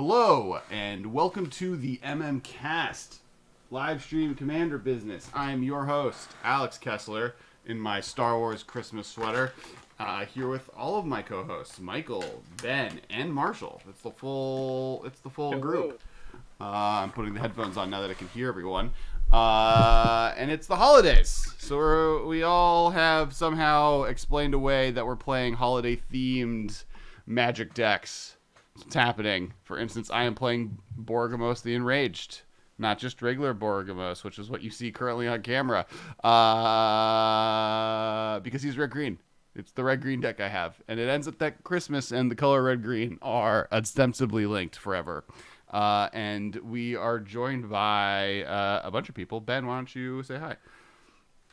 Hello, and welcome to the theMMcast, live stream Commander business. I'm your host, Alex Kessler, in my Star Wars Christmas sweater, here with all of my co-hosts, Michael, Ben, and Marshall. It's the full group. I'm putting the headphones on now that I can hear everyone. And it's the holidays, so we all have somehow explained away that we're playing holiday-themed Magic decks. What's happening? For instance, I am playing Borgamos the Enraged, not just regular Borgamos, which is what you see currently on camera, because he's red-green. It's the red-green deck I have, and it ends up that Christmas and the color red-green are ostensibly linked forever. And we are joined by a bunch of people. Ben, why don't you say hi?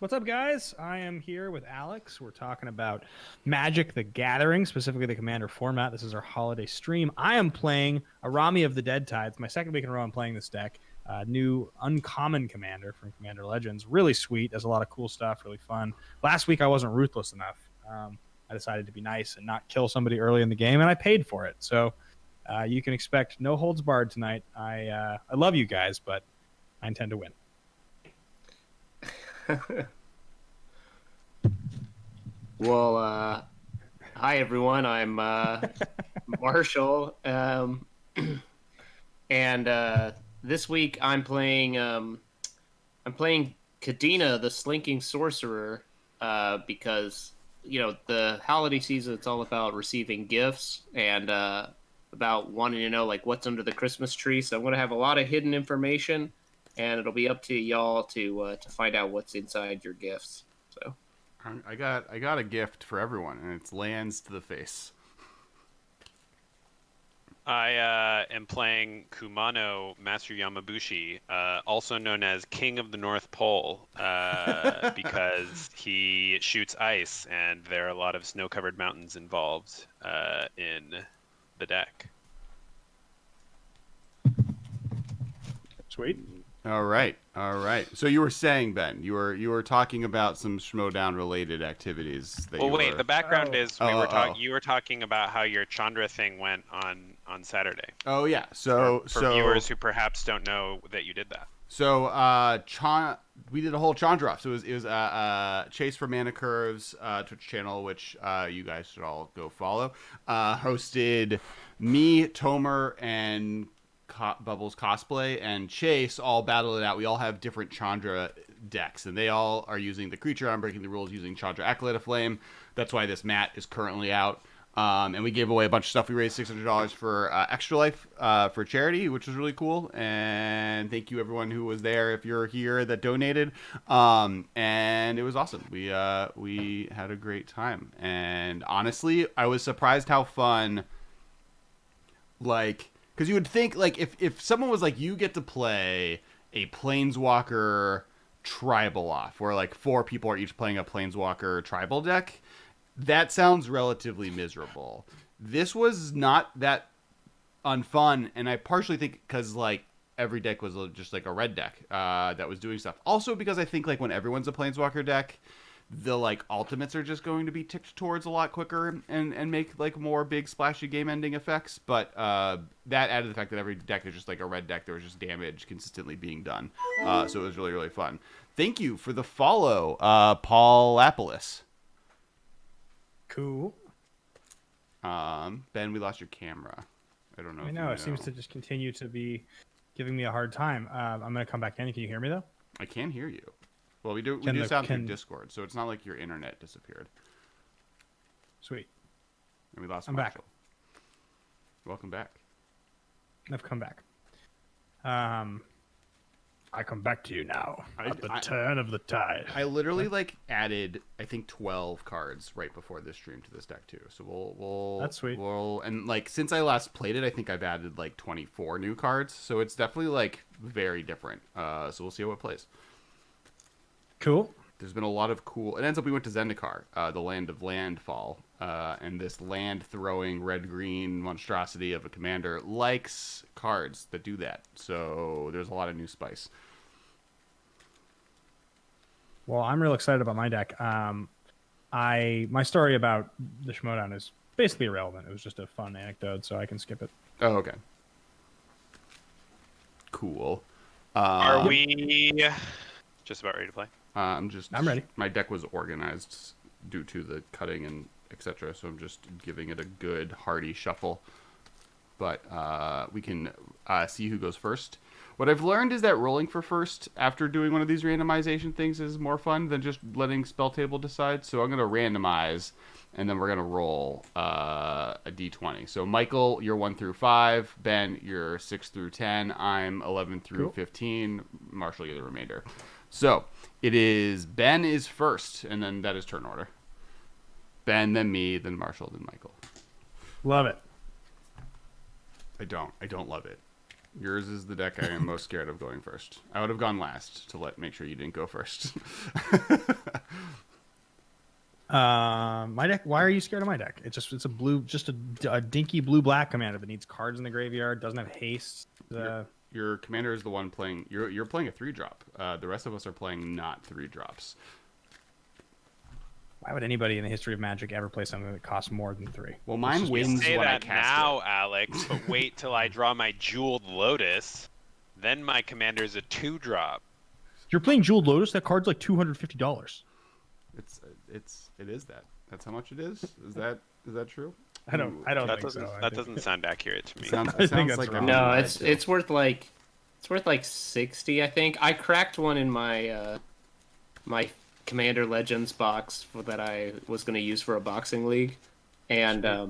What's up, guys? I am here with Alex. We're talking about Magic the Gathering, specifically the Commander format. This is our holiday stream. I am playing Arami of the Dead Tide. It's my second week in a row I'm playing this deck. New uncommon commander from Commander Legends. Really sweet. Does a lot of cool stuff. Really fun. Last week I wasn't ruthless enough. I decided to be nice and not kill somebody early in the game, and I paid for it. So you can expect no holds barred tonight. I love you guys, but I intend to win. Well, hi everyone. I'm Marshall, and this week I'm playing Kadena, the Slinking Sorcerer, because the holiday season. It's all about receiving gifts and about wanting to know like what's under the Christmas tree. So I'm going to have a lot of hidden information. And it'll be up to y'all to find out what's inside your gifts. So, I got a gift for everyone, and it's lands to the face. I am playing Kumano Master Yamabushi, also known as King of the North Pole, because he shoots ice, and there are a lot of snow-covered mountains involved in the deck. Sweet. All right. So you were saying, Ben, you were talking about some Schmodown related activities. The background is you were talking about how your Chandra thing went on Saturday. Oh yeah. So for viewers who perhaps don't know that you did that. So we did a whole Chandra off. So it was Chase for Mana Curves Twitch channel, which you guys should all go follow. Hosted me, Tomer, and Bubbles Cosplay and Chase all battle it out. We all have different Chandra decks, and they all are using the creature. I'm breaking the rules using Chandra Acolyte of Flame. That's why this mat is currently out. And we gave away a bunch of stuff. We raised $600 for Extra Life for charity, which was really cool. And thank you everyone who was there. If you're here that donated, and it was awesome. We had a great time. And honestly, I was surprised how fun. Because you would think, like, if someone was like, you get to play a Planeswalker tribal off, where, like, 4 people are each playing a Planeswalker tribal deck, that sounds relatively miserable. This was not that unfun, and I partially think because, like, every deck was just, like, a red deck that was doing stuff. Also because I think, like, when everyone's a Planeswalker deck, the like ultimates are just going to be ticked towards a lot quicker and make like more big splashy game ending effects. But that added to the fact that every deck is just like a red deck. There was just damage consistently being done. So it was really, really fun. Thank you for the follow, Paul Lapolis. Cool. Ben, we lost your camera. I don't know. I know. It seems to just continue to be giving me a hard time. I'm going to come back in. Can you hear me though? I can hear you. Well, we do sound through Discord, so it's not like your internet disappeared. Sweet. And we lost I'm Marshall. back. Welcome back. I've come back. I come back to you now. At the turn of the tide. I literally added I think 12 cards right before this stream to this deck too. So we'll That's sweet. And since I last played it, I think I've added 24 new cards. So it's definitely very different. So we'll see how it plays. Cool. There's been a lot of cool. It ends up we went to Zendikar, the land of landfall, and this land throwing red-green monstrosity of a commander likes cards that do that. So there's a lot of new spice. Well, I'm real excited about my deck. My story about the Schmodown is basically irrelevant. It was just a fun anecdote, so I can skip it. Oh, okay. Cool. Are we just about ready to play? I'm ready. My deck was organized due to the cutting and etc. So I'm just giving it a good hearty shuffle. But we can see who goes first. What I've learned is that rolling for first after doing one of these randomization things is more fun than just letting spell table decide. So I'm going to randomize, and then we're going to roll a d20. So Michael, you're 1 through 5. Ben, you're 6 through 10. I'm 11 through 15. Marshall, you're the remainder. So it is Ben is first, and then that is turn order. Ben, then me, then Marshall, then Michael. Love it. I don't love it. Yours is the deck I am most scared of going first. I would have gone last to make sure you didn't go first. My deck. Why are you scared of my deck? It's a blue, just a dinky blue-black commander that needs cards in the graveyard. Doesn't have haste. Your commander is the one playing. You're playing a 3-drop. The rest of us are playing not 3-drops. Why would anybody in the history of Magic ever play something that costs more than 3? Well, mine wins Say when I that cast now, it. Alex, but wait till I draw my Jeweled Lotus. Then my commander is a 2-drop. You're playing Jeweled Lotus. That card's like $250. It is that. That's how much it is. Is that true? I don't That think so. that doesn't sound accurate to me. It I think sounds that's like wrong. No, it's worth like 60, I think. I cracked one in my my Commander Legends box that I was going to use for a boxing league, and I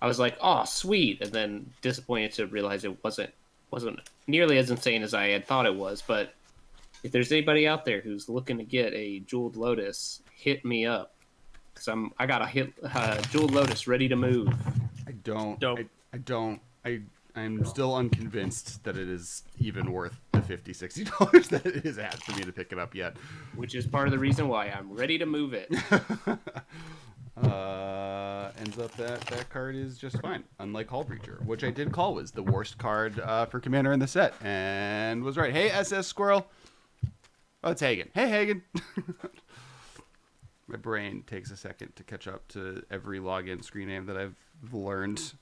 was like, "Oh, sweet!" And then disappointed to realize it wasn't nearly as insane as I had thought it was. But if there's anybody out there who's looking to get a Jeweled Lotus, hit me up, because I got a Jeweled Lotus ready to move. I'm still unconvinced that it is even worth the $50-$60 that it is at for me to pick it up yet. Which is part of the reason why I'm ready to move it. Ends up that card is just fine, unlike Hull Breacher, which I did call was the worst card for Commander in the set, and was right. Hey, SS Squirrel. Oh, it's Hagen. Hey, Hagen. My brain takes a second to catch up to every login screen name that I've learned.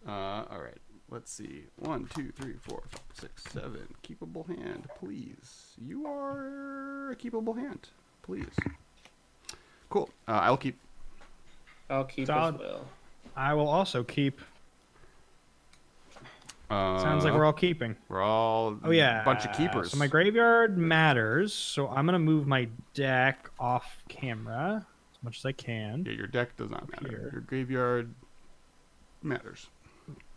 All right. Let's see. 1, 2, 3, 4, 5, 6, 7. Keepable hand, please. You are a keepable hand, please. Cool. I'll keep. I'll keep Solid. as well. I will also keep. Sounds like we're all keeping. We're all a bunch of keepers. So my graveyard matters. So I'm gonna move my deck off camera as much as I can. Yeah, your deck does not matter. Here. Your graveyard matters.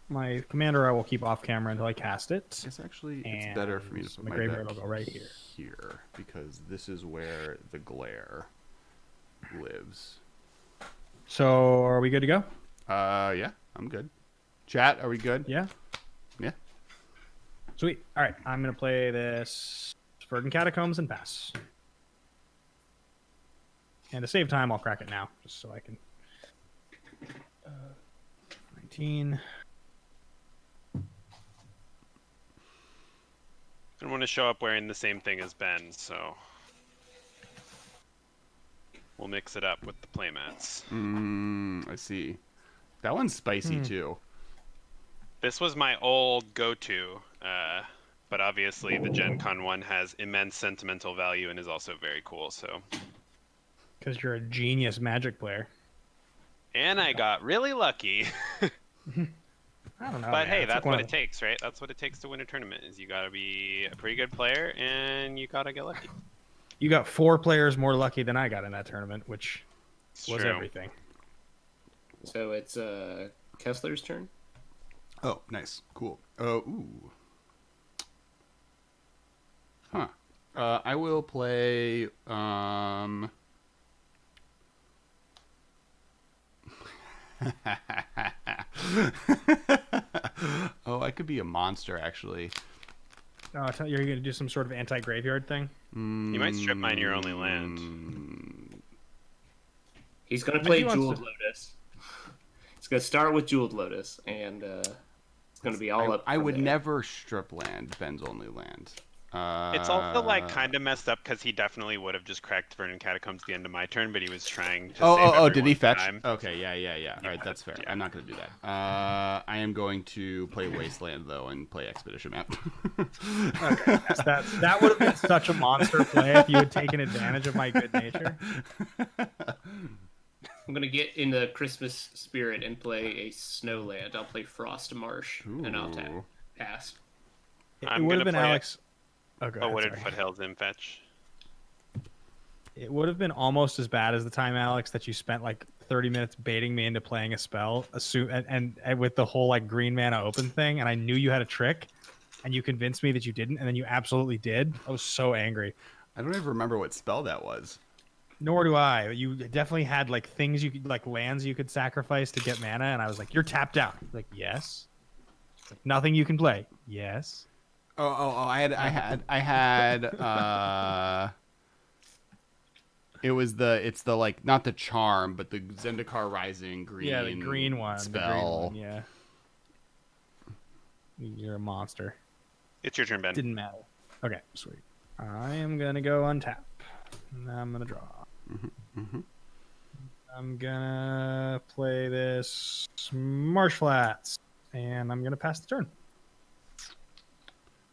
My commander I will keep off camera until I cast it. It's actually it's better for me to put my my graveyard deck will go right here. here because this is where the glare lives. So are we good to go? Yeah, I'm good. Chat, are we good? Yeah. Yeah. Sweet. All right, I'm gonna play this Verdant Catacombs and pass. And to save time, I'll crack it now, just so I can. 19. I don't want to show up wearing the same thing as Ben, so we'll mix it up with the playmats. I see. That one's spicy too. This was my old go-to, but obviously the Gen Con one has immense sentimental value and is also very cool. So, Because you're a genius Magic player. and I got really lucky. I don't know. But man. hey, It's that's like what it takes, right? That's what it takes to win a tournament. Is you got to be a pretty good player and you got to get lucky. You got 4 players more lucky than I got in that tournament, which It's was true. everything. So it's Kessler's turn. Oh, nice. Cool. Ooh. Huh. I will play, oh, I could be a monster, actually. Oh, I thought you were going to do some sort of anti-graveyard thing. You might strip mine your only land. He's gonna If play he wants Jeweled to- Lotus. He's gonna start with Jeweled Lotus, and it's gonna be all up. I from would there. never strip land Ben's only land. It's also like kind of messed up because he definitely would have just cracked Vernon Catacombs at the end of my turn, but he was trying to save Oh, did he everyone's time? time. Okay, yeah. All right, that's fair. Yeah. I'm not going to do that. I am going to play Wasteland, though, and play Expedition Map. Okay, that would have been such a monster play if you had taken advantage of my good nature. I'm gonna get in the Christmas spirit and play a Snowland. I'll play Frost Marsh, and I'll pass. It I'm would gonna have been play Alex. Oh, go ahead, Wooded sorry. Foothills in fetch. It would have been almost as bad as the time, Alex, that you spent like 30 minutes baiting me into playing a spell, and with the whole like green mana open thing, and I knew you had a trick, and you convinced me that you didn't, and then you absolutely did. I was so angry. I don't even remember what spell that was. Nor do I. You definitely had like things you could, like lands you could sacrifice to get mana, and I was like, "You're tapped out." Like, yes. It's like, nothing you can play. Yes. Oh! I had. It's the like not the charm, but the Zendikar Rising green. Yeah, the green one. Spell. The green one, yeah. You're a monster. It's your turn, Ben. Didn't matter. Okay, sweet. I am gonna go untap. And I'm gonna draw. I'm gonna play this Marsh Flats, and I'm gonna pass the turn.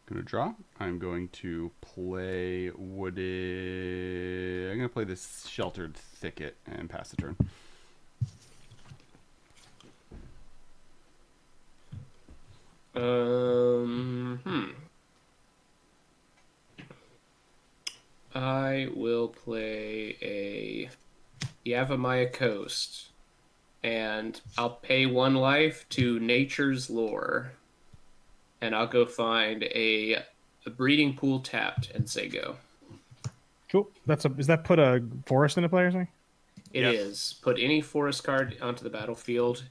Gonna draw. I'm going to play Wooded. I'm gonna play this Sheltered Thicket and pass the turn. I will play a Yavimaya Coast, and I'll pay 1 life to Nature's Lore, and I'll go find a breeding pool tapped and say go. Cool. Is that put a forest into play or something? It is. Put any forest card onto the battlefield,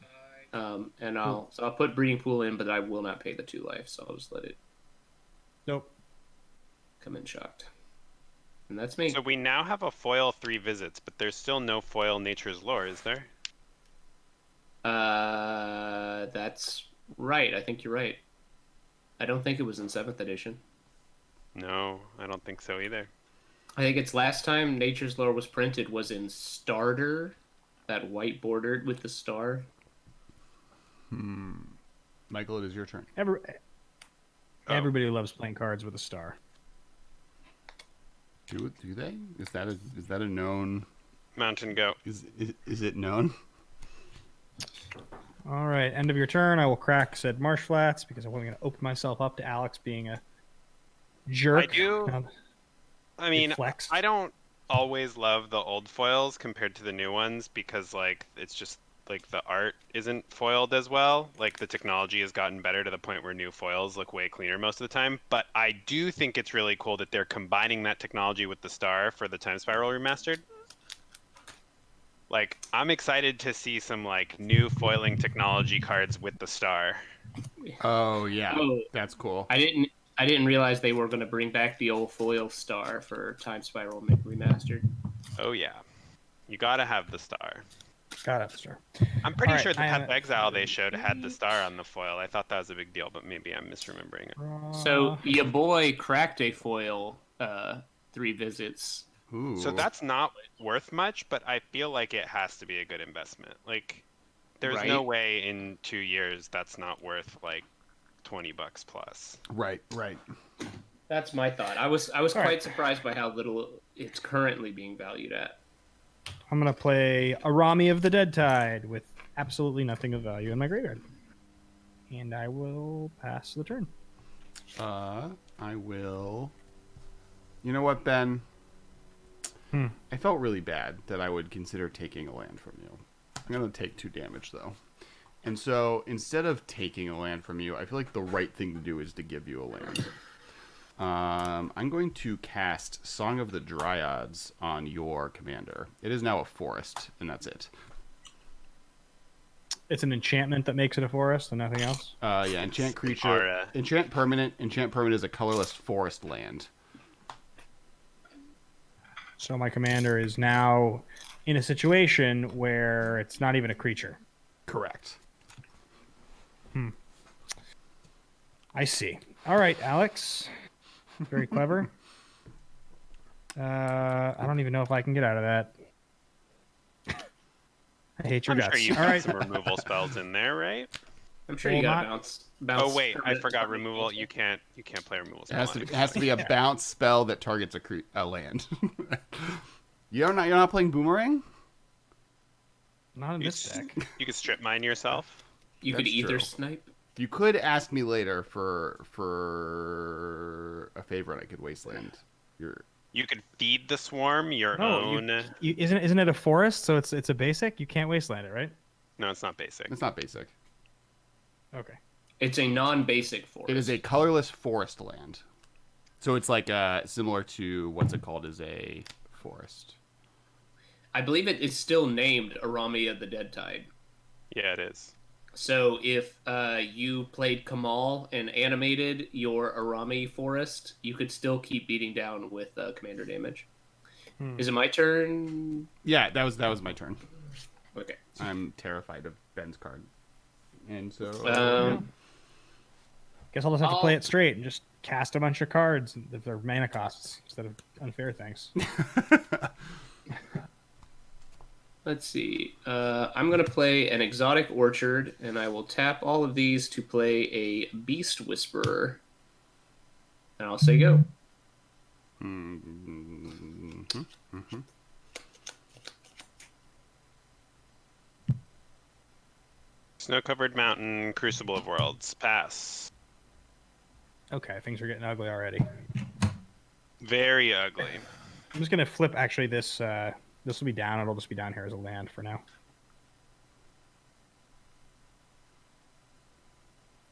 and I'll put breeding pool in, but I will not pay the 2 life, so I'll just let it Nope. come in shocked. And that's me. So we now have a foil 3 visits, but there's still no foil Nature's Lore, is there? That's right. I think you're right. I don't think it was in 7th edition. No, I don't think so either. I think it's last time Nature's Lore was printed was in Starter, that white bordered with the star. Michael, it is your turn. Everybody loves playing cards with a star. Do they? Is that a known? Mountain Goat. Is it known? All right, end of your turn. I will crack said Marsh Flats because I'm going to open myself up to Alex being a jerk. I mean, flex. I don't always love the old foils compared to the new ones because, like, it's just, like, the art isn't foiled as well. Like, the technology has gotten better to the point where new foils look way cleaner most of the time. But I do think it's really cool that they're combining that technology with the star for the Time Spiral Remastered. Like, I'm excited to see some, like, new foiling technology cards with the star. Oh yeah, Oh. that's cool. I didn't realize they were going to bring back the old foil star for Time Spiral Remastered. Oh, yeah. You gotta have the star. Got it, sir. I'm pretty All sure right, the Path of Exile they showed had the star on the foil. I thought that was a big deal, but maybe I'm misremembering it. So your boy cracked a foil 3 visits. Ooh. So that's not worth much, but I feel like it has to be a good investment. Like, there's no Right. way in 2 years that's not worth like $20 plus. right. That's my thought. I was right. quite surprised by how little it's currently being valued at. I'm going to play Arami of the Dead Tide with absolutely nothing of value in my graveyard. And I will pass the turn. I will. You know what, Ben? I felt really bad that I would consider taking a land from you. I'm gonna take 2 damage though. And so instead of taking a land from you, I feel like the right thing to do is to give you a land. I'm going to cast Song of the Dryads on your commander. It is now a forest, and that's it. It's an enchantment that makes it a forest and nothing else. Yeah, enchant creature, Aura. enchant permanent. Enchant permanent is a colorless forest land. So my commander is now in a situation where it's not even a creature. Correct. I see. All right, Alex. Very clever. I don't even know if I can get out of that. I hate your I'm guts. sure you've All got right. some removal spells in there, right? I'm sure Well, you got not- to bounce. Oh wait, I permanent forgot target removal. also. You can't play removal It spell. has to on be, it has to be a Yeah. bounce spell that targets a land. You're not playing Boomerang? Not in You this s- deck. You could strip mine yourself. You could That's either true. snipe. You could ask me later for a favor, and I could wasteland your. You could feed the swarm your No, own. isn't it a forest? So it's a basic. You can't wasteland it, right? No, it's not basic. It's not basic. Okay. It's a non-basic forest. It is a colorless forest land. So it's like similar to what's it called as a forest. I believe it is still named Arami of the Dead Tide. Yeah, it is. So if you played Kamal and animated your Arami forest, you could still keep beating down with commander damage. Is it my turn? Yeah, that was my turn. Okay. I'm terrified of Ben's card, and so Guess I'll just have to I'll- play it straight and just cast a bunch of cards if they're mana costs instead of unfair things. Let's see. I'm going to play an Exotic Orchard, and I will tap all of these to play a Beast Whisperer. And I'll say go. Snow-covered mountain, Crucible of Worlds, pass. Okay, things are getting ugly already. Very ugly. I'm just gonna flip. Actually, this will be down. It'll just be down here as a land for now.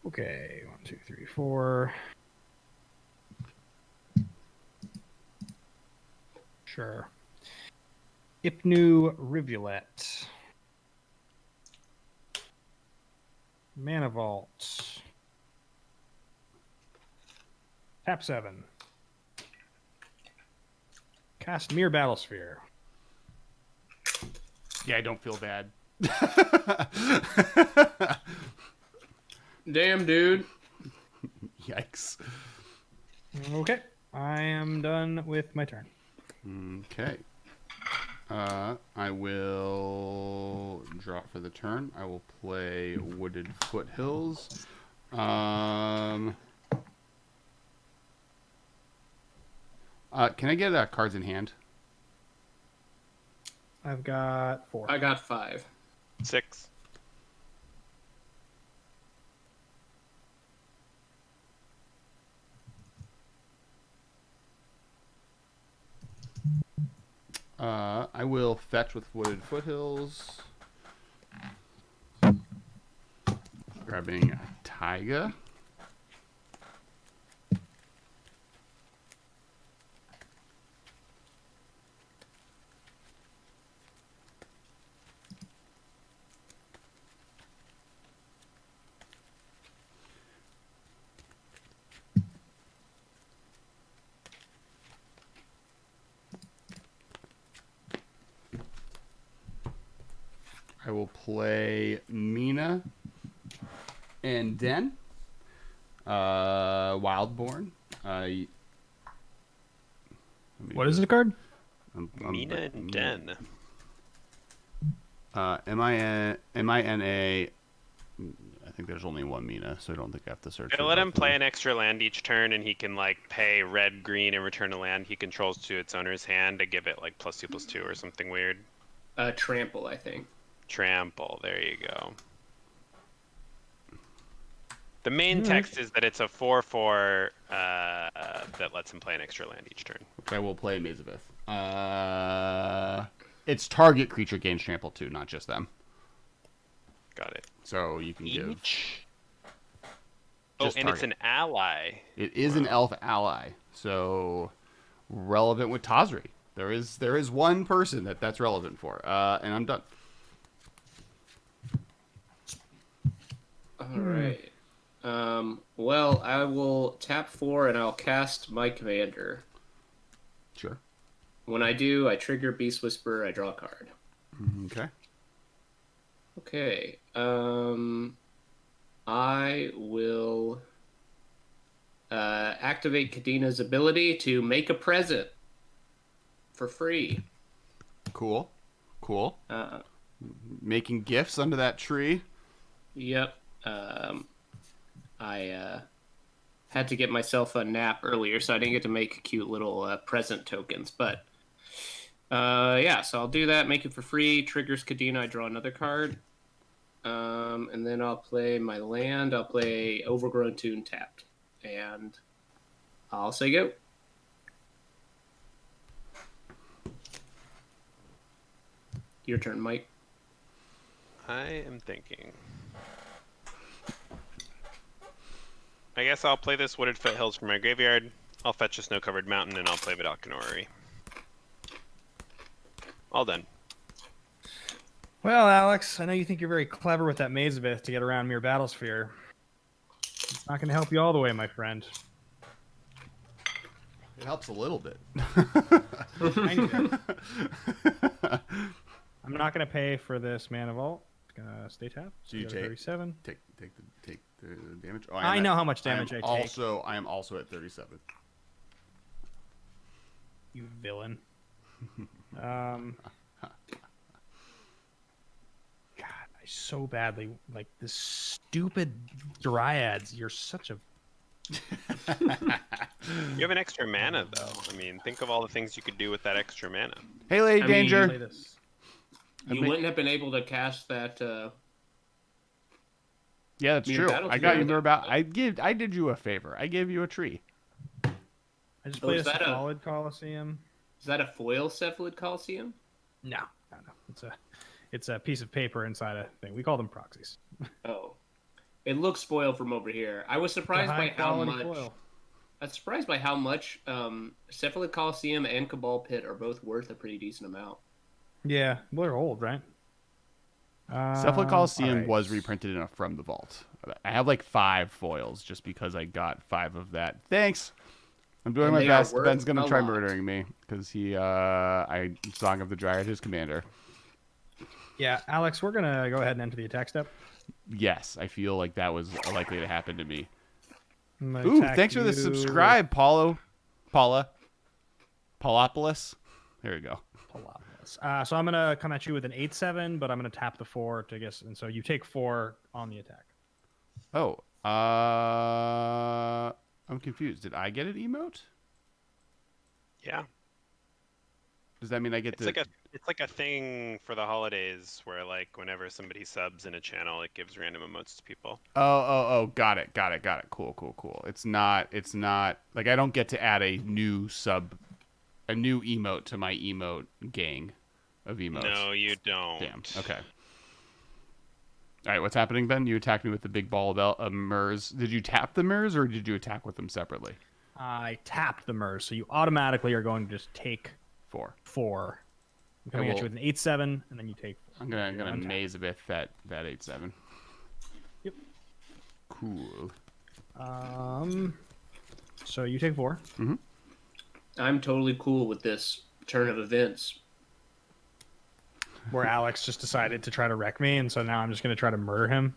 Okay, 1, 2, 3, 4. Sure. Ipnu Rivulet. Mana Vault. Tap 7. Cast Mere Battlesphere. yeah, I don't feel bad. Damn, dude. Yikes. Okay, I am done with my turn. Okay. I will draw for the turn. I will play Wooded Foothills. Can I get cards in hand? I've got 4. I got 5. 6. I will fetch with Wooded Foothills. Grabbing a Taiga. I will play Mina and Den. Wildborn. What is the card? Mina and Den. M-I-N-A. I think there's only one Mina, so I don't think I have to search. Yeah, for let him both of play them. an extra land each turn, and he can like pay red, green, and return a land he controls to its owner's hand to give it like +2/+2 or something weird. Trample, I think. Trample. There you go. The main text is that it's a 4/4 that lets him play an extra land each turn. Which I will play Maze of Ith. Its target creature gains trample too, not just them. Got it. So you can give. Each. Oh, Just and it's target. an ally. It is an elf ally, so relevant with Tazri. There is one person that's relevant for, and I'm done. All right. Well, I will tap 4 and I'll cast my commander. Sure. When I do, I trigger Beast Whisperer, I draw a card. Okay. Okay. I will activate Kadina's ability to make a present for free. Cool. Uh, Making gifts under that tree. Yep. I had to get myself a nap earlier, so I didn't get to make cute little present tokens. But yeah, so I'll do that. Make it for free. Triggers Kadena. I draw another card. And then I'll play my land. I'll play Overgrown Toon tapped. And I'll say go. Your turn, Mike. I am thinking. I guess I'll play this Wooded Foothills from my graveyard. I'll fetch a snow-covered mountain, and I'll play Vidalcan Orrery. All done. Well, Alex, I know you think you're very clever with that Mazavith to get around Mere Battlesphere. It's not going to help you all the way, my friend. It helps a little bit. I knew that. I'm not going to pay for this Mana Vault. It's going to stay tapped. So you go to 37. take the damage. Oh, I know how much damage I take. I am also at 37. You villain. God, I so badly like this stupid Dryads. You're such a. You have an extra mana, though. I mean, think of all the things you could do with that extra mana. Hey, Lady I mean, Danger. Play this. You wouldn't have been able to cast that. Yeah, that's Mere true. Battlefield. I got you about. I did you a favor. I gave you a tree. I just Oh, played is a that a- Solid Coliseum. Is that a foil Cephalid Coliseum? No. It's a piece of paper inside a thing. We call them proxies. Oh, it looks spoiled from over here. I was surprised by how much. Foil. I was surprised by how much Cephalid Coliseum and Cabal Pit are both worth a pretty decent amount. Yeah, well, they're old, right? Cephalid Coliseum alright. was reprinted from the vault. I have like 5 foils just because I got 5 of that. Thanks. I'm doing And my they are best. worth Ben's gonna a try lot. murdering me because I Song of the Dryad, his commander. Yeah, Alex, we're gonna go ahead and enter the attack step. Yes, I feel like that was likely to happen to me. I'm gonna Ooh, attack thanks for the you subscribe, Paulopoulos. There we go. with Palopoulos. So I'm gonna come at you with an 8/7, but I'm gonna tap the 4 to guess, and so you take 4 on the attack. Oh, I'm confused. Did I get an emote? Yeah. Does that mean I get It's like a thing for the holidays where, like, whenever somebody subs in a channel, it gives random emotes to people. Oh, got it. Cool. It's not like I don't get to add a new emote to my emote gang of emotes. No, you don't. Damn. Okay. All right, what's happening, Ben? You attacked me with the big ball of Mers. Did you tap the Mers or did you attack with them separately? I tapped the MERS, so you automatically are going to just take 4. 4. I'm coming at you with an 8/7, and then you take 4. I'm gonna untap. maze a bit that 8/7. Yep. Cool. So you take 4. I'm totally cool with this turn of events. Where Alex just decided to try to wreck me, and so now I'm just going to try to murder him.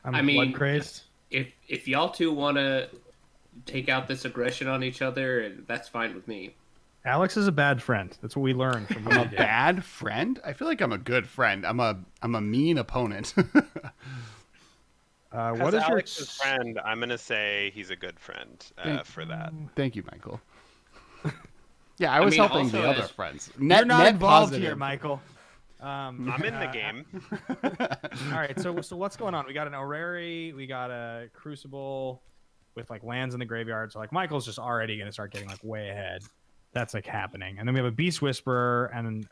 I'm I mean, blood crazed. If y'all two want to take out this aggression on each other, that's fine with me. Alex is a bad friend. That's what we learned from what I'm a he did. bad friend? I feel like I'm a good friend. I'm a mean opponent. What is Alex's your friend? I'm gonna say he's a good friend for that. Thank you, Michael. Yeah, I was mean, helping also the other as- friends. You're not net involved positive. here, Michael. I'm in the game. All right, so what's going on? We got an Orrery, we got a Crucible with like lands in the graveyard. So like Michael's just already gonna start getting like way ahead. That's like happening, and then we have a Beast Whisperer and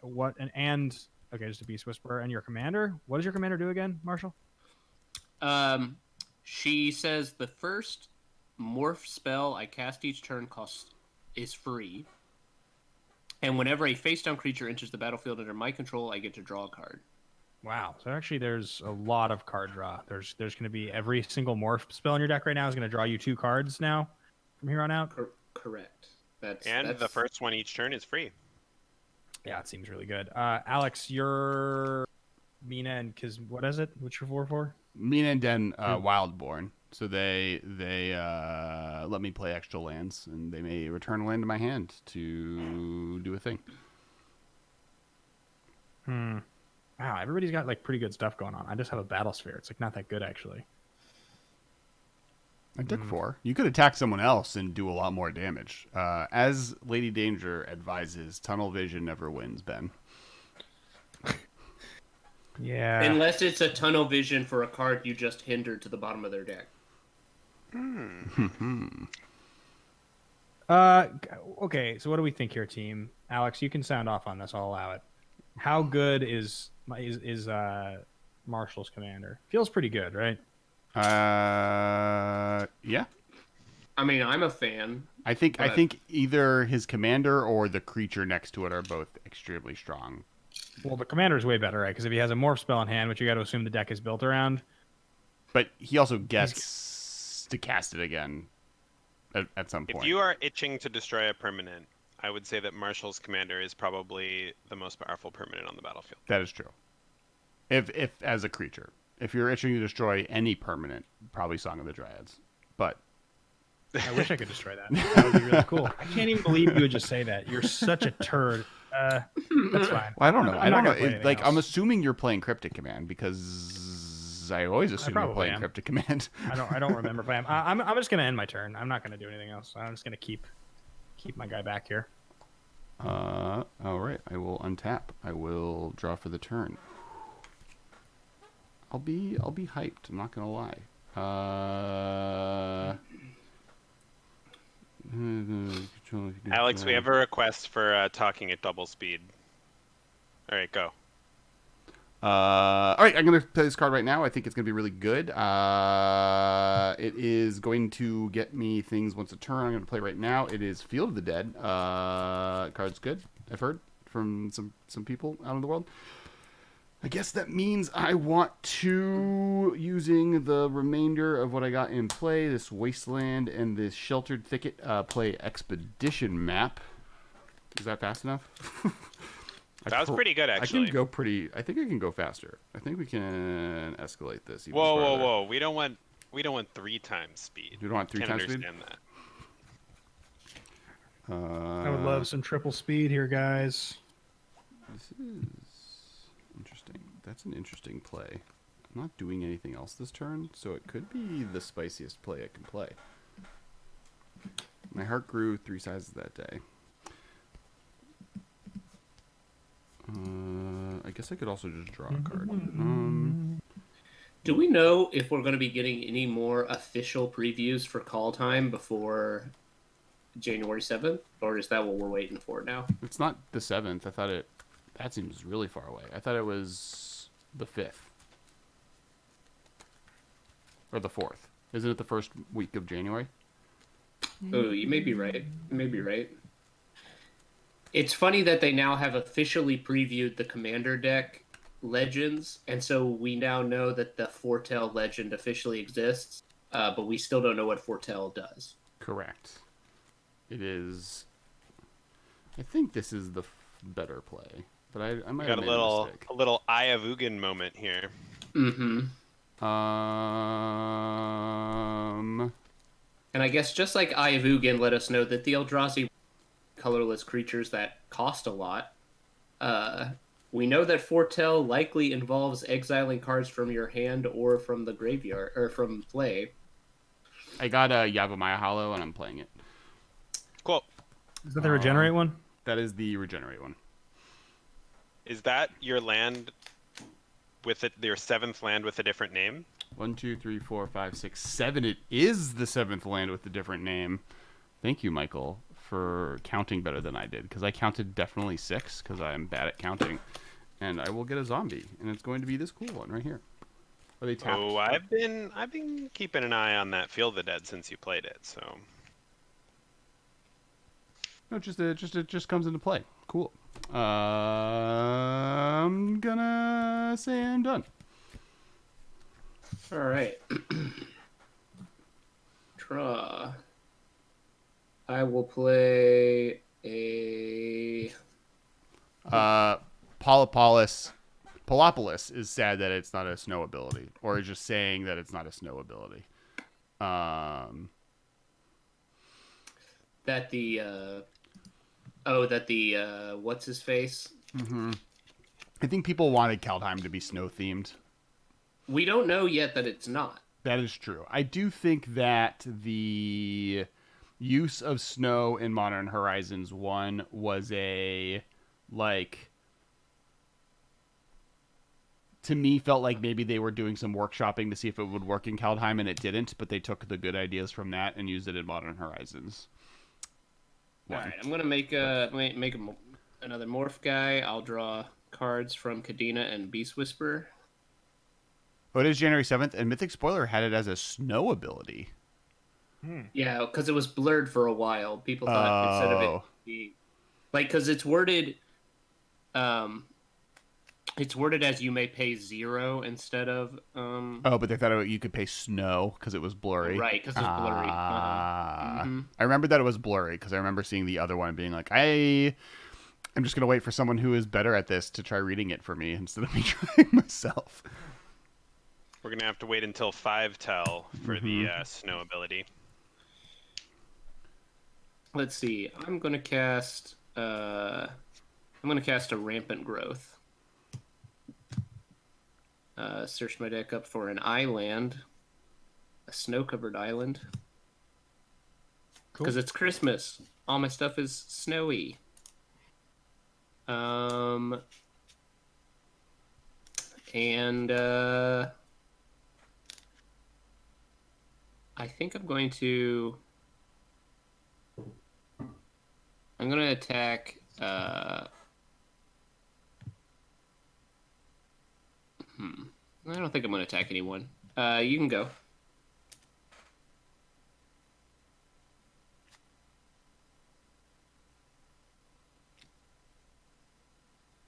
okay, just a Beast Whisperer and your commander. What does your commander do again, Marshall? She says the first morph spell I cast each turn is free. And whenever a face-down creature enters the battlefield under my control, I get to draw a card. Wow. So actually, there's a lot of card draw. There's going to be every single morph spell in your deck right now is going to draw you 2 cards now from here on out. Correct. That's The first one each turn is free. Yeah, it seems really good. Alex, your Mina and what is it? What's your 4/4? Mina and Den Wildborn. So they let me play extra lands, and they may return a land to my hand to do a thing. Wow, everybody's got like pretty good stuff going on. I just have a battle sphere. It's like not that good actually. I took 4. You could attack someone else and do a lot more damage. As Lady Danger advises, tunnel vision never wins, Ben. Yeah. Unless it's a tunnel vision for a card you just hindered to the bottom of their deck. Okay, so what do we think here, team? Alex, you can sound off on this. I'll allow it. How good is Marshall's commander? Feels pretty good, right? Yeah. I mean, I'm a fan. I think either his commander or the creature next to it are both extremely strong. Well, the commander's way better, right? Because if he has a morph spell in hand, which you got to assume the deck is built around. But he also gets to cast it again at some point. If you are itching to destroy a permanent, I would say that Marshall's commander is probably the most powerful permanent on the battlefield. That is true. If as a creature. If you're itching to destroy any permanent, probably Song of the Dryads. But I wish I could destroy that. That would be really cool. I can't even believe you would just say that. You're such a turd. That's fine. Well, I don't know. I don't know. Like, else. I'm assuming you're playing Cryptic Command because I always assume you're playing Cryptic Command. I don't remember if I am. I'm just gonna end my turn. I'm not gonna do anything else. I'm just gonna keep my guy back here. All right. I will untap. I will draw for the turn. I'll be hyped. I'm not gonna lie. Alex, we have a request for talking at double speed. All right, go. All right, I'm going to play this card right now. I think it's going to be really good. It is going to get me things once a turn. I'm going to play right now. It is Field of the Dead. Card's good, I've heard from some people out in the world. I guess that means I want to, using the remainder of what I got in play, this Wasteland and this Sheltered Thicket, play Expedition Map. Is that fast enough? That was pretty good, actually. I think I can go faster. I think we can escalate this even Whoa, farther. whoa! We don't want 3 times speed. You don't want 3 Can't times speed? understand that. I would love some triple speed here, guys. This is interesting. That's an interesting play. I'm not doing anything else this turn, so it could be the spiciest play I can play. My heart grew 3 sizes that day. I guess I could also just draw a card. Do we know if we're going to be getting any more official previews for Call Time before January 7th? Or is that what we're waiting for now? It's not the 7th. I thought that seems really far away. I thought it was the 5th. Or the 4th. Isn't it the first week of January? Oh, you may be right. You may be right. It's funny that they now have officially previewed the Commander deck Legends, and so we now know that the Foretell Legend officially exists, but we still don't know what Foretell does. Correct. It is. I think this is the better play, but I might have Got made a little Eye of Ugin moment here. Mm-hmm. And I guess just like Eye of Ugin let us know that the Eldrazi colorless creatures that cost a lot, we know that Foretell likely involves exiling cards from your hand or from the graveyard, or from play. I got a Yavimaya Hollow, and I'm playing it. Cool. Is that the regenerate one? That is the regenerate one. Is that your land with your 7th land with a different name? 1, 2, 3, 4, 5, 6, 7. It is the 7th land with a different name. Thank you, Michael, for counting better than I did, because I counted definitely 6 because I am bad at counting. And I will get a zombie, and it's going to be this cool one right here. Are they tapped? Oh, I've been keeping an eye on that Field of the Dead since you played it, so. No, it just comes into play. Cool. I'm gonna say I'm done. All right. Draw. I will play a... Polopolis is sad that it's not a snow ability, or is just saying that it's not a snow ability. That the what's his face? I think people wanted Kaldheim to be snow themed. We don't know yet that it's not. That is true. I do think that the use of snow in Modern Horizons 1 was a, like, to me felt like maybe they were doing some workshopping to see if it would work in Kaldheim, and it didn't, but they took the good ideas from that and used it in Modern Horizons. All right, I'm gonna make another morph guy. I'll draw cards from Kadena and Beast Whisperer. Oh, it is January 7th, and Mythic Spoiler had it as a snow ability. Yeah, because it was blurred for a while. People thought instead of it being like, because it's worded as you may pay 0 instead of Oh, but they thought you could pay snow because it was blurry. Right, because it's blurry. I remember that it was blurry because I remember seeing the other one being like, I'm just gonna wait for someone who is better at this to try reading it for me instead of me trying myself. We're gonna have to wait until 5-tell for the snow ability. Let's see. I'm gonna cast a Rampant Growth. Search my deck up for an island, a snow-covered island. Because it's Christmas. All my stuff is snowy. I think I'm going to attack I don't think I'm going to attack anyone. You can go.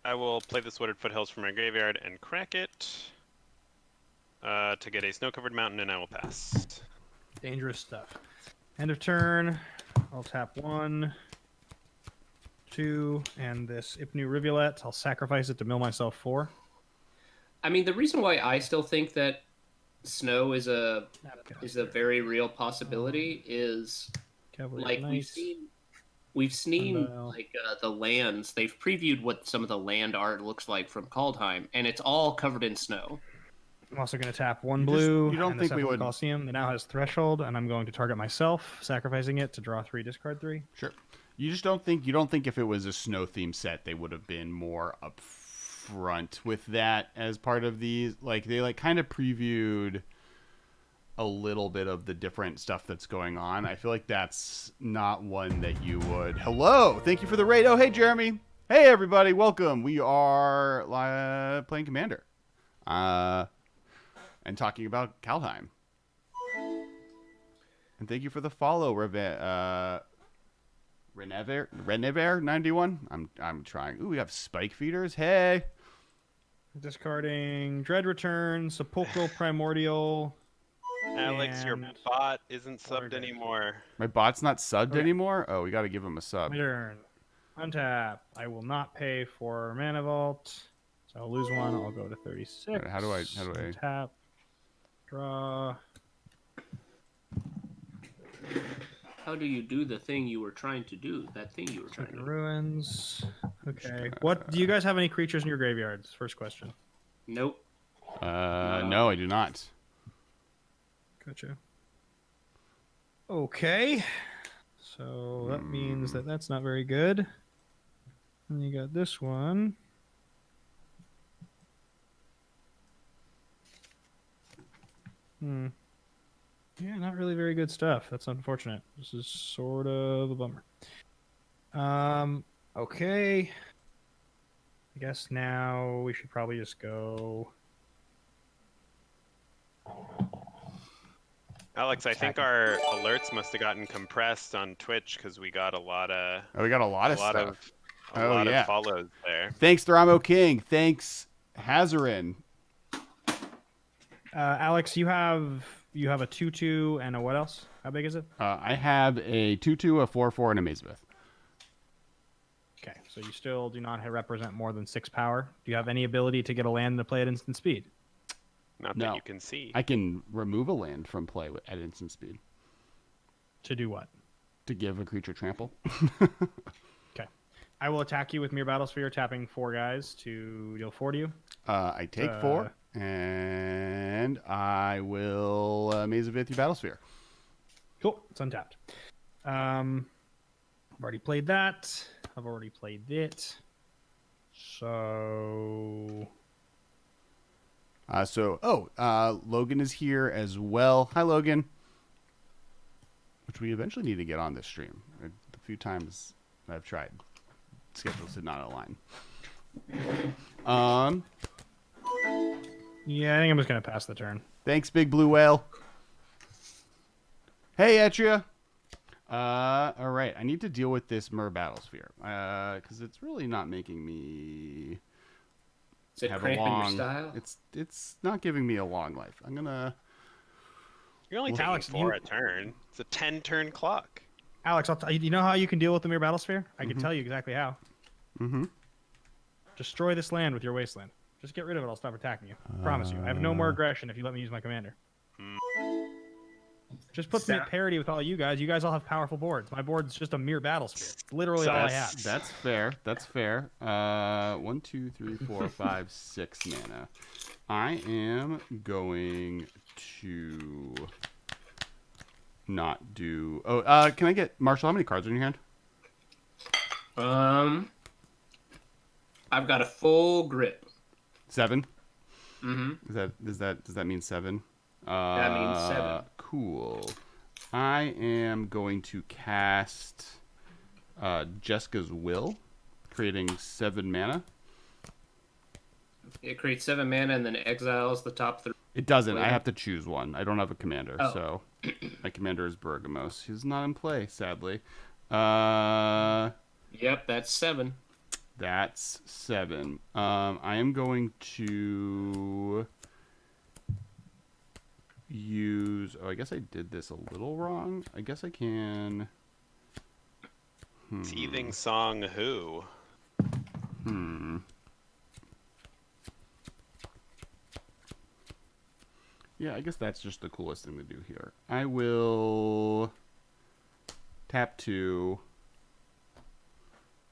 I will play the Sweated Foothills from my graveyard and crack it to get a snow-covered mountain, and I will pass. Dangerous stuff. End of turn. I'll tap 1, 2, and this Ipnu Rivulet. I'll sacrifice it to mill myself 4. I mean, the reason why I still think that snow is a very real possibility is Cavalier like Knights. we've seen Sundial. like the lands. They've previewed what some of the land art looks like from Kaldheim, and it's all covered in snow. I'm also going to tap 1 blue. you don't and think the we Sepulchral would- Coliseum. It now has Threshold, and I'm going to target myself, sacrificing it to draw 3, discard 3. Sure. You don't think if it was a snow themed set they would have been more upfront with that as part of these, like they like kind of previewed a little bit of the different stuff that's going on. I feel like that's not one that you would. Hello, thank you for the raid. Oh, hey Jeremy. Hey everybody, welcome. We are playing Commander. And talking about Kaldheim. And thank you for the follow, Renever 91. I'm trying. Ooh, we have Spike Feeders. Hey. Discarding Dread Return, Sepulchral Primordial. Alex, your And bot isn't subbed Water Damage. anymore. My bot's not subbed Okay. anymore? Oh, we got to give him a sub. My turn. Untap. I will not pay for Mana Vault. So I'll lose 1. I'll go to 36. Alright, how do I- Tap. Draw. How do you do the thing you were trying to do? That thing you were trying to Second do. Ruins. Okay. What do you guys have any creatures in your graveyards? First question. Nope. No, I do not. Gotcha. Okay. So that means that that's not very good. And you got this one. Yeah, not really very good stuff. That's unfortunate. This is sort of a bummer. Okay. I guess now we should probably just go. Alex, I think our alerts must have gotten compressed on Twitch because we got a lot of Oh, we got a lot of stuff. of follows there. Thanks, Thramo King. Thanks, Hazarin. Alex, you have a 2/2 and a what else? How big is it? I have a 2/2, a 4/4, and a Mazebeth. Okay, so you still do not represent more than 6 power. Do you have any ability to get a land to play at instant speed? Not No. that you can see. I can remove a land from play at instant speed To do what? to give a creature trample. Okay. I will attack you with Mere Battlesphere, tapping 4 guys to deal 4 to you. I take 4, and I will Maze of Ith your Battlesphere. Cool. It's untapped. I've already played that. I've already played it. So... Logan is here as well. Hi, Logan. Which we eventually need to get on this stream. A few times I've tried. Schedules did not align. Yeah, I think I'm just going to pass the turn. Thanks, Big Blue Whale. Hey, Etria. All right. I need to deal with this Mer Battlesphere. Because it's really not making me... Is it have a cramping your long style? It's not giving me a long life. I'm gonna You're only taking Alex, 4 a turn. It's a 10-turn clock. Alex, I'll tell you know how you can deal with the Mere Battlesphere? I can tell you exactly how. Mm-hmm. Destroy this land with your Wasteland. Just get rid of it. I'll stop attacking you. Promise you. I have no more aggression if you let me use my commander. Just put me at parity with all you guys. You guys all have powerful boards. My board's just a Mere Battlesphere. It's literally all I have. That's fair. That's fair. 1, 2, 3, 4, 5, 6 mana. I am going to not do. Oh, can I get Marshall? How many cards are in your hand? I've got a full grip. 7. Mm-hmm. Does that mean 7? That means 7. Cool. I am going to cast Jessica's Will, creating 7 mana. It creates 7 mana and then exiles the top 3. It doesn't. I have to choose one. I don't have a commander, Oh. so my commander is Bergamos. He's not in play, sadly. Yep, that's 7. That's 7. I am going to use... Oh, I guess I did this a little wrong. I guess I can... Teething Song who? Yeah, I guess that's just the coolest thing to do here. I will tap 2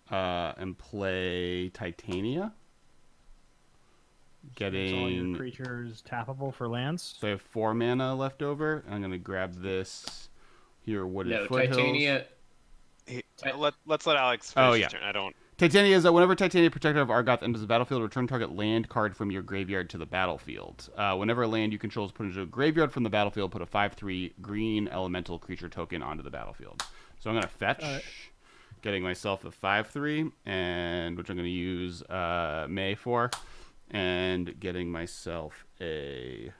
and play Titania. It's all your Getting... creatures tappable for lands. So I have 4 mana left over. I'm going to grab this here, Wooded Foothills. Titania. Let's let Alex finish Oh, his yeah. turn. I don't. Titania is whenever Titania, Protector of Argoth, enters the battlefield, return target land card from your graveyard to the battlefield. Whenever a land you control is put into a graveyard from the battlefield, put a 5/3 green elemental creature token onto the battlefield. So I'm going to fetch, getting myself a 5/3, and which I'm going to use May for, and getting myself a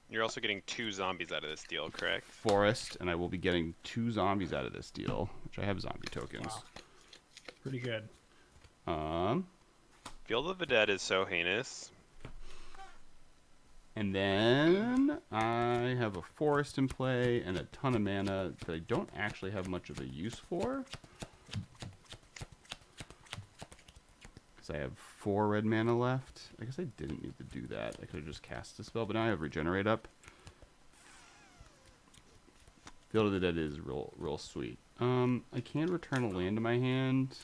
You're also getting 2 zombies out of this deal, correct? forest, and I will be getting 2 zombies out of this deal, which I have zombie tokens. Wow. Pretty good. Field of the Dead is so heinous. And then I have a forest in play and a ton of mana that I don't actually have much of a use for. Because I have 4 red mana left. I guess I didn't need to do that. I could have just cast a spell, but now I have Regenerate up. Field of the Dead is real sweet. I can return a land to my hand.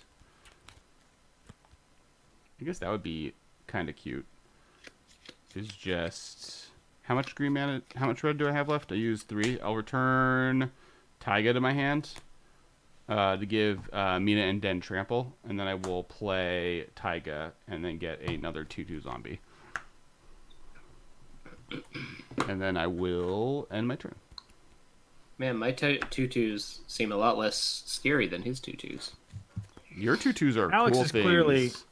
I guess that would be kind of cute. Is just how much green mana? How much red do I have left? I use 3. I'll return Taiga to my hand to give Mina and Den trample, and then I will play Taiga and then get another 2/2 zombie, and then I will end my turn. Man, my 2/2s seem a lot less scary than his 2/2s. Your 2/2s are Alex cool is things.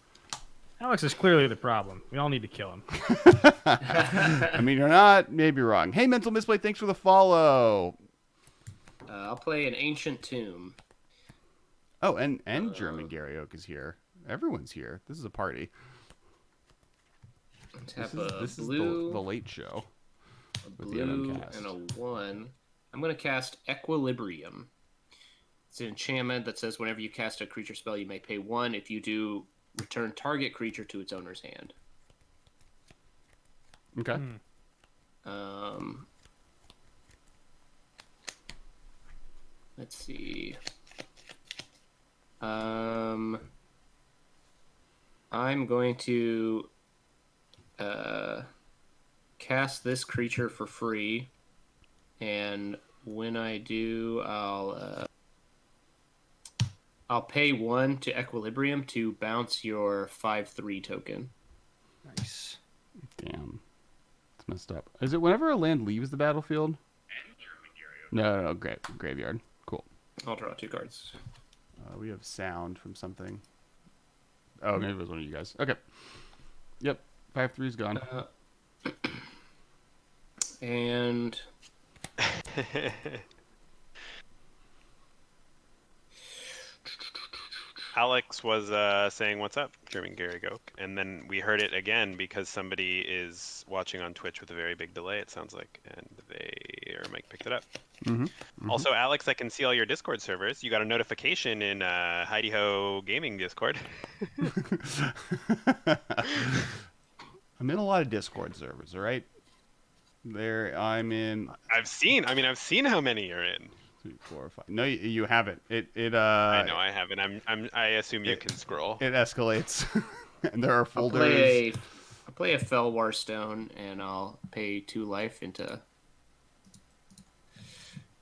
Alex is clearly the problem. We all need to kill him. I mean, you're not maybe wrong. Hey, Mental Misplay, thanks for the follow. I'll play an Ancient Tomb. Oh, and German Gary Oak is here. Everyone's here. This is a party. Tap This is blue, the late show a with the blue, MMcast. and a 1. I'm going to cast Equilibrium. It's an enchantment that says whenever you cast a creature spell, you may pay 1. If you do, return target creature to its owner's hand. Okay. Let's see. I'm going to cast this creature for free, and when I do, I'll pay 1 to Equilibrium to bounce your 5/3 token. Nice. Damn. It's messed up. Is it whenever a land leaves the battlefield? No, graveyard. Cool. I'll draw 2 cards. We have sound from something. Oh, maybe it was one of you guys. Okay. Yep. 5/3 is gone. And Alex was saying, "What's up, German Gary Goke?" And then we heard it again because somebody is watching on Twitch with a very big delay. It sounds like, and their mic picked it up. Also, Alex, I can see all your Discord servers. You got a notification in Heidi Ho Gaming Discord. I'm in a lot of Discord servers. All right. I'm in. I've seen how many you're in. 2, 4, 5. No, you haven't. I know I haven't. I assume you can scroll. It escalates, and there are folders. I'll play a Felwar Stone, and I'll pay 2 life into.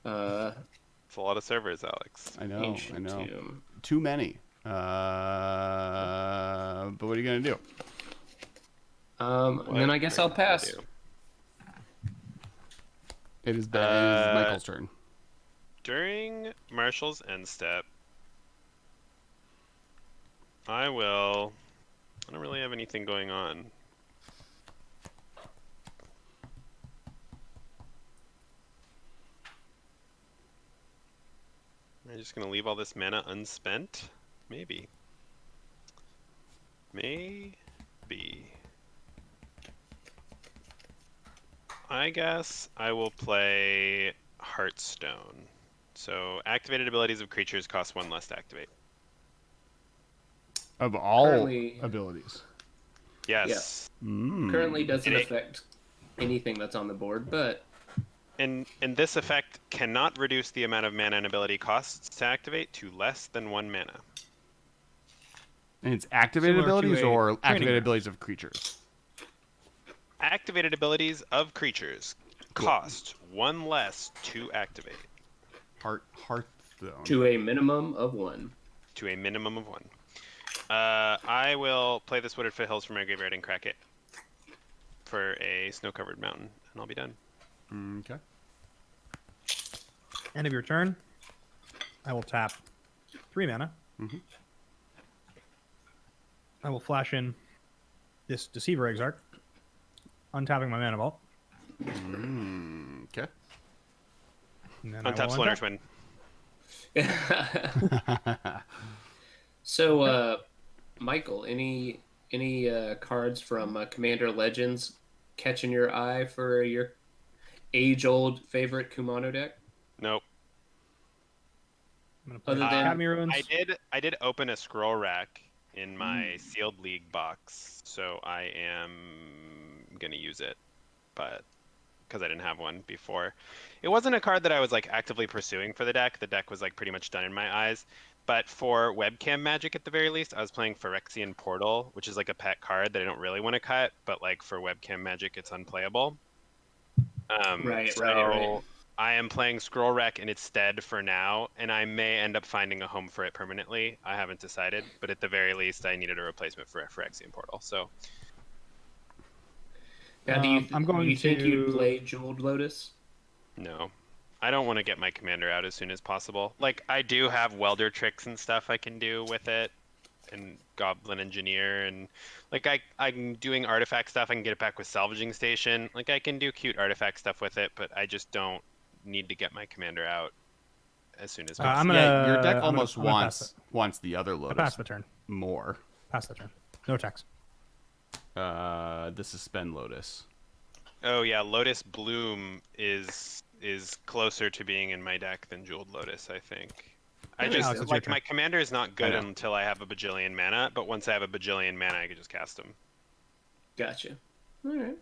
It's a lot of servers, Alex. I know. Ancient Tomb. Too many. But what are you gonna do? And then I guess I'll pass. It is Michael's turn. During Marshall's end step, I don't really have anything going on. I'm just going to leave all this mana unspent? Maybe. I guess I will play Heartstone. So activated abilities of creatures cost 1 less to activate. Of all Currently- abilities. Yes. Currently doesn't affect anything that's on the board, but And this effect cannot reduce the amount of mana and ability costs to activate to less than 1 mana. And it's activated Similar to abilities a or training activated ground. abilities of creatures? Activated abilities of creatures cost 1 less to activate. Hearthstone. to a minimum of 1. To a minimum of 1. I will play this Wooded Foothills from my graveyard and crack it for a snow-covered mountain, and I'll be done. Okay. End of your turn. I will tap 3 mana. I will flash in this Deceiver Exarch, untapping my mana vault. Okay. And then I Untap will Splinter untap. Twin. So, Michael, any cards from Commander Legends catching your eye for your age-old favorite Kumano deck? Nope. I'm gonna play Other than- Academy Ruins. I did open a scroll rack in my sealed league box, so I am gonna use it, but because I didn't have one before. It wasn't a card that I was like actively pursuing for the deck. The deck was like pretty much done in my eyes. But for webcam magic at the very least, I was playing Phyrexian Portal, which is like a pet card that I don't really want to cut, but like for webcam magic, it's unplayable. Right. I am playing Scroll Rack in its stead for now, and I may end up finding a home for it permanently. I haven't decided, but at the very least, I needed a replacement for Phyrexian Portal. So Now, do you think to- you'd play Jeweled Lotus? no. I don't want to get my commander out as soon as possible. Like, I do have welder tricks and stuff I can do with it, and Goblin Engineer, and like I'm doing artifact stuff. I can get it back with Salvaging Station. Like, I can do cute artifact stuff with it, but I just don't need to get my commander out as soon as possible. I'm gonna. Your deck I'm almost gonna pass wants the other I Lotus pass the turn. more. Pass the turn. No attacks. The Suspend Lotus. Oh yeah, Lotus Bloom is closer to being in my deck than Jeweled Lotus, I think. I Alex, just it's your like turn. my commander is not good I know. until I have a bajillion mana, but once I have a bajillion mana, I can just cast him. Gotcha. All right.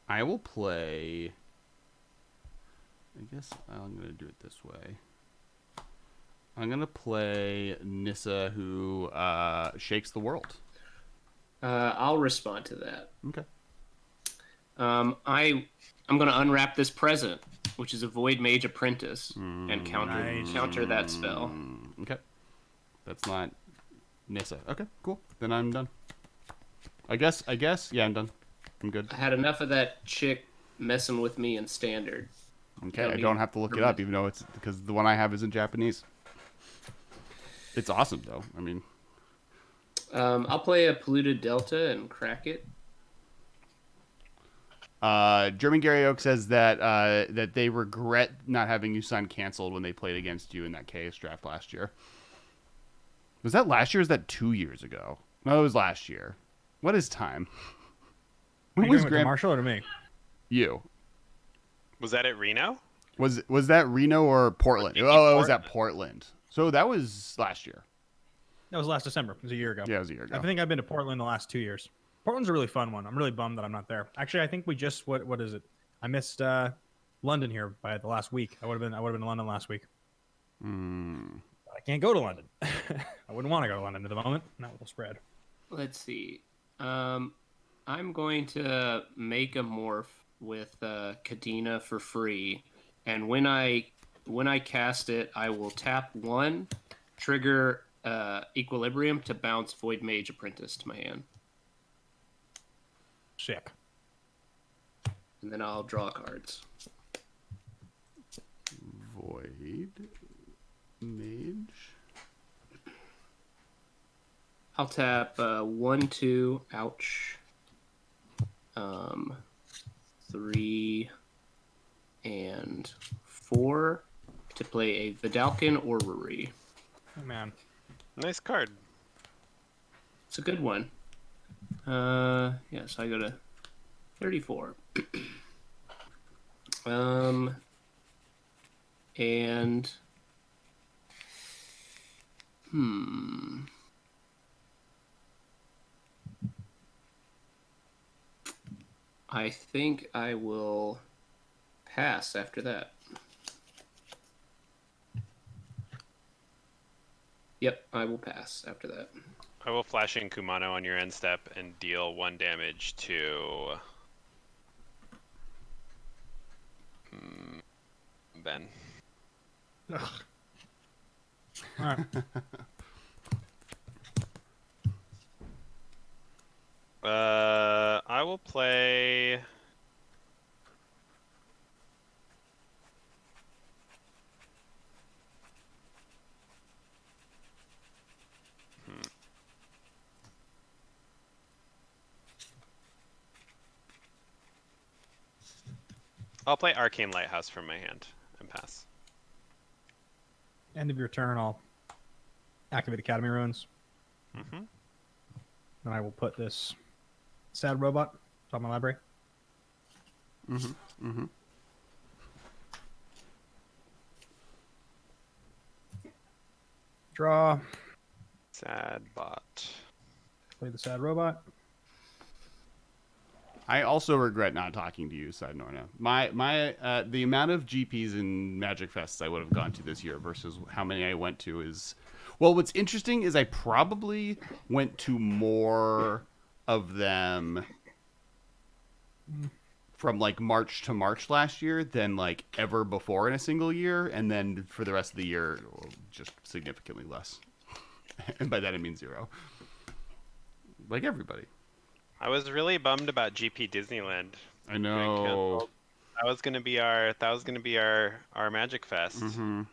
I will play. I guess I'm gonna do it this way. I'm gonna play Nissa, who shakes the world. I'll respond to that. Okay. I'm gonna unwrap this present, which is a Void Mage Apprentice, and counter that spell. Okay. That's not Nissa. Okay, cool. Then I'm done. I guess. Yeah, I'm done. I'm good. I had enough of that chick messing with me in Standard. Okay, I don't have to look it up, even though it's because the one I have is in Japanese. It's awesome, though. I mean, I'll play a Polluted Delta and crack it. German Gary Oak says that that they regret not having you sign canceled when they played against you in that KS draft last year. Was that last year or was that 2 years ago? No, it was last year. What is time? When was Grant Marshall or to me? You. Was that at Reno? Was that Reno or Portland? Oh, it was at Portland. So that was last year. That was last December. It was a year ago. Yeah, it was a year ago. I think I've been to Portland the last 2 years. Portland's a really fun one. I'm really bummed that I'm not there. Actually, I think we just what is it? I missed London here by the last week. I would have been in London last week. I can't go to London. I wouldn't want to go to London at the moment. Not with the spread. Let's see. I'm going to make a morph with Kadena for free, and when I cast it, I will tap 1, trigger Equilibrium to bounce Void Mage Apprentice to my hand. Sick. And then I'll draw cards. Void Mage. I'll tap 1, 2, ouch. 3 and 4 to play a Vidalcan or Ruri. Oh, man. Nice card. It's a good one. So I go to 34. And I think I will pass after that. Yep, I will pass after that. I will flash in Kumano on your end step and deal 1 damage to Ben. Ugh. All right. I will play. I'll play Arcane Lighthouse from my hand and pass. End of your turn, I'll activate Academy Ruins. Mm-hmm. And I will put this sad robot top of my library. Draw. Sad bot. Play the sad robot. I also regret not talking to you, Side Norna. The amount of GPs and Magic Fests I would have gone to this year versus how many I went to is, well, what's interesting is I probably went to more of them from like March to March last year than like ever before in a single year, and then for the rest of the year, just significantly less. And by that I mean 0. Like everybody. I was really bummed about GP Disneyland. I know. That was gonna be our Magic Fest. I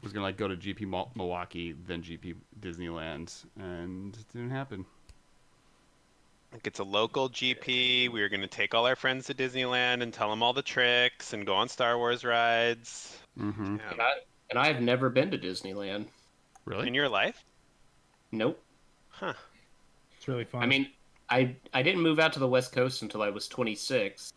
was gonna like go to GP Milwaukee, then GP Disneyland, and it didn't happen. Like it's a local GP. We were gonna take all our friends to Disneyland and tell them all the tricks and go on Star Wars rides. Mm-hmm. Yeah. And I've never been to Disneyland. Really? In your life? Nope. Huh. It's really fun. I mean, I didn't move out to the West Coast until I was 26,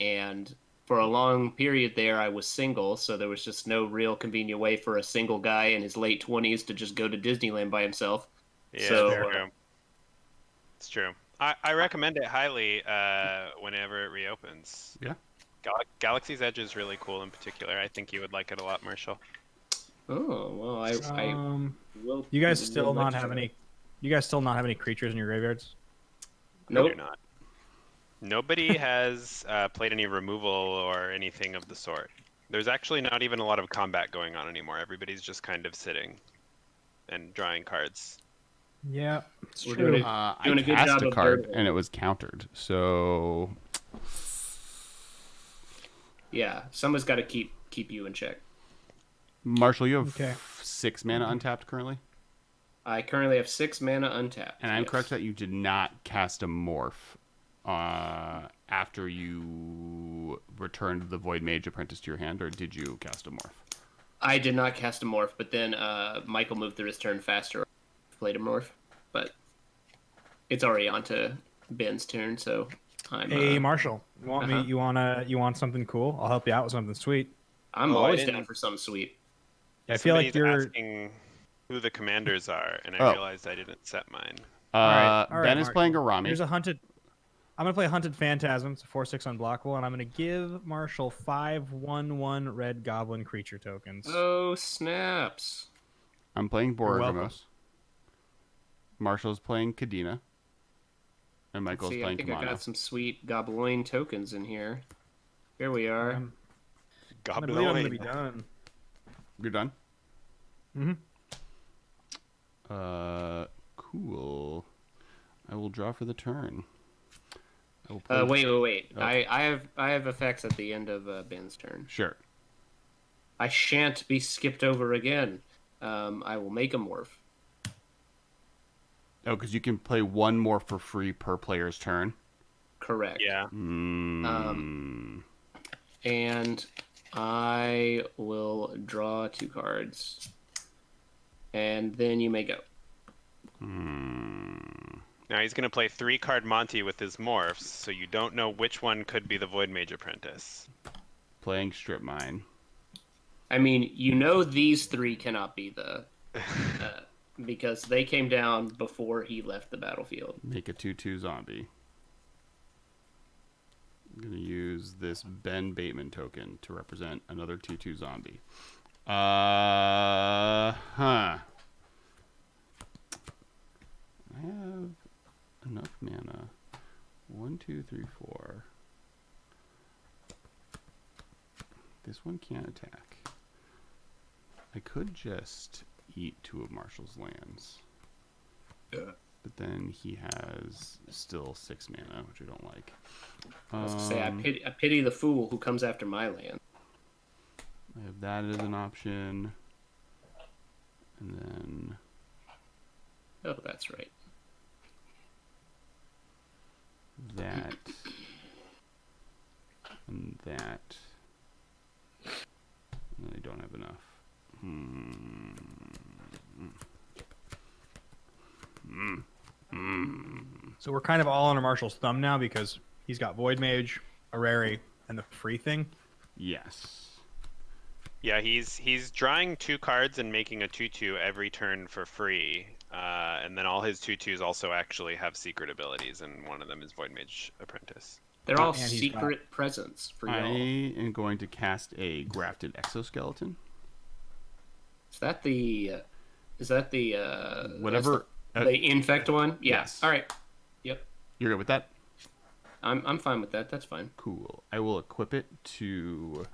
and for a long period there, I was single, so there was just no real convenient way for a single guy in his late 20s to just go to Disneyland by himself. Yeah, So, it's true. It's true. I recommend it highly whenever it reopens. Yeah. Galaxy's Edge is really cool in particular. I think you would like it a lot, Marshall. oh well, I will. You guys still will not let have you any? You guys still not have any creatures in your graveyards? know. We Nope. do not. Nobody has played any removal or anything of the sort. There's actually not even a lot of combat going on anymore. Everybody's just kind of sitting and drawing cards. Yeah, it's We're true. doing I Doing a good cast job a of card burning. and it was countered. So Yeah, someone's got to keep you in check. Marshall, you have Okay. 6 mana untapped currently, I currently have 6 mana untapped. and I'm yes. correct that you did not cast a morph after you returned the Void Mage Apprentice to your hand, or did you cast a morph? I did not cast a morph, but then Michael moved through his turn faster. Played a morph, but it's already on to Ben's turn, so I'm. Hey, Marshall, you want uh-huh. me? You want something cool? I'll help you out with something sweet. I'm Oh, I always didn't- down for something sweet. I feel like Somebody's you're. asking who the commanders are, and I Oh. realized I didn't set mine. All right, Ben is Marshall. playing Arami. Here's a hunted. I'm gonna play a hunted phantasm. It's a 4/6 unblockable, and I'm gonna give Marshall 5/1/1 red goblin creature tokens. Oh snaps! I'm playing You're welcome. Boragamos. Marshall's playing Kadena. And Michael's See, I playing think I Kamano. got some sweet goblin tokens in here. Here we are. I believe I'm gonna be done. You're done? Mhm. Cool. I will draw for the turn. I will play... Wait. Oh. I have effects at the end of Ben's turn. Sure. I shan't be skipped over again. I will make a morph. Oh, because you can play one more for free per player's turn. Correct. Yeah. And I will draw 2 cards. And then you may go. Now he's going to play 3-card Monty with his morphs, so you don't know which one could be the Void Mage Apprentice. Playing Strip Mine. I mean, you know these 3 cannot be the... because they came down before he left the battlefield. Make a 2/2 zombie. I'm going to use this Ben Bateman token to represent another 2/2 zombie. I have enough mana. 1, 2, 3, 4. This one can't attack. I could just eat 2 of Marshall's lands. But then he has still 6 mana, which I don't like. I was gonna say, I pity the fool who comes after my land. I have that as an option. And then Oh, that's right. that. And that. And then I don't have enough. So we're kind of all under Marshall's thumb now because he's got Void Mage, Arari, and the free thing. Yes. Yeah, he's drawing 2 cards and making a 2/2 every turn for free. And then all his 2/2s also actually have secret abilities, and one of them is Void Mage Apprentice. They're all And he's secret presents for I y'all. am going to cast a grafted exoskeleton. Is that the Whatever. the infect one? Yeah. Yes. All right. Yep. You're good with that? I'm fine with that. That's fine. Cool. I will equip it to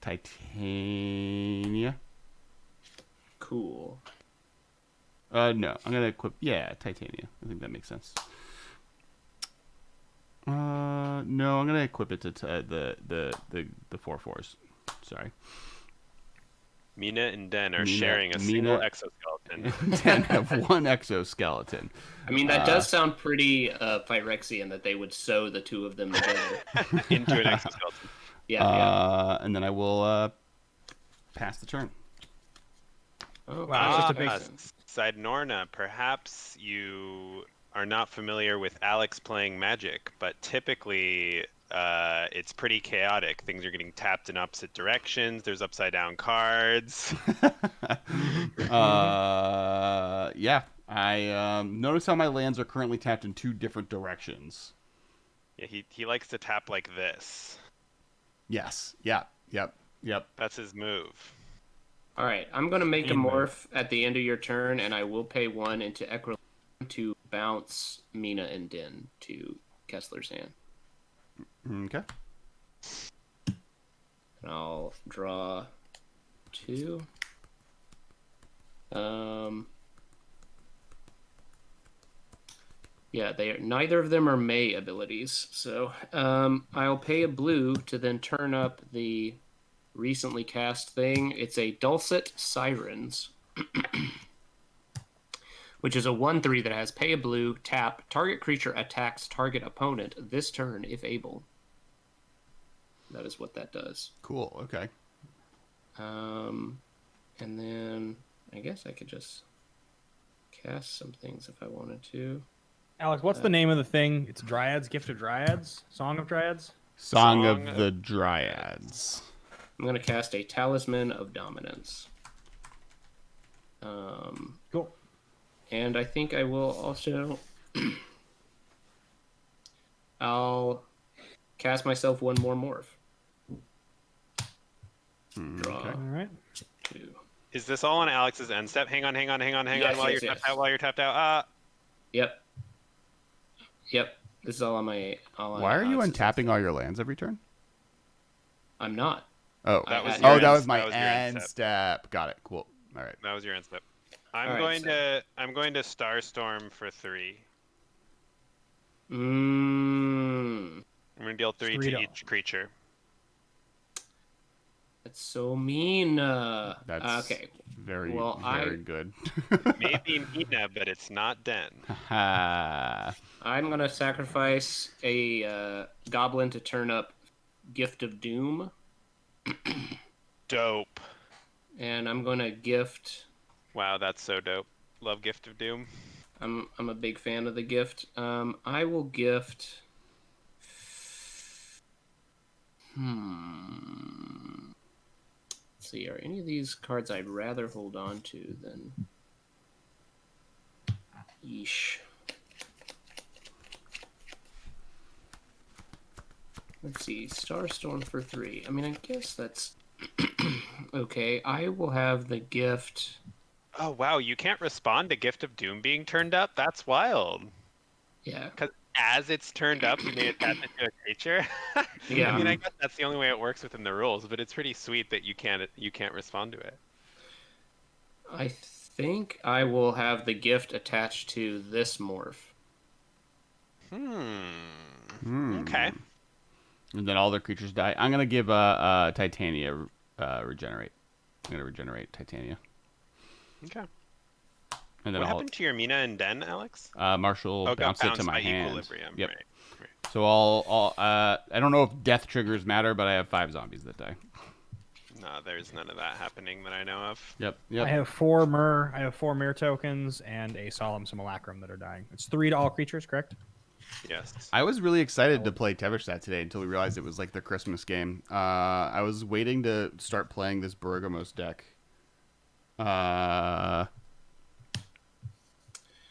Titania. Cool. No, I'm gonna equip. Yeah, Titania. I think that makes sense. No, I'm gonna equip it to the 4/4s. Sorry. Mina and Den are sharing a single exoskeleton. 10 have 1 exoskeleton. I mean, that does sound pretty Phyrexian that they would sew the 2 of them together. Into an exoskeleton. Yeah. And then I will pass the turn. Oh, Wow, it's just a big- Side Norna, perhaps you are not familiar with Alex playing Magic, but typically it's pretty chaotic. Things are getting tapped in opposite directions. There's upside down cards. Yeah. I notice how my lands are currently tapped in 2 different directions. Yeah, he likes to tap like this. Yes. Yep. That's his move. All right, I'm going to make a Speed move. morph at the end of your turn, and I will pay 1 into Equilibrium to bounce Mina and Din to Kessler's hand. Okay. And I'll draw 2. Yeah, neither of them are May abilities, so I'll pay a blue to then turn up the recently cast thing. It's a Dulcet Sirens, which is a 1/3 that has pay a blue, tap, target creature attacks target opponent this turn if able. That is what that does. Cool. Okay. And then I guess I could just cast some things if I wanted to. Alex, what's the name of the thing? It's Dryads, Gift of Dryads, Song of Dryads. Song of the Dryads. I'm going to cast a Talisman of Dominance. Cool. And I think I will also... I'll cast myself 1 more morph. Draw Okay. All right. 2. Is this all on Alex's end step? Hang on Yes, while you're yes. tapped out. Yep. This is all on my... Why are you untapping all your lands every turn? I'm not. Oh, That was that your was my that was your end end step. Got it. Cool. All right. That was your end step. All I'm right, going to Starstorm for 3. Mmm. I'm going to deal 3 to Three to- each creature. That's so mean. That's okay. very, Well, very good. Maybe Mina, but it's not Den. I'm going to sacrifice a goblin to turn up Gift of Doom. Dope. And I'm going to gift... Wow, that's so dope. Love Gift of Doom. I'm a big fan of the gift. I will gift... Let's see, are any of these cards I'd rather hold on to than... Yeesh. Let's see, Starstorm for 3. I mean, I guess that's... okay, I will have the gift... Oh, wow, you can't respond to Gift of Doom being turned up? That's wild. Yeah. Because as it's turned up, you may attach it to a creature. Yeah. I mean, I guess that's the only way it works within the rules, but it's pretty sweet that you can't respond to it. I think I will have the gift attached to this morph. Okay. And then all the creatures die. I'm gonna give Titania regenerate. I'm gonna regenerate Titania. Okay. And then What happened to your Mina and Den, Alex? Marshall bounced it to my by hand. Equilibrium. Yep. Right. So I don't know if death triggers matter, but I have 5 zombies that die. No, there's none of that happening that I know of. Yep. I have 4 Mir tokens and a Solemn Simulacrum that are dying. It's 3 to all creatures, correct? Yes. I was really excited to play Teverstat today until we realized it was like the Christmas game. I was waiting to start playing this Bergamos deck.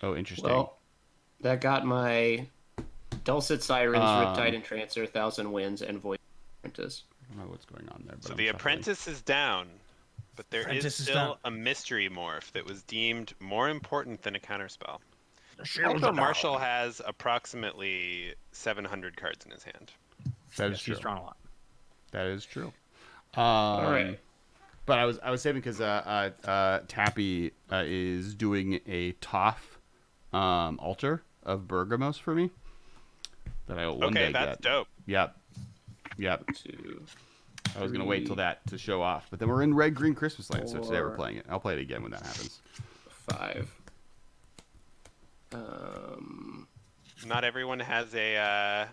Interesting. Well, that got my Dulcet Sirens, Riptide Entrancer, 1,000 Winds, and Void Apprentice. I don't know what's going on there. But So I'm the shuffling. Apprentice is down, but there Apprentice is is still down. a mystery morph that was deemed more important than a counterspell. Shields Also, are Marshall has approximately 700 cards in his hand. That is Yes, true. he's drawn a lot. That is true. All right. But I was saving because Tappy is doing a Toff altar of Bergamos for me that I will one day Okay, that's get. dope. Yep. 2, I was gonna wait till that to show off, but then we're in Red Green Christmas Land, so today we're 4, playing it. I'll play it again when that happens. 5. Not everyone has an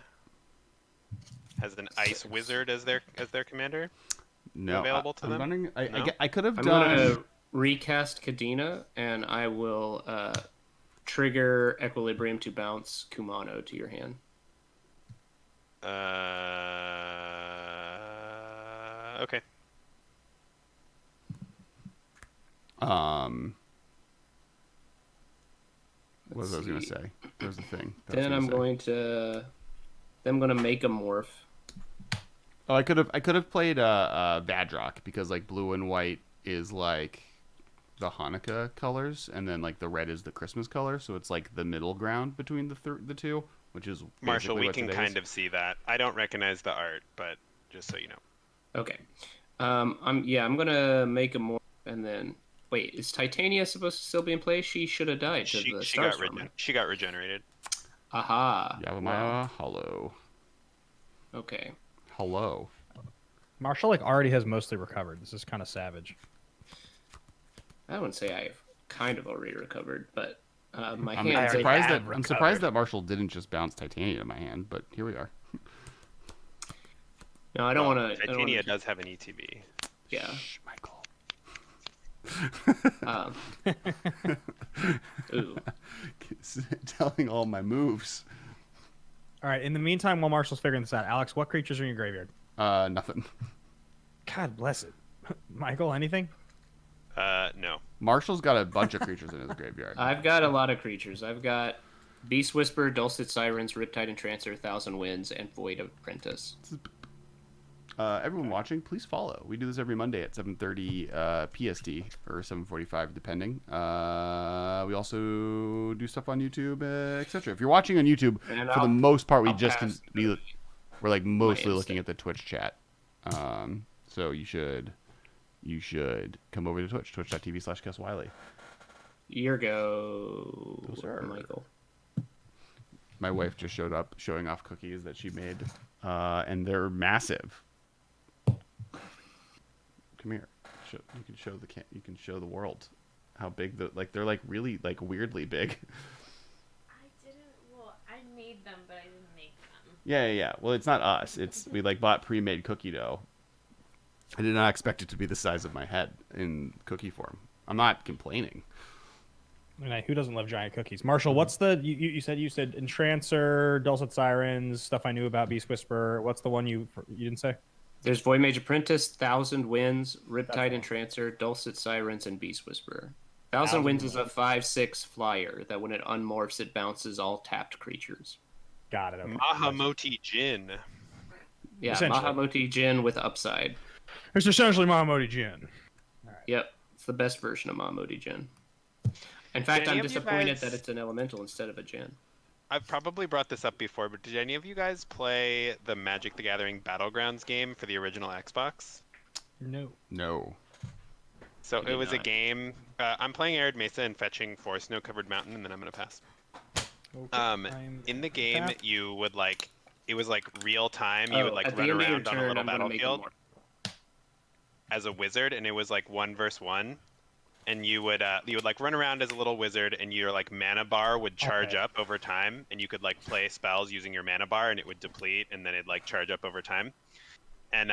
ice wizard as their commander. No, Available to I'm them? wondering. No? I could have I'm done. going to recast Kadena, and I will trigger Equilibrium to bounce Kumano to your hand. Okay. What was I gonna say? There's the thing. Then I'm going to make a morph. Oh, I could have played Vadrock because like blue and white is like the Hanukkah colors, and then like the red is the Christmas color, so it's like the middle ground between the two, which is Marshall, we what can today kind is. of see that. I don't recognize the art, but just so you know. Okay. I'm gonna make a morph, and then wait, is Titania supposed to still be in play? She should have died to the Starstormer. She got regenerated. Aha. Yavimaya Hollow. Okay. Hello. Marshall like already has mostly recovered. This is kind of savage. I wouldn't say I've kind of already recovered, but my I'm hands. surprised that Marshall didn't just bounce Titania to my hand, but here we are. No, I don't want to. Titania does have an ETB. Yeah. Shh, Michael. Ooh. Telling all my moves. All right. In the meantime, while Marshall's figuring this out, Alex, what creatures are in your graveyard? Nothing. God bless it. Michael, anything? No. Marshall's got a bunch of creatures in his graveyard. I've got a lot of creatures. I've got Beast Whisper, Dulcet Sirens, Riptide Entrancer, Thousand Winds, and Void Apprentice. Everyone watching, please follow. We do this every Monday at 7:30 PST or 7:45 depending. We also do stuff on YouTube, etc. If you're watching on YouTube, for the most part, we're like mostly looking at the Twitch chat. So you should come over to Twitch, twitch.tv/KessWiley. Year go, Sir. Michael. My wife just showed up showing off cookies that she made, and they're massive. Come here. You can show the world how big they're like really like weirdly big. I made them, but I didn't make them. Yeah. Well, it's not us. We like bought pre-made cookie dough. I did not expect it to be the size of my head in cookie form. I'm not complaining. I mean, who doesn't love giant cookies? Marshall, what's the you said Entrancer, Dulcet Sirens, stuff I knew about, Beast Whisper. What's the one you didn't say? There's Void Mage Apprentice, Thousand Winds, Riptide Entrancer, Dulcet Sirens, and Beast Whisper. Thousand Winds is a 5/6 flyer that when it unmorphs, it bounces all tapped creatures. Got it. Okay. Mahamoti Jin. Yeah, Essentially. Mahamoti Jin with upside. It's essentially Mahamoti Jin. Yep, it's the best version of Mahamoti Jin. In fact, Did any I'm of you disappointed guys- that it's an elemental instead of a Jin. I've probably brought this up before, but did any of you guys play the Magic the Gathering Battlegrounds game for the original Xbox? No. So I it did was a not. game. I'm playing Arid Mesa and fetching for Snow-Covered Mountain, and then I'm gonna pass. In the game, you would like it was like real time. You would like at the run end of your around on a turn, little I'm gonna make a battlefield as a wizard, and it was like 1 versus 1. And you would like run around as a little wizard, and your like mana bar would charge up over time, and you could like play spells using your mana bar, and it would deplete, and then it'd like charge up over time. And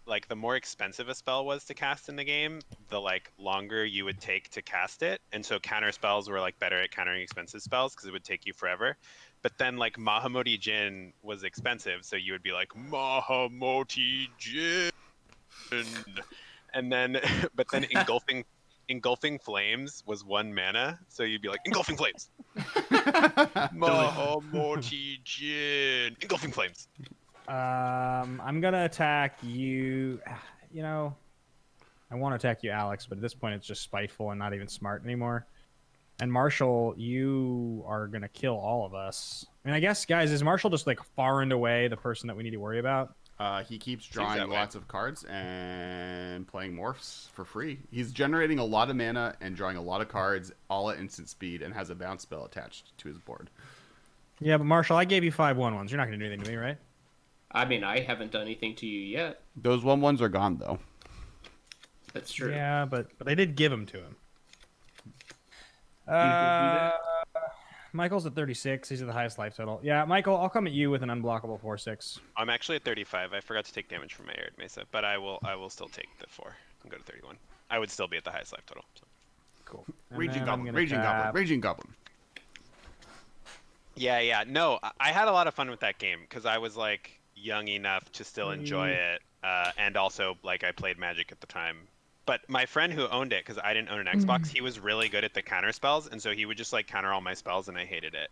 like the more expensive a spell was to cast in the game, the like longer you would take to cast it. And so counter spells were like better at countering expensive spells because it would take you forever. But then like Mahamoti Jin was expensive, so you would be like Mahamoti Jin, and then but then Engulfing Flames was 1 mana, so you'd be like, Engulfing Flames! Mahamoti Jin! Engulfing Flames! I'm gonna attack you. You know, I want to attack you, Alex, but at this point it's just spiteful and not even smart anymore. And Marshall, you are gonna kill all of us. I mean, I guess, guys, is Marshall just like far and away the person that we need to worry about? He keeps that drawing way. lots of cards and playing morphs for free. He's generating a lot of mana and drawing a lot of cards all at instant speed and has a bounce spell attached to his board. Yeah, but Marshall, I gave you 5/1/1s. You're not gonna do anything to me, right? I mean, I haven't done anything to you yet. Those 1/1s are gone though. That's true. Yeah, but I did give them to him. do that? Michael's at 36. He's at the highest life total. Yeah, Michael, I'll come at you with an unblockable 4/6. I'm actually at 35. I forgot to take damage from my Arid Mesa, but I will still take the 4 and go to 31. I would still be at the highest life total. So. Cool. And Raging then I'm Goblin, gonna Raging tap- Goblin, Raging Goblin. Yeah. No, I had a lot of fun with that game because I was like young enough to still enjoy it, and also like I played Magic at the time. But my friend who owned it, because I didn't own an Xbox, he was really good at the counter spells, and so he would just like counter all my spells, and I hated it.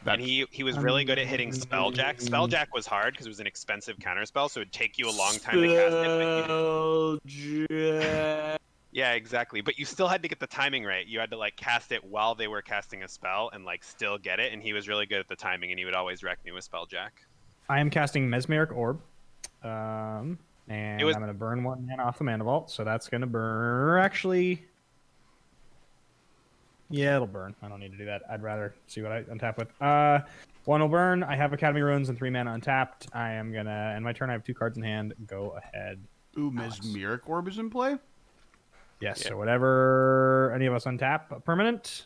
And That's he was really good at hitting Spelljack. Spelljack was hard because it was an expensive counter spell, so it'd take you a long time to cast it. Spelljack. Yeah, exactly. But you still had to get the timing right. You had to like cast it while they were casting a spell and like still get it. And he was really good at the timing, and he would always wreck me with Spelljack. I am casting Mesmeric Orb. And It was- I'm going to burn 1 mana off the Mana Vault, so that's going to burn. Actually, yeah, it'll burn. I don't need to do that. I'd rather see what I untap with. 1 will burn. I have Academy Ruins and 3 mana untapped. I am going to end my turn. I have 2 cards in hand. Go ahead. Ooh, Mesmeric Orb is in play? Yes, Yeah. so whatever any of us untap a permanent,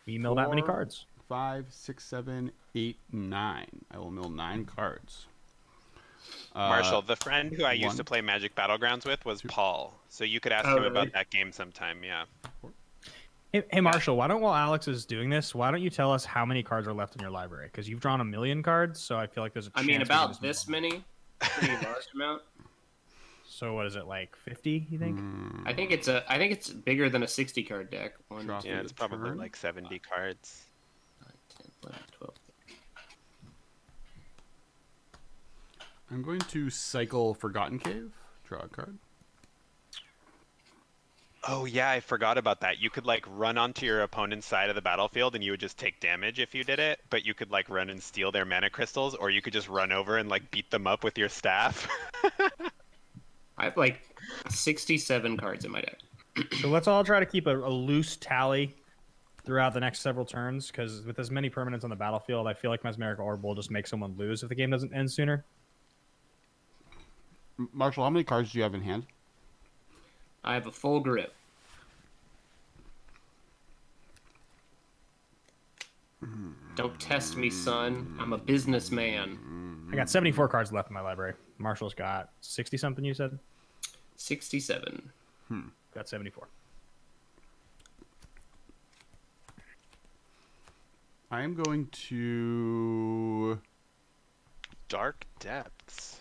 we mill that many 4, cards. 5, 6, 7, 8, 9. I will mill 9 cards. Marshall, the friend who I used 1. to play Magic Battlegrounds with was Paul. So you could ask Oh, him about really? that game sometime. Yeah. Hey, Marshall, why don't, while Alex is doing this, why don't you tell us how many cards are left in your library? Because you've drawn 1,000,000 cards, so I feel like there's a I chance mean, we can about just mill this them. many. Pretty large amount. So what is it, like 50, you think? I think it's bigger than a 60 card deck. 1, Draw 2, Yeah, it's probably turn. like 70 cards. 9, 10, 11, 12. I'm going to cycle Forgotten Cave. Draw a card. Oh yeah, I forgot about that. You could like run onto your opponent's side of the battlefield and you would just take damage if you did it, but you could like run and steal their mana crystals, or you could just run over and like beat them up with your staff. I have like 67 cards in my deck. So let's all try to keep a loose tally throughout the next several turns, because with as many permanents on the battlefield, I feel like Mesmeric Orb will just make someone lose if the game doesn't end sooner. Marshall, how many cards do you have in hand? I have a full grip. Don't test me, son. I'm a businessman. I got 74 cards left in my library. Marshall's got 60 something, you said? 67. Got 74. I am going to... Dark Depths.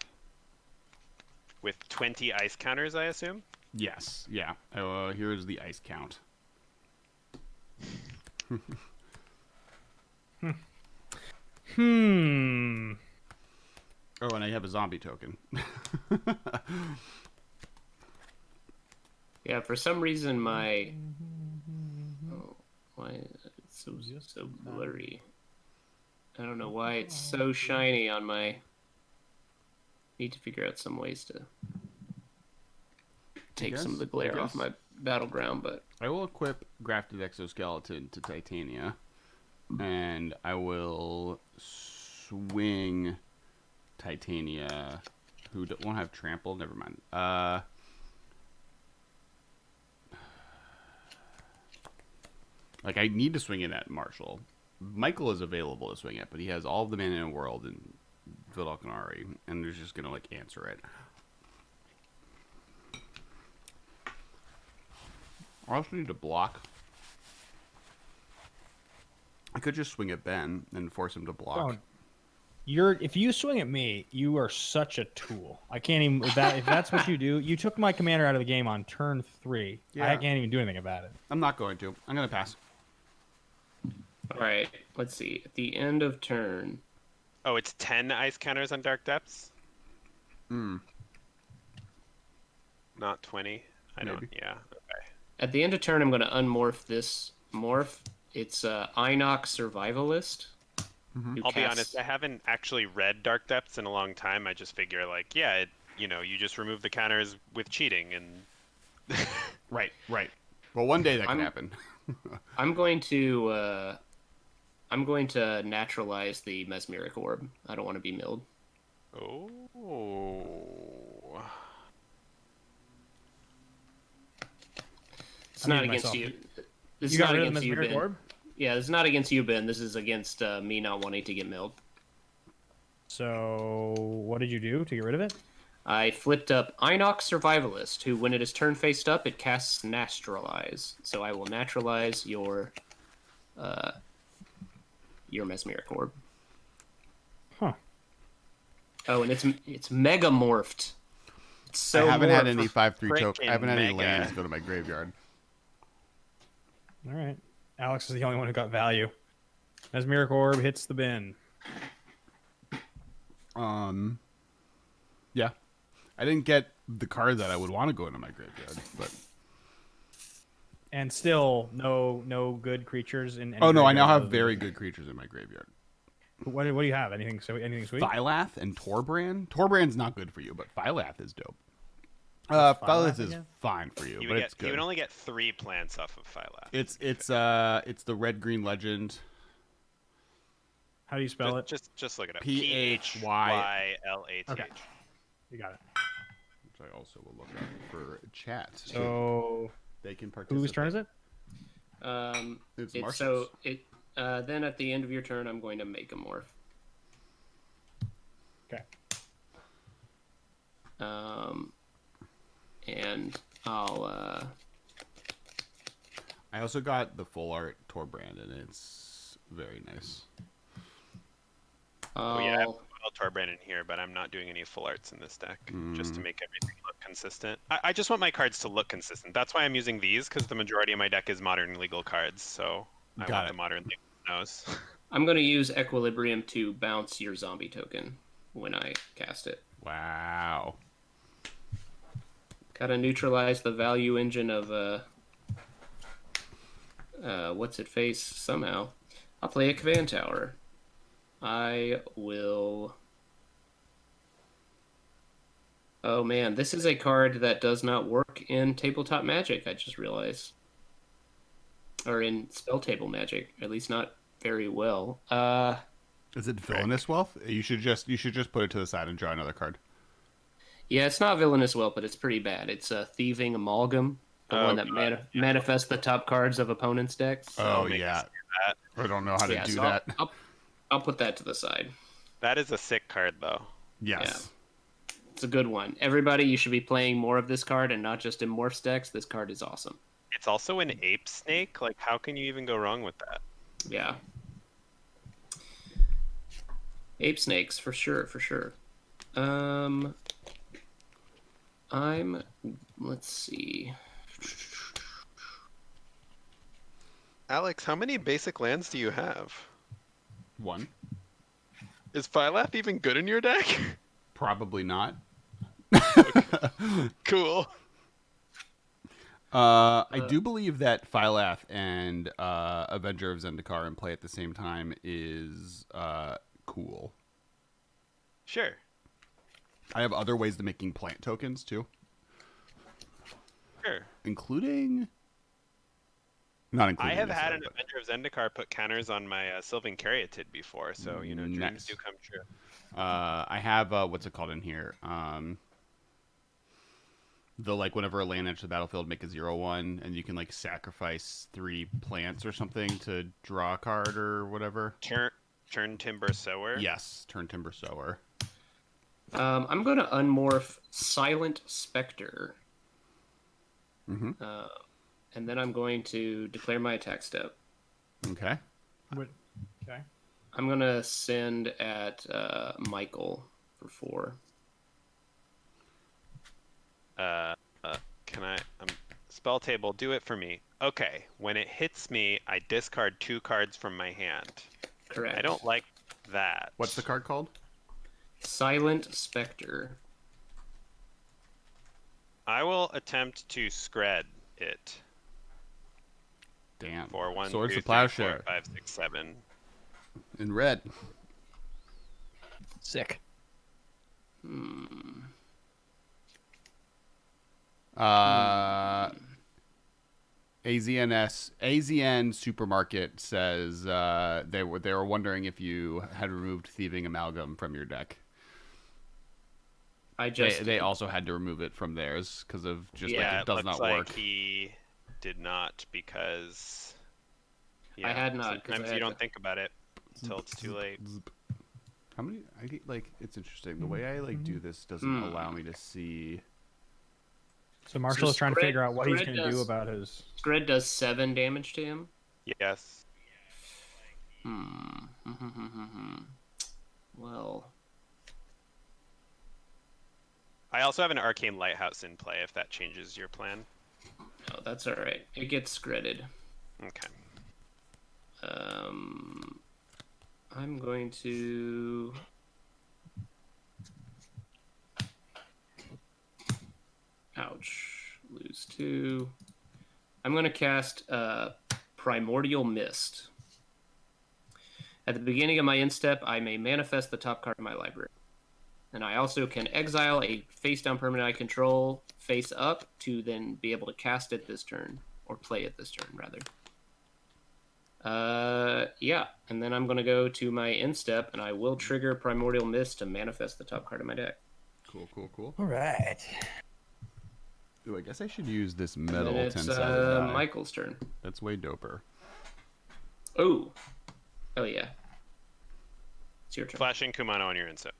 With 20 ice counters, I assume? Yes, yeah. Here is the ice count. Oh, and I have a zombie token. Yeah, for some reason my... Oh, why it's so blurry. I don't know why it's so shiny on my... Need to figure out some ways to take some of the glare off my battleground, but... I will equip Grafted Exoskeleton to Titania, and I will swing Titania, who won't have Trample. Never mind. Like, I need to swing it at Marshall. Michael is available to swing it, but he has all of the mana in the world in Vidalcanari, and they're just gonna like answer it. I also need to block. I could just swing at Ben and force him to block. Oh, if you swing at me, you are such a tool. I can't even if that's what you do. You took my commander out of the game on turn 3. Yeah. I can't even do anything about it. I'm not going to. I'm gonna pass. Alright, let's see. At the end of turn... Oh, it's 10 ice counters on Dark Depths? Not 20? I don't, Maybe. yeah. Okay. At the end of turn, I'm going to unmorph this morph. It's Inox Survivalist. I'll be honest, I haven't actually read Dark Depths in a long time. I just figure, like, yeah, you just remove the counters with cheating, and... Right. Well, one day that can I'm- happen. I'm going to naturalize the Mesmeric Orb. I don't want to be milled. Oh. It's I not muted against myself. you. This You is got not rid of the against you, Mesmeric Ben. Orb? Yeah, this is not against you, Ben. This is against me not wanting to get milled. So what did you do to get rid of it? I flipped up Inox Survivalist, who, when it is turn faced up, it casts Naturalize. So I will naturalize your your Mesmeric Orb. Huh. Oh, and it's mega morphed. It's so I haven't had morphed. any 5/3 Frickin' token. I haven't had any mega. lands go to my graveyard. All right. Alex is the only one who got value. Mesmeric Orb hits the bin. Yeah. I didn't get the card that I would want to go into my graveyard, but And still, no good creatures in. Any oh no, I now graveyard have other than- very good creatures in my graveyard. What do you have? Anything sweet? Thylath and Torbrand. Torbrand's not good for you, but Thylath is dope. What's Thylath Thylath is again? fine for you, You but would it's get. You good. would only get 3 plants off of Phylath. It's the red green legend. How do you spell it? Just look it up. PHY. PHYLATH. Okay. You got it. Which I also will look up for chat. So, They can participate. whose turn is it? It's So Marshall's. then at the end of your turn, I'm going to make a morph. Okay. And I'll I also got the full art Torbrand, and it's very nice. Oh yeah, I have I'll Wild Torbrand in here, but I'm not doing any full arts in this deck, just to make everything look consistent. I just want my cards to look consistent. That's why I'm using these, because the majority of my deck is modern legal cards, so I Got want it. the modern legal nose. I'm going to use Equilibrium to bounce your zombie token when I cast it. Wow. Gotta neutralize the value engine of what's it face somehow. I'll play a Command Tower. I will. Oh man, this is a card that does not work in Tabletop Magic, I just realized. Or in Spell Table Magic, at least not very well. Is it Villainous Wealth? You should just put it to the side and draw another card. Yeah, it's not Villainous Wealth, but it's pretty bad. It's a Thieving Amalgam, the one that manifests the top cards of opponents' decks. Oh make yeah. us do I don't know how to do so that. I'll put that to the side. That is a sick card, though. Yes. It's a good one. Everybody, you should be playing more of this card and not just in Morphs decks. This card is awesome. It's also an ape snake. Like, how can you even go wrong with that? Yeah. Ape snakes, for sure, for sure. Let's see. Alex, how many basic lands do you have? One. Is Phylath even good in your deck? Probably not. Cool. I do believe that Phylath and Avenger of Zendikar in play at the same time is cool. Sure. I have other ways of making plant tokens too, Sure. including not including. I have this had one, an but- Avenger of Zendikar put counters on my Sylvan Caryatid before, so, you know, dreams Nice. do come true. I have what's it called in here? The like whenever a land enters the battlefield, make a 0/1, and you can like sacrifice 3 plants or something to draw a card or whatever. Turn Timber Sower. Yes, turn Timber Sower. I'm going to unmorph Silent Spectre. Mm-hmm. And then I'm going to declare my attack step. Okay. Okay. I'm going to send at Michael for 4. Can I spell table, do it for me. Okay, when it hits me, I discard 2 cards from my hand. Correct. I don't like that. What's the card called? Silent Spectre. I will attempt to scred it Damn. for 1, Swords 2, of 3, Plowshare 4, 5, 6, 7. in red. Sick. AZN Supermarket says they were wondering if you had removed Thieving Amalgam from your deck. They also had to remove it from theirs because of just Yeah, like it does looks not like work. he did not because. I had not, 'cause I Sometimes had you don't to- think about it until it's too late. How many? I get, like it's interesting. The way I like do this doesn't allow me to see. So Marshall is trying to Scred- figure out what he's Scred going to do does- about his. Scred does 7 damage to him. Yes. Well, I also have an Arcane Lighthouse in play if that changes your plan. no, that's all right. It gets gridded. Okay. I'm going to. Ouch. Lose 2. I'm going to cast Primordial Mist. At the beginning of my instep, I may manifest the top card of my library. And I also can exile a face-down permanent I control face up to then be able to cast it this turn. Or play it this turn, rather. Yeah. And then I'm going to go to my instep, and I will trigger Primordial Mist to manifest the top card of my deck. Cool. All right. Ooh, I guess I should use this And metal then it's 10-sided die. Michael's turn. That's way doper. Oh. Oh, yeah. It's your turn. Flashing Kumano on your instep.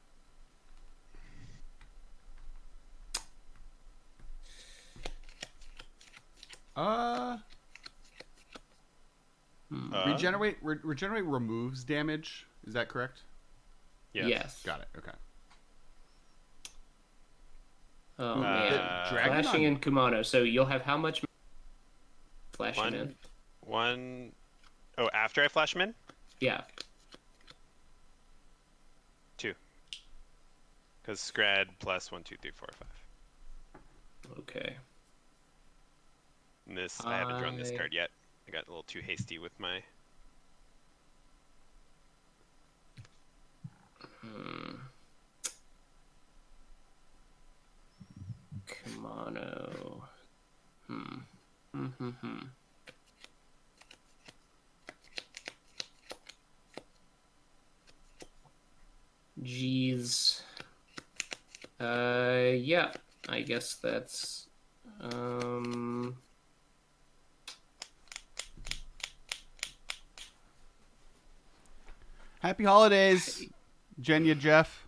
Regenerate removes damage. Is that correct? Yes. Got it. Okay. Oh, man. Dragon Flashing on- in Kumano. So you'll have how much flashing in? One. Oh, after I flash him in? Yeah. 2. Because Scrad plus 1, 2, 3, 4, 5. Okay. And this, I haven't drawn this card yet. I got a little too hasty with my. Kumano. Jeez. Yeah. I guess that's. Happy holidays, Jenya Jeff.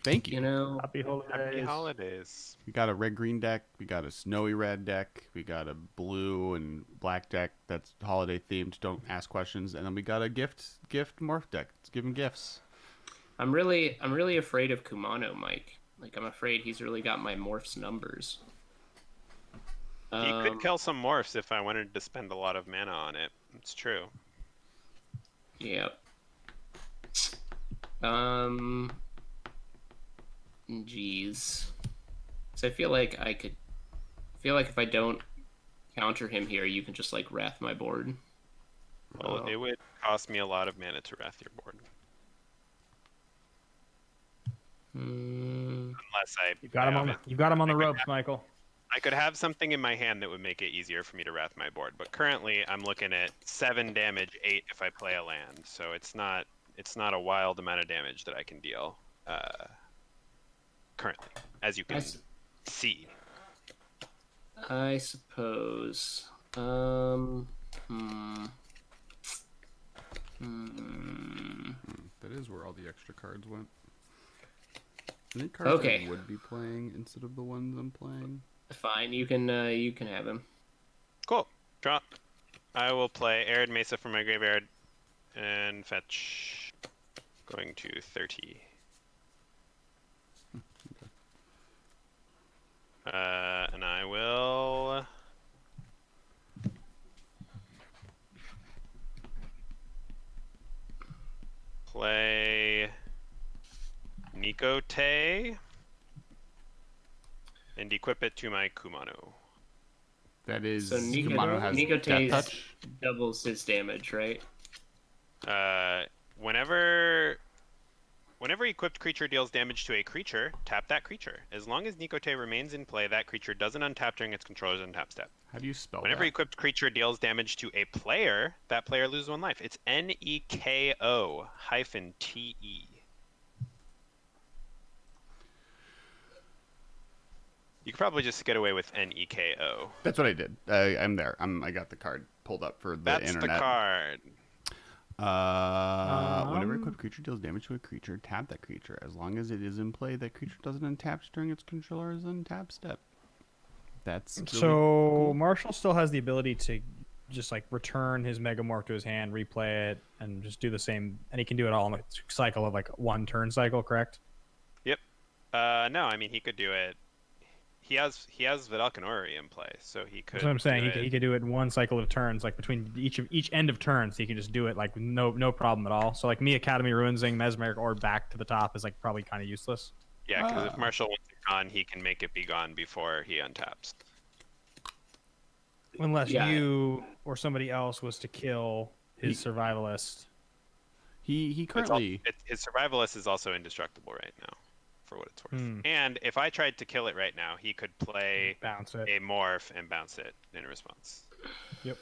Thank you. You know. Happy holidays. Happy holidays. We got a red-green deck. We got a snowy red deck. We got a blue and black deck that's holiday themed. Don't ask questions. And then we got a gift morph deck. Let's give him gifts. I'm really afraid of Kumano, Mike. Like, I'm afraid he's really got my morphs numbers. He could kill some morphs if I wanted to spend a lot of mana on it. It's true. Yep. Jeez. So I feel like if I don't counter him here, you can just like wrath my board. Well, it would cost me a lot of mana to wrath your board. Unless I You got him on the ropes, Michael. I could have something in my hand that would make it easier for me to wrath my board, but currently I'm looking at 7 damage, 8 if I play a land, so it's not a wild amount of damage that I can deal currently, as you can see. I suppose. That is where all the extra cards went. Any cards I would be playing instead of the ones I'm playing? Fine, you can have him. Cool. Draw. I will play Arid Mesa from my graveyard and fetch. Going to 30. And I will play Nikote and equip it to my Kumano. That is, So Kumano has Death Nikote Touch. doubles his damage, right? Whenever equipped creature deals damage to a creature, tap that creature. As long as Nikote remains in play, that creature doesn't untap during its controller's untap step. How do you spell Whenever that? equipped creature deals damage to a player, that player loses 1 life. It's NEKO-TE. You could probably just get away with NEKO. That's what I did. I'm there. I got the card pulled up for the That's internet. the card. Whenever a equipped creature deals damage to a creature, tap that creature. As long as it is in play, that creature doesn't untap during its controller's untap step. That's really So cool. Marshall still has the ability to just like return his Megamorph to his hand, replay it, and just do the same. And he can do it all in a cycle of like 1 turn cycle, correct? Yep. No, I mean he could do it. He has Vedalken in play, so he could. That's what I'm saying. do He could do it in 1 cycle of turns, like between each end of turns. He can just do it like no problem at all. So like me, Academy Ruinsing, Mesmeric Orb back to the top is like probably kind of useless. Yeah, because if Marshall wants it gone, he can make it be gone before he untaps. Unless you or somebody else was to kill his survivalist. He currently His survivalist is also indestructible right now, for what it's worth. And if I tried to kill it right now, he could play Bounce it. a morph and bounce it in response. Yep.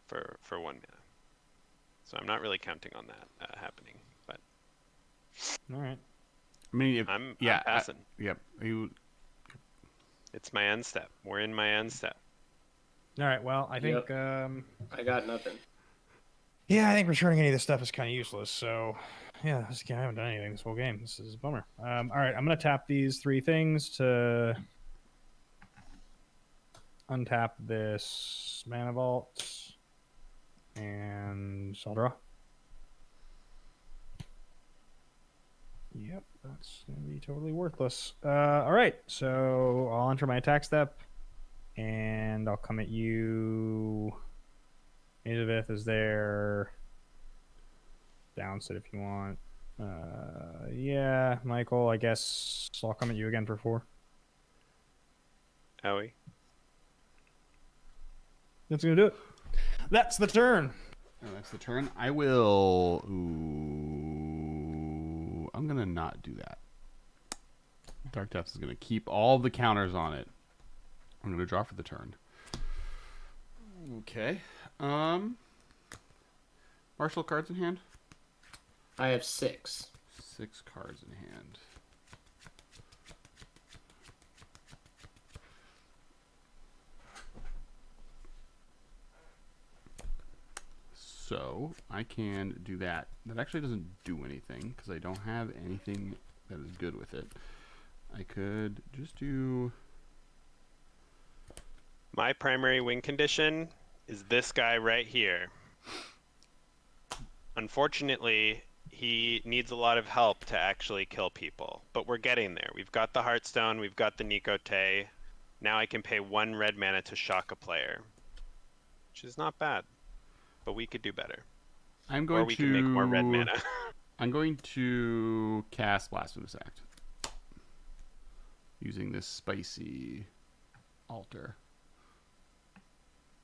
For 1 mana. So I'm not really counting on that happening, but All right. I mean, I'm yeah, passing. yep. It's my end step. We're in my end step. All right. Well, I think. I got nothing. Yeah, I think returning any of this stuff is kind of useless. So, yeah, I haven't done anything this whole game. This is a bummer. All right, I'm gonna tap these 3 things to untap this Mana Vault, and I'll draw. Yep, that's gonna be totally worthless. All right, so I'll enter my attack step, and I'll come at you. Elizabeth is there. Bounce it if you want. Yeah, Michael, I guess I'll come at you again for 4. Howie. That's gonna do it. That's the turn. Oh, that's the turn. I will. Ooh, I'm gonna not do that. Dark Depths is gonna keep all the counters on it. I'm gonna draw for the turn. Okay. Martial cards in hand. I have 6. 6 cards in hand. So I can do that. That actually doesn't do anything because I don't have anything that is good with it. I could just do. My primary win condition is this guy right here. Unfortunately, he needs a lot of help to actually kill people, but we're getting there. We've got the Heartstone, we've got the Nikote. Now I can pay 1 red mana to shock a player, which is not bad, but we could do better. I'm going or we can make more red mana. I'm going to cast Blasphemous Act using this spicy altar.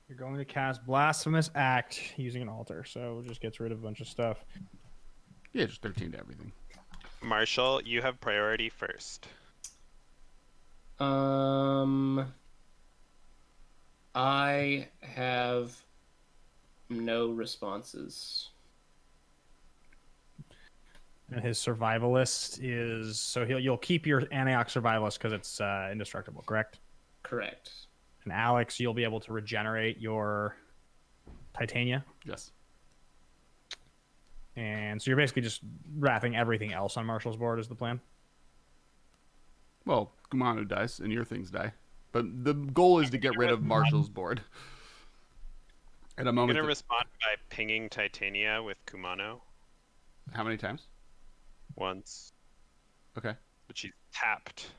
You're going to cast Blasphemous Act using an altar, so it just gets rid of a bunch of stuff. Yeah, just 13 to everything. Marshall, you have priority first. I have no responses. And his survivalist is so you'll keep your Antioch survivalist because it's indestructible, correct? Correct. And Alex, you'll be able to regenerate your Titania. Yes. And so you're basically just wrapping everything else on Marshall's board is the plan? Well, Kumano dies and your things die. But the goal is to get rid of Marshall's board. At a I'm moment. going to respond by pinging Titania with Kumano How many times? once, Okay. but she's tapped.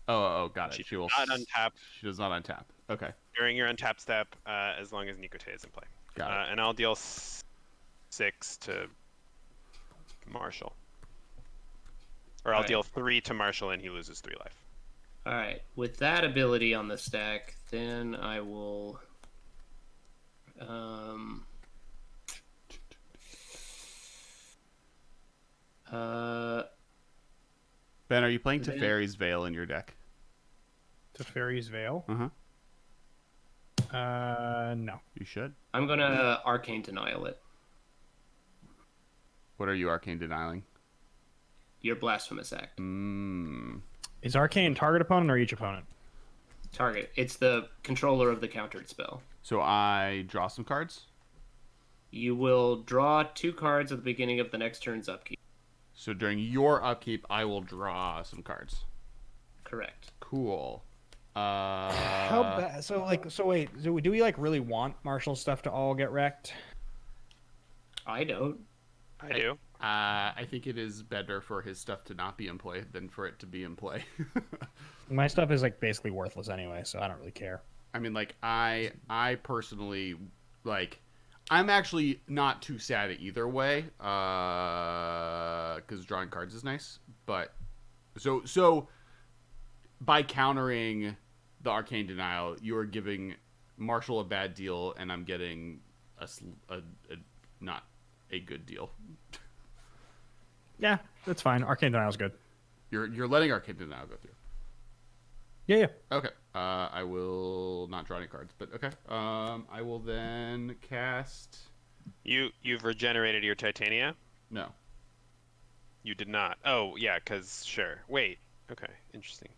Oh, got it. She She will does not untap She does not untap. Okay. during your untap step as long as Nikote is in play. Got it. And I'll deal 6 to Marshall. Or I'll Alright. deal 3 to Marshall and he loses 3 life. All right. With that ability on the stack, then I will. Ben, are you playing Ben- Teferi's Veil in your deck? Teferi's Veil? Uh-huh. No. You should. I'm gonna Arcane Denial it. What are you arcane denying? Your Blasphemous Act. Is Arcane target opponent or each opponent? Target. It's the controller of the countered spell. So I draw some cards. You will draw 2 cards at the beginning of the next turn's upkeep. So during your upkeep, I will draw some cards. Correct. Cool. How bad? So wait. Do we like really want Marshall stuff to all get wrecked? I don't. I do. I think it is better for his stuff to not be in play than for it to be in play. My stuff is like basically worthless anyway, so I don't really care. I mean, like I personally like. I'm actually not too sad either way, because drawing cards is nice. But so by countering the Arcane Denial, you are giving Marshall a bad deal, and I'm getting a not a good deal. Yeah, that's fine. Arcane Denial's good. You're letting Arcane Denial go through. Yeah. Okay. I will not draw any cards, but okay. I will then cast. You've regenerated your Titania? No. You did not. Oh, yeah, because sure. Wait. Okay, interesting.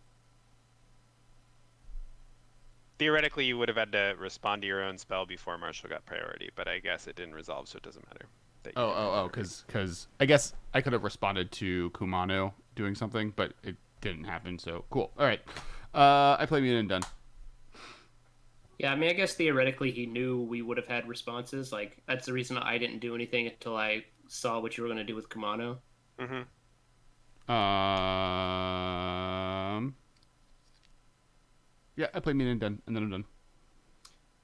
Theoretically, you would have had to respond to your own spell before Marshall got priority, but I guess it didn't resolve, so it doesn't matter. Because I guess I could have responded to Kumano doing something, but it didn't happen. So cool. All right. I play Mutant and done. Yeah, I mean, I guess theoretically he knew we would have had responses. Like, that's the reason I didn't do anything until I saw what you were going to do with Kumano. Mm-hmm. Yeah, I play Mutant and done, and then I'm done.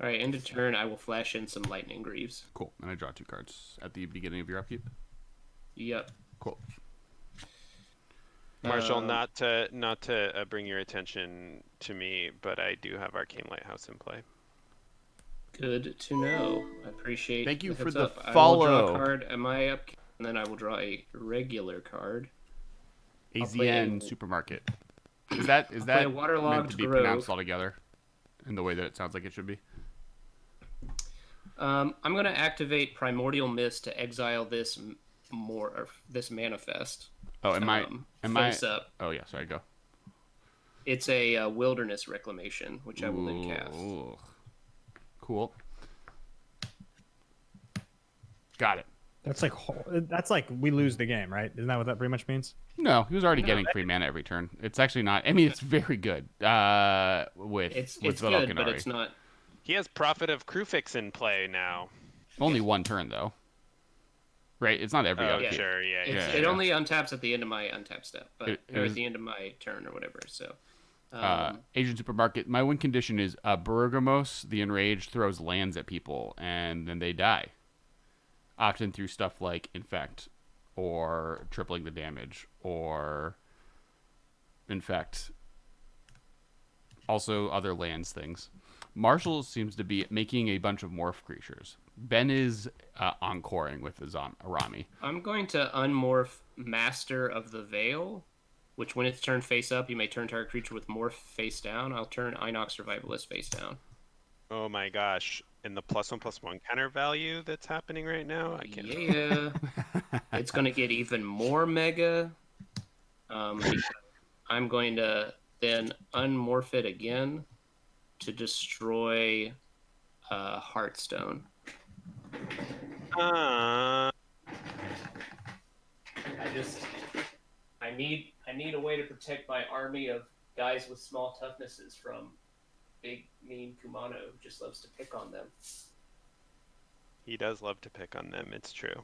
All right, end of turn, I will flash in some Lightning Greaves. Cool. And I draw 2 cards at the beginning of your upkeep. Yep. Cool. Marshall, not to bring your attention to me, but I do have Arcane Lighthouse in play. Good to know. I appreciate. Thank you the for heads the up. follow. I will draw a card at my up, and then I will draw a regular card. AZN Supermarket. Is that play a meant Waterlogged to be Grove. pronounced altogether in the way that it sounds like it should be? I'm going to activate Primordial Mist to exile this manifest. Oh, am I? Face up. Oh yeah, sorry, go. It's a Wilderness Reclamation, which I will then cast. Ooh. Cool. Got it. That's like we lose the game, right? Isn't that what that pretty much means? No, he was already getting free mana every turn. It's actually not. I mean, it's very good. With It's with good, Velokinari. but it's not. He has Prophet of Krufix in play now. Only one turn though. Right? It's not every Oh, upkeep. sure, yeah. It only untaps at the end of my untap step, but It or was- at the end of my turn or whatever. So, Asian Supermarket. My win condition is Bergamos, the Enraged, throws lands at people, and then they die. Often through stuff like Infect, or tripling the damage, or Infect. Also other lands things. Marshall seems to be making a bunch of morph creatures. Ben is encoring with his Arami. I'm going to unmorph Master of the Veil, which when it's turned face up, you may turn target creature with morph face down. I'll turn Inox Survivalist face down. Oh my gosh. And the +1/+1 counter value that's happening right now? I can't. Yeah. It's going to get even more mega. Because I'm going to then unmorph it again to destroy Heartstone. Uh, I need a way to protect my army of guys with small toughnesses from big mean Kumano who just loves to pick on them. he does love to pick on them, it's true.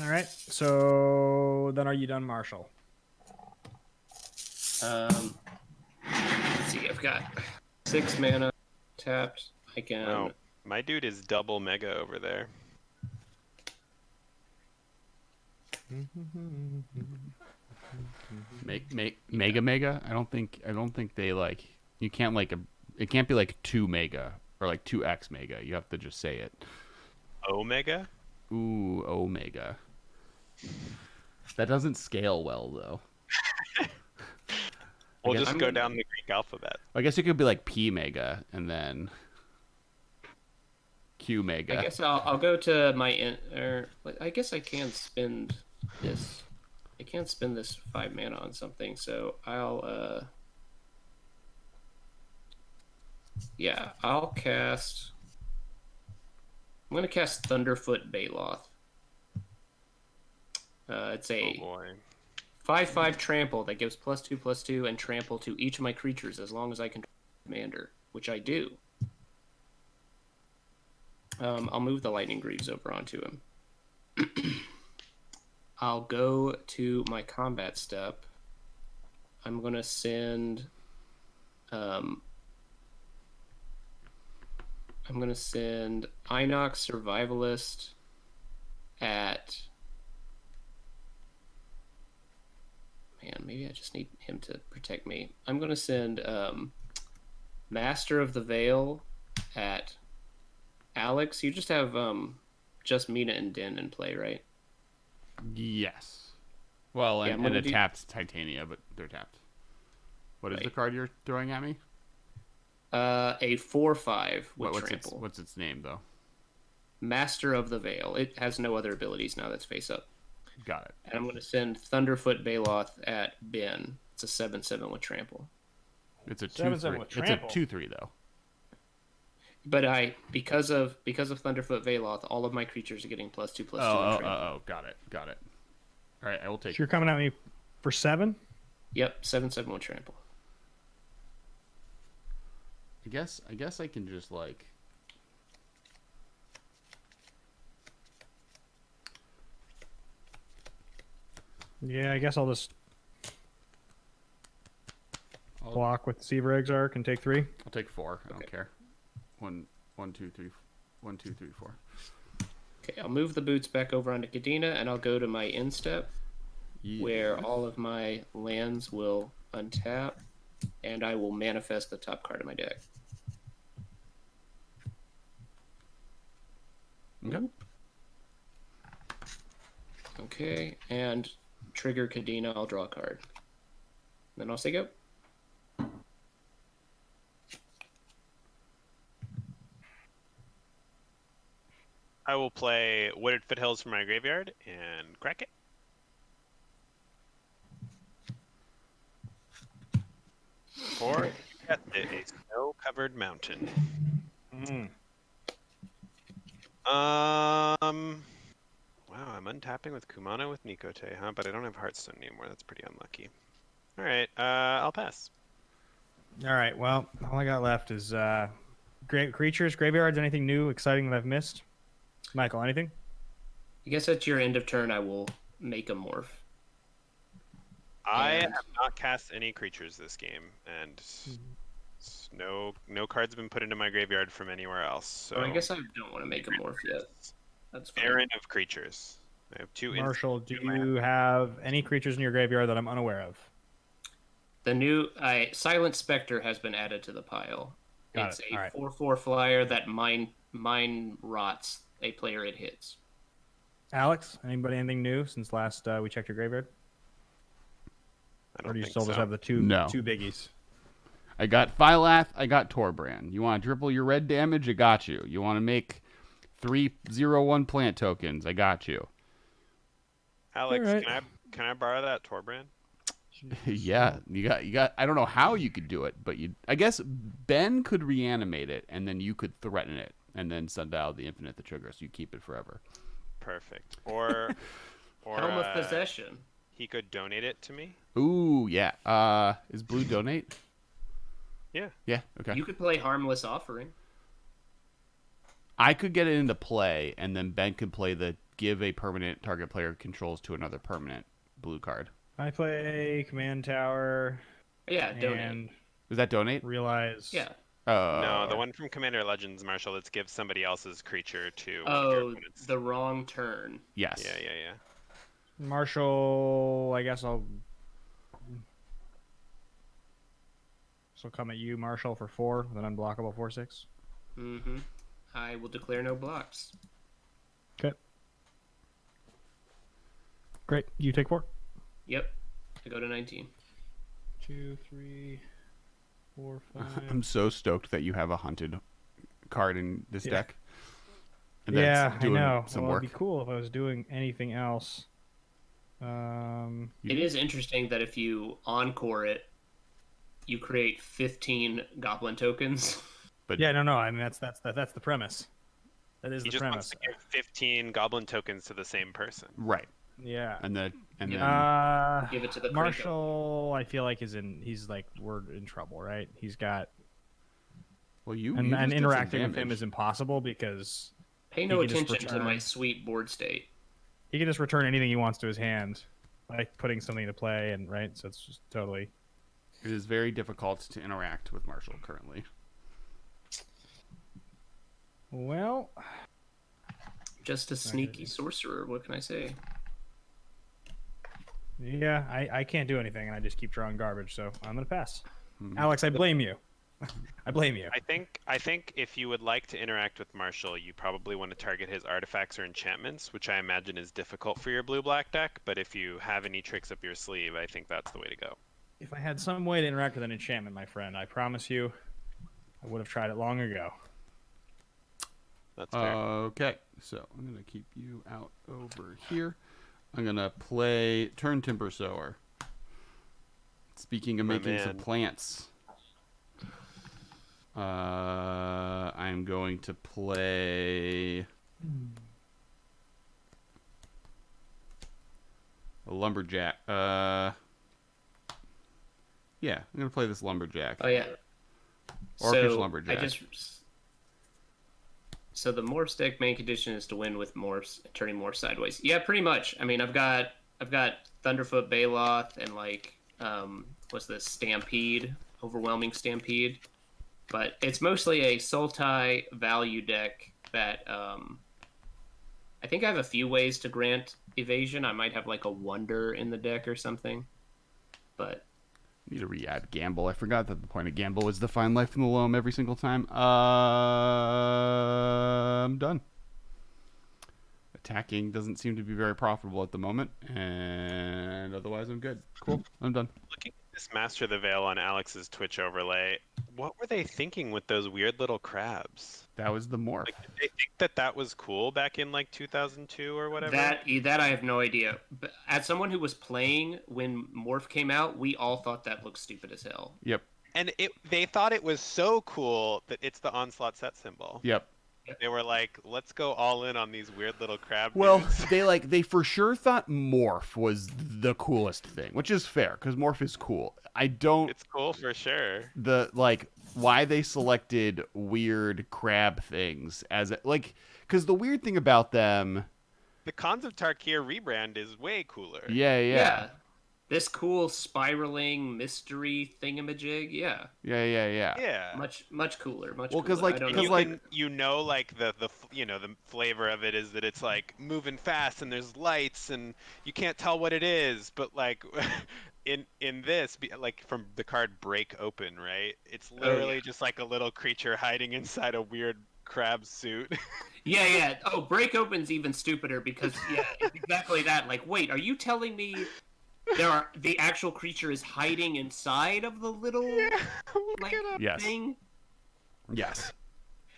All right. So then, are you done, Marshall? Let's see, I've got 6 mana tapped. I can. Oh, my dude is double mega over there. Mega. I don't think they like. You can't like it can't be like 2 mega or like 2x mega. You have to just say it. Omega? Ooh, Omega. That doesn't scale well though. We'll guess just go down the Greek alphabet. I guess it could be like P mega and then Q mega. I guess I'll go to my I guess I can spend this. I can't spend this 5 mana on something, so I'll cast. I'm gonna cast Thunderfoot Baloth. It's Oh a boy. 5/5 trample that gives +2/+2 and trample to each of my creatures as long as I can. commander, which I do. I'll move the Lightning Greaves over onto him. I'll go to my combat step. I'm going to send... I'm going to send Inox Survivalist at... Man, maybe I just need him to protect me. I'm going to send Master of the Veil at Alex. You just have just Mina and Din in play, right? Yes. Well, Yeah, and a tapped Titania, but they're tapped. What is the card you're throwing at me? A 4/5 with What's trample. What's its name, though? Master of the Veil. It has no other abilities now that's face up. Got it. And I'm going to send Thunderfoot Baloth at Ben. It's a 7/7 with trample. It's a 7/7 2/3. with It's a trample. 2/3 though. But because of Thunderfoot Baloth, all of my creatures are getting +2/+2 with trample. Got it. All right, I will take. So you're coming at me for 7? Yep, 7/7 with trample. I guess I can just like. Yeah, I guess I'll just block with Seaver Exarch and take 3. I'll take 4. I don't Okay. care. 1, 2, 3, 1, 2, 3, 4. Okay, I'll move the boots back over onto Kadena, and I'll go to my end step, where all of my lands will untap, and I will manifest the top card of my deck. Okay. Okay, and trigger Kadena, I'll draw a card. Then I'll say go. I will play Wooded Foothills from my graveyard and crack it. Or a snow-covered mountain. Wow, I'm untapping with Kumano with Nikote, huh? But I don't have Hearthstone anymore. That's pretty unlucky. All right, I'll pass. All right, well, all I got left is great creatures, graveyards, anything new, exciting that I've missed? Michael, anything? I guess at your end of turn, I will make a morph. I And- have not cast any creatures this game, and no cards have been put into my graveyard from anywhere else. So I guess I don't want to make a morph yet. That's fine. Baron of creatures. I have 2. Marshall, do you have any creatures in your graveyard that I'm unaware of? The new Silent Spectre has been added to the pile. Got It's it. a All right. 4/4 flyer that mine rots a player it hits. Alex, anything new since last we checked your graveyard? I don't Or do you think still so. just have the two No. biggies? I got Phylath, I got Torbrand. You want to triple your red damage? I got you. You want to make 3/0/1 plant tokens? I got you. Alex, All right. can I borrow that Torbrand? Yeah, you got. I don't know how you could do it, but I guess Ben could reanimate it, and then you could threaten it, and then send out the infinite the trigger, so you keep it forever. Perfect. Or Helm of Possession. he could donate it to me. Ooh, yeah. Is blue donate? Yeah. Yeah. Okay. You could play Harmless Offering. I could get it into play, and then Ben could play the give a permanent target player controls to another permanent blue card. I play Command Tower Yeah, donate. and Does that donate? realize. Yeah. No, the one from Commander Legends, Marshall, let's give somebody else's creature to one of your Oh, opponents. the wrong turn. Yes. Yeah. Marshall, I guess I'll. So come at you, Marshall, for 4 with an unblockable 4/6. Mm-hmm. I will declare no blocks. Okay. Great. You take 4. Yep. I go to 19. 2, 3, 4, 5. I'm so stoked that you have a hunted card in this deck. And Yeah, that's I doing know. some Well, work. it'd be cool if I was doing anything else. It is interesting that if you encore it, you create 15 goblin tokens. But Yeah, no. I mean, that's the premise. That is He the just wants premise. to give 15 goblin tokens to the same person. right, Yeah. and then Give it to the Marshall, I feel like we're in trouble, right? He's got Well, you and just did some interacting with him damage. is impossible because Pay no He can just attention to my return. sweet board state. he can just return anything he wants to his hand, like putting something into play, and right. So it's just totally. It is very difficult to interact with Marshall currently. Well, Just a sneaky sorcerer. What can I say? yeah, I can't do anything, and I just keep drawing garbage. So I'm gonna pass. Hmm. Alex, I blame you. I blame you. I think if you would like to interact with Marshall, you probably want to target his artifacts or enchantments, which I imagine is difficult for your blue-black deck. But if you have any tricks up your sleeve, I think that's the way to go. If I had some way to interact with an enchantment, my friend, I promise you, I would have tried it long ago. That's fair. Okay, so I'm gonna keep you out over here. I'm gonna play Turn Timber Sower. Speaking of My making some man. plants, I'm going to play a lumberjack. Yeah, I'm gonna play this lumberjack. Oh yeah. Orcish lumberjack. So the morphs deck main condition is to win with morphs, turning morphs sideways. Yeah, pretty much. I mean, I've got Thunderfoot Baloth and like what's this, Stampede, Overwhelming Stampede, but it's mostly a Sultai value deck that I think I have a few ways to grant evasion. I might have like a Wonder in the deck or something, but Need to re-add Gamble. I forgot that the point of Gamble was to find life in the loam every single time. I'm done. Attacking doesn't seem to be very profitable at the moment, and otherwise I'm good. Cool, I'm done. Looking at this Master of the Veil on Alex's Twitch overlay, what were they thinking with those weird little crabs? That was the morph. Like, did they think that was cool back in like 2002 or whatever? that I have no idea. But as someone who was playing when Morph came out, we all thought that looked stupid as hell. Yep, And they thought it was so cool that it's the Onslaught set symbol. yep. They were like, let's go all in on these weird little crab Well, dudes. they for sure thought morph was the coolest thing, which is fair because morph is cool. I don't It's cool for sure. why they selected weird crab things as because the weird thing about them, The Cons of Tarkir rebrand is way cooler. yeah. This cool spiraling mystery thingamajig, yeah. Yeah. Much cooler. Well, Cooler. 'cause, like- I don't because, know. like- like the flavor of it is that it's like moving fast and there's lights and you can't tell what it is, but like in this like from the card Break Open, right? It's literally just like a little creature hiding inside a weird crab suit. Yeah. Oh, Break Open's even stupider because it's exactly that. Like, wait, are you telling me the actual creature is hiding inside of the little like Yes. thing? Yes.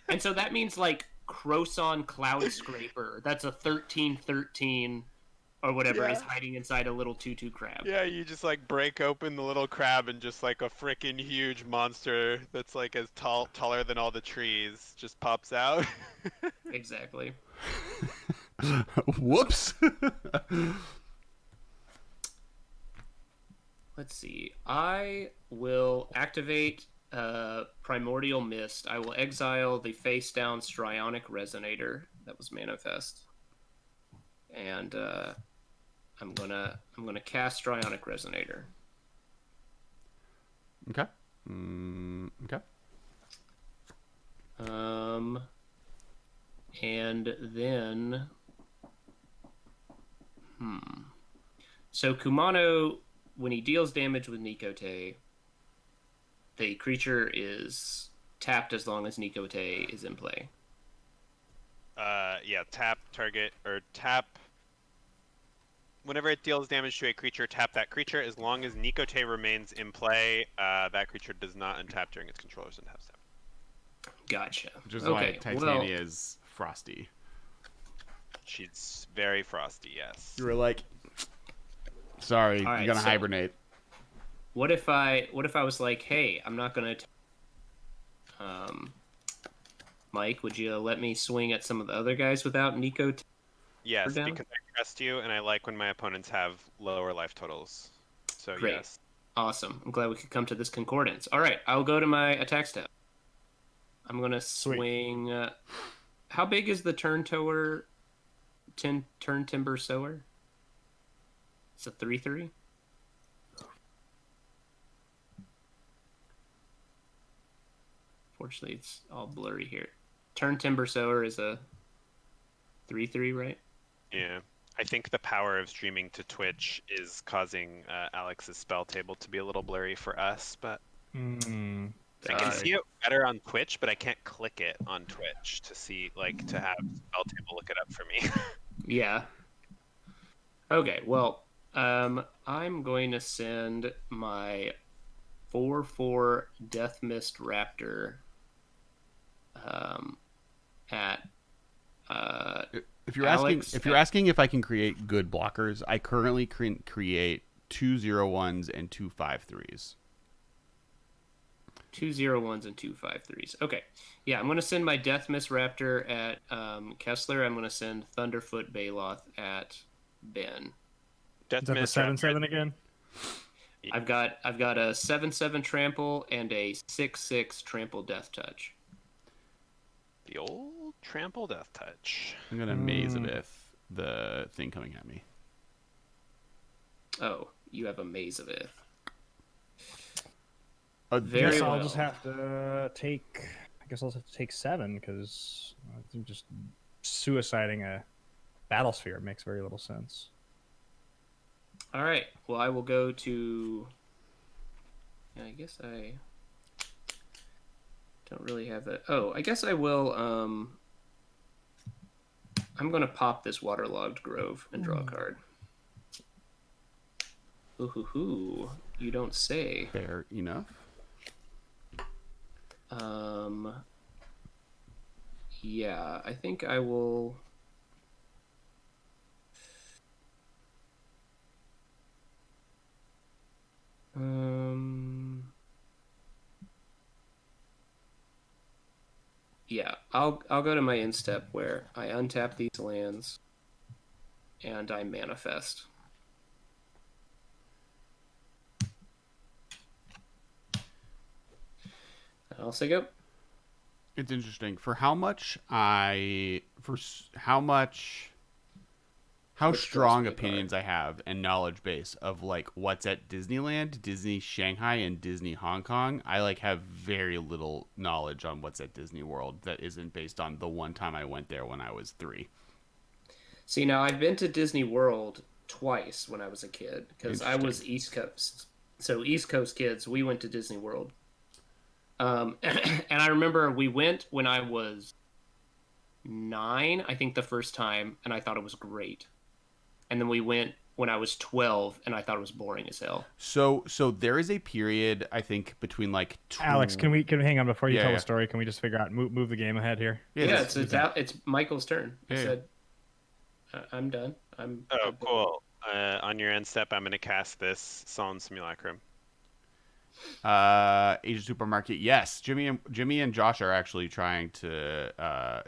And so that means like Croson Cloud Scraper. That's a 13/13 or whatever is hiding inside a little 2/2 crab. Yeah, you just like break open the little crab and just like a freaking huge monster that's like as taller than all the trees just pops out. Exactly. Whoops. Let's see. I will activate Primordial Mist. I will exile the face down Strionic Resonator that was manifest. And I'm gonna cast Strionic Resonator. Okay. Okay. And then So Kumano, when he deals damage with Nikote, the creature is tapped as long as Nikote is in play. Tap target or tap whenever it deals damage to a creature, tap that creature. As long as Nikote remains in play, that creature does not untap during its controller's untap step. Gotcha. Which is Okay, why Titania is frosty. She's very frosty, yes. You were like, sorry, All right, you're gonna so- hibernate. What if I was like, hey, I'm not gonna Mike, would you let me swing at some of the other guys without Nico? Yes, down? because I trust you, and I like when my opponents have lower life totals. So Great. yes. Awesome. I'm glad we could come to this concordance. All right, I'll go to my attack step. I'm gonna swing. How big is the turn timber sower? It's a 3/3. Fortunately, it's all blurry here. Turn timber sower is a 3/3, right? Yeah. I think the power of streaming to Twitch is causing Alex's spell table to be a little blurry for us, but I can see it better on Twitch, but I can't click it on Twitch to see, like, to have spell table look it up for me. Yeah. Okay, well, I'm going to send my 4/4 Death Mist Raptor at If you're Alex, asking if I can create good blockers, I currently create 2 0-1s and 2 5/3s. 2 0-1s and 2 5/3s. Okay. Yeah, I'm going to send my Death Mist Raptor at Kessler. I'm going to send Thunderfoot Baloth at Ben. Is that the 7/7 again? I've got a 7/7 trample and a 6/6 trample death touch. The old trample death touch. I'm gonna maze with the thing coming at me. Oh, you have a maze of it. Very Very I'll well. just have to take. I guess I'll just have to take 7 because I think just suiciding a battle sphere makes very little sense. All right. Well, I will go to. I guess I don't really have that. Oh, I guess I will. I'm going to pop this waterlogged grove and draw a card. Ooh, hoo, hoo. You don't say. Fair enough. Yeah, I think I will. Yeah, I'll go to my instep where I untap these lands and I manifest. I'll say go. It's interesting for how strong opinions I have and knowledge base of like what's at Disneyland, Disney Shanghai, and Disney Hong Kong. I like have very little knowledge on what's at Disney World that isn't based on the one time I went there when I was 3. See, now I've been to Disney World twice when I was a kid because I was East Coast. So East Coast kids, we went to Disney World. And I remember we went when I was 9, I think the first time, and I thought it was great. And then we went when I was 12, and I thought it was boring as hell. So there is a period I think between like Alex, can we hang on before you tell Yeah. the story? Can we just figure out move the game ahead here? Yeah, it's Michael's turn. He Yeah. said, "I'm done. Oh, I'm cool. On your end step, I'm going to cast this Solemn Simulacrum. Asia Supermarket. Yes, Jimmy and Josh are actually trying to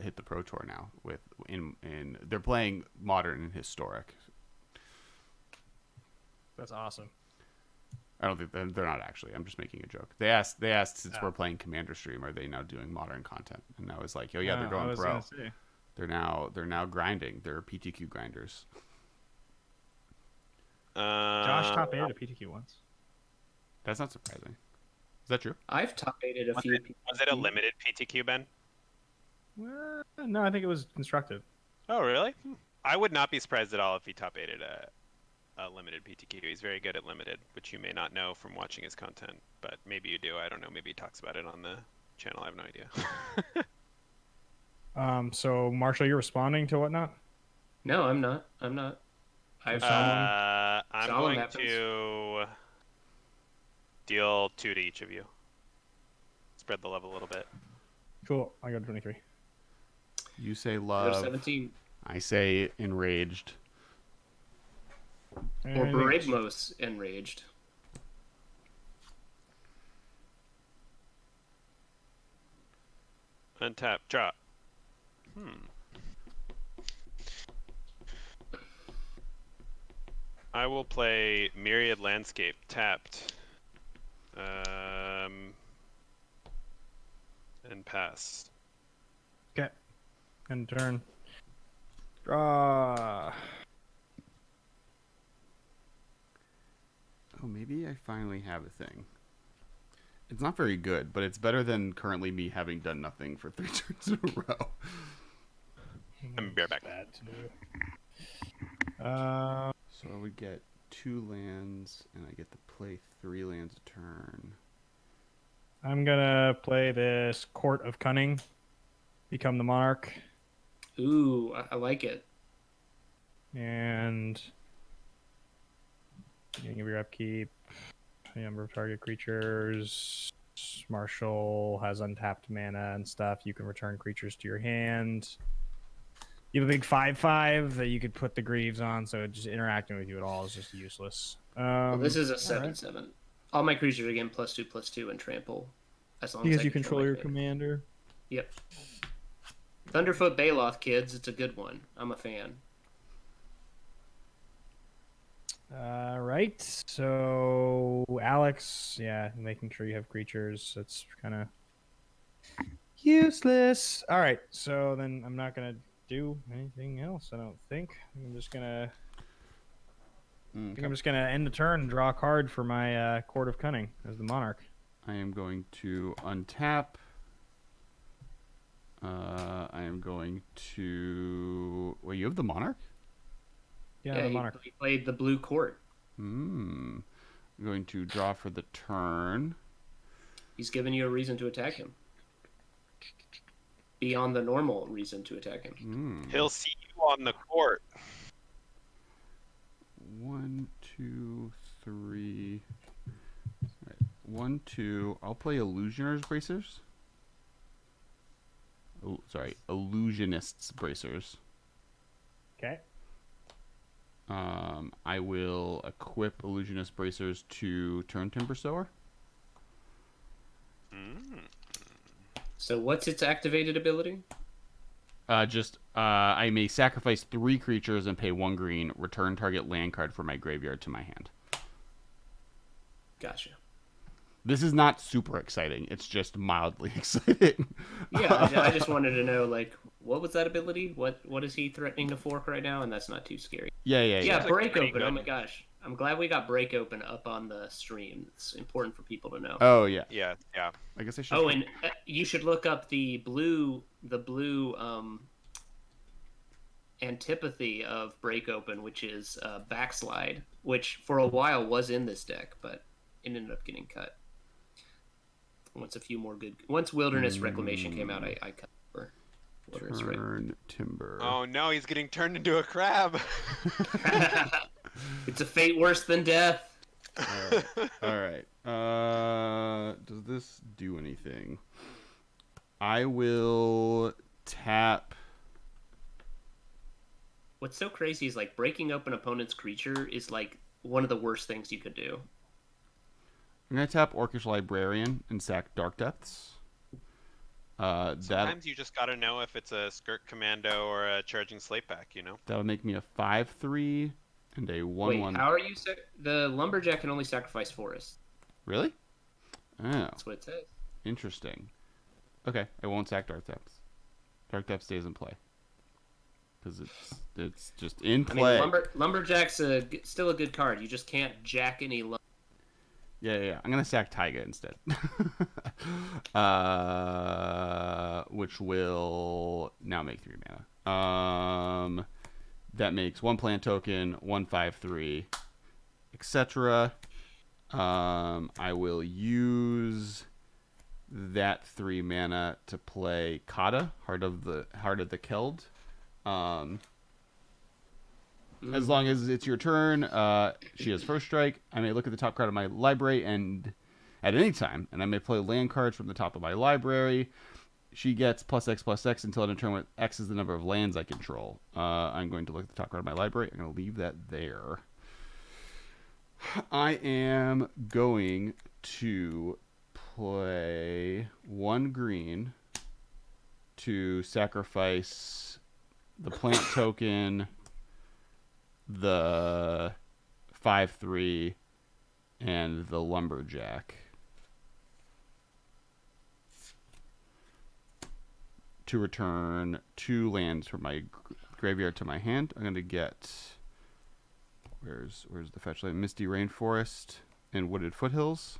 hit the Pro Tour now. They're playing Modern and Historic. That's awesome. I don't think they're not actually. I'm just making a joke. They asked since we're playing Commander Stream, are they now doing Modern content? And I was like, oh yeah, they're going pro. They're now grinding. They're PTQ grinders. Josh top 8 at PTQ once. That's not surprising. Is that true? I've top 8'd a few. Was it a limited PTQ, Ben? Well, no, I think it was constructive. Oh, really? I would not be surprised at all if he top 8'd a limited PTQ. He's very good at limited, which you may not know from watching his content, but maybe you do. I don't know. Maybe he talks about it on the channel. I have no idea. So Marshall, you're responding to whatnot? No, I'm not. I'm I'm Solemn going happens. to deal 2 to each of you. Spread the love a little bit. Cool. I got 23. You say Go to love. 17. I say enraged. Or Barigmos enraged. Untap. Drop. I will play Myriad Landscape tapped. And pass. Okay. End turn. Draw. Oh, maybe I finally have a thing. It's not very good, but it's better than currently me having done nothing for 3 turns in a row. I'm be right back. Bad to do. So I would get 2 lands, and I get to play 3 lands a turn. I'm gonna play this Court of Cunning. Become the monarch. Ooh, I like it. And beginning of your upkeep, number of target creatures. Marshall has untapped mana and stuff. You can return creatures to your hand. You have a big 5/5 that you could put the Greaves on, so just interacting with you at all is just useless. Well, this is a all right. 7/7. All my creatures are getting +2/+2 and trample, as long Because as I you control my your commander. commander. Yep. Thunderfoot Baloth, kids. It's a good one. I'm a fan. Right. So Alex, yeah, making sure you have creatures. That's kind of useless. All right. So then I'm not gonna do anything else. I don't think. I'm just gonna. I think I'm just gonna end the turn and draw a card for my Court of Cunning as the monarch. I am going to untap. I am going to... Wait, you have the Monarch? Yeah, the monarch. He played the blue court. I'm going to draw for the turn. He's given you a reason to attack him. Beyond the normal reason to attack him. He'll see you on the court. 1, 2, 3. All right. 1, 2. I'll play Illusioner's Bracers. Oh, sorry, Illusionist's Bracers. Okay. I will equip Illusionist Bracers to Turn Timber Sower. So what's its activated ability? I may sacrifice 3 creatures and pay 1 green, return target land card from my graveyard to my hand. Gotcha. This is not super exciting. It's just mildly exciting. Yeah, I just wanted to know, like, what was that ability? What is he threatening to fork right now? And that's not too scary. Yeah. Break pretty open. good. Oh my gosh. I'm glad we got break open up on the stream. It's important for people to know. Oh, yeah. Yeah. I guess I should. Oh, and you should look up the blue antipathy of break open, which is backslide, which for a while was in this deck, but it ended up getting cut. Once Wilderness Reclamation came out, I cut for Wilderness Turn Timber. Oh no, he's getting turned into a crab. It's a fate worse than death. All right. Does this do anything? I will tap. What's so crazy is, like, breaking up an opponent's creature is like one of the worst things you could do. I'm gonna tap Orcish Librarian and sack Dark Depths. Sometimes you just gotta know if it's a Skirt Commando or a Charging Slate Pack, you know? That'll make me a 5/3 and a 1/1. Wait, how are you? The Lumberjack can only sacrifice forests. Really? Oh, That's what it says. interesting. Okay, I won't sack Dark Depths. Dark Depths stays in play because it's just in play. I mean, Lumberjack's still a good card. You just can't jack any. Yeah. I'm gonna sack Taiga instead. Which will now make 3 mana. That makes 1 plant token, 1 5/3, etc. I will use that 3 mana to play Kata, Heart of the Keld. As long as it's your turn, she has first strike. I may look at the top card of my library and at any time, and I may play land cards from the top of my library. She gets +X/+X until I determine what X is the number of lands I control. I'm going to look at the top card of my library. I'm going to leave that there. I am going to play 1 green to sacrifice the plant token, the 5/3, and the Lumberjack. to return 2 lands from my graveyard to my hand. I'm going to get... Where's the fetch land? Misty Rainforest and Wooded Foothills.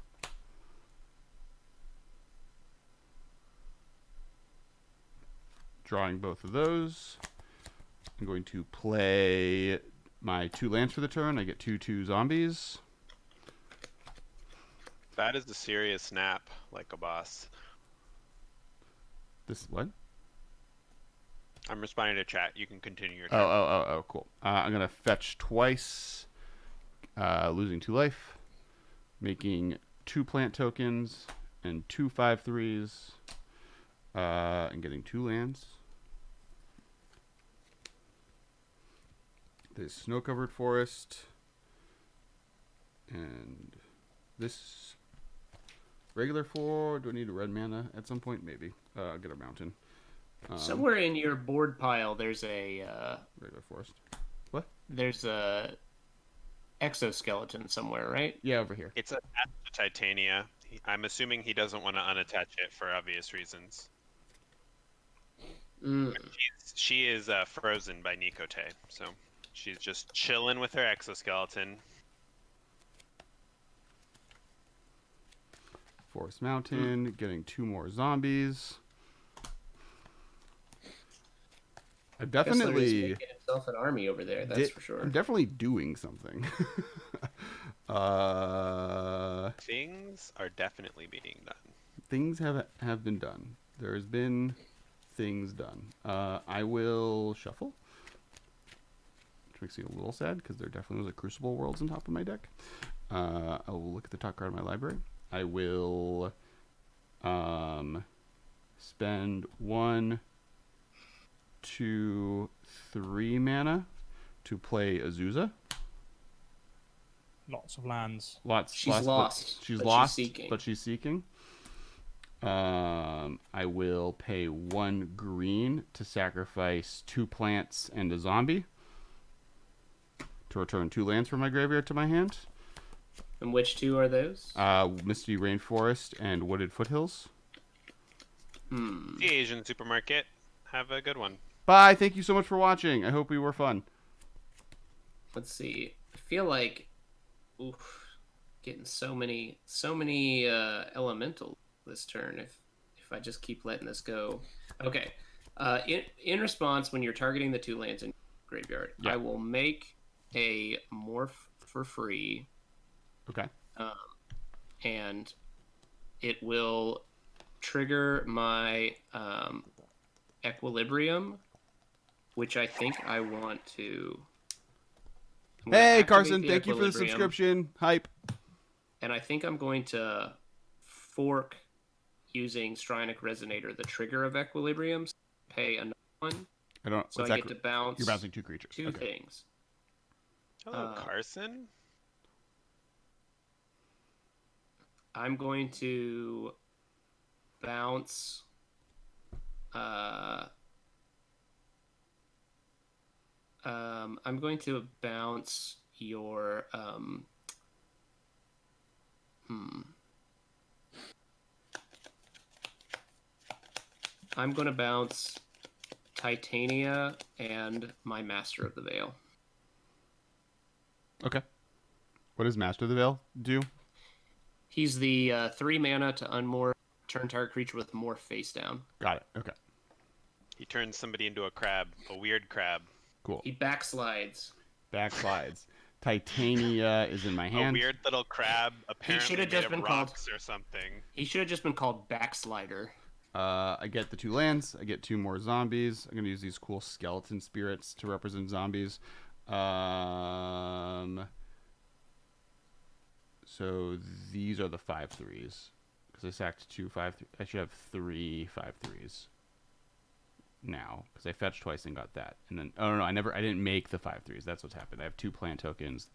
Drawing both of those. I'm going to play my 2 lands for the turn. I get 2/2 zombies. That is a serious snap, like a boss. This what? I'm responding to chat. You can continue your turn. Oh, cool. I'm going to fetch twice, losing 2 life, making 2 plant tokens and 2 5/3s, and getting 2 lands. This snow-covered forest, and this regular 4. Do I need a red mana at some point? Maybe. I'll get a mountain. Somewhere in your board pile, there's a Regular forest. there's a exoskeleton somewhere, right? Yeah, over here. It's attached to Titania. I'm assuming he doesn't want to unattach it for obvious reasons. She is frozen by Nikote, so she's just chilling with her exoskeleton. Forest Mountain, getting 2 more zombies. I definitely making himself an army over there. That's for sure. I'm definitely doing something. Things are definitely being done. Things have been done. There has been things done. I will shuffle, which makes me a little sad because there definitely was a Crucible Worlds on top of my deck. I will look at the top card of my library. I will spend 1, 2, 3 mana to play Azusa. Lots of lands. She's lost. She's but lost, she's seeking. but she's seeking. I will pay 1 green to sacrifice 2 plants and a zombie to return 2 lands from my graveyard to my hand. And which 2 are those? Misty Rainforest and Wooded Foothills. The Asian supermarket. Have a good one. Bye. Thank you so much for watching. I hope we were fun. Let's see. I feel like, getting so many elemental this turn. If I just keep letting this go. Okay. In response, when you're targeting the 2 lands in graveyard, Yeah. I will make a morph for free. Okay. And it will trigger my Equilibrium, which I think I want to. I'm gonna Hey, activate Carson. the Thank you for the Equilibrium, subscription. Hype. And I think I'm going to fork using Stryonic Resonator, the trigger of Equilibrium, pay another one. I don't. So I what's get that? to bounce You're bouncing 2 creatures. 2 Okay. things. Hello, Carson. I'm going to bounce. I'm going to bounce your. I'm going to bounce Titania and my Master of the Veil. Okay. What does Master of the Veil do? He's the 3 mana to unmorph, turn target creature with morph face down. Got it. Okay. He turns somebody into a crab, a weird crab. Cool. He backslides. Backslides. Titania is in my hand. A weird little crab, apparently should have made just of been called- rocks or something. He should have just been called Backslider. I get the 2 lands. I get 2 more zombies. I'm gonna use these cool skeleton spirits to represent zombies. So these are the 5/3s because I sacked 2 5/3. I should have 3 5/3s now because I fetched twice and got that. And then no, I didn't make the 5/3s. That's what's happened. I have 2 plant tokens.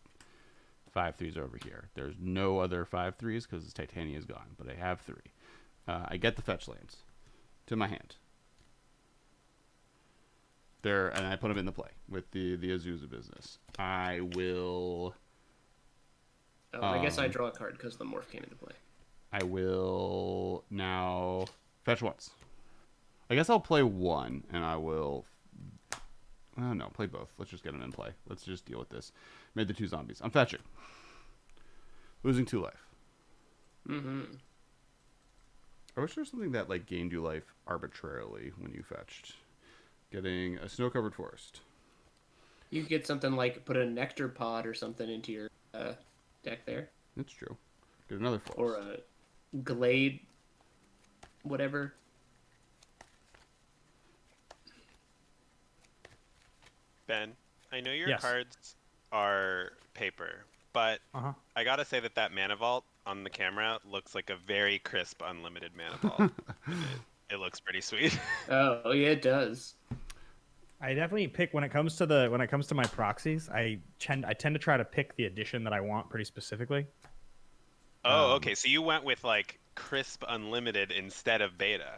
5/3s over here. There's no other 5/3s because Titania is gone, but I have 3. I get the fetch lands to my hand. There, and I put them in the play with the Azusa business. I will. I guess I draw a card because the morph came into play. I will now fetch once. I guess I'll play one, and I will. No, play both. Let's just get them in play. Let's just deal with this. Made the 2 zombies. I'm fetching. Losing 2 life. Mm-hmm. I wish there was something that like gained you life arbitrarily when you fetched. Getting a snow-covered forest. You could get something like put a nectar pod or something into your deck there. That's true. Get another forest. Or a glade, whatever. Ben, I know your Yes. cards are paper, but I gotta say that mana vault on the camera looks like a very crisp unlimited mana vault. It looks pretty sweet. Oh yeah, it does. I definitely pick when it comes to my proxies. I tend to try to pick the edition that I want pretty specifically. Oh, okay. So you went with like crisp unlimited instead of beta.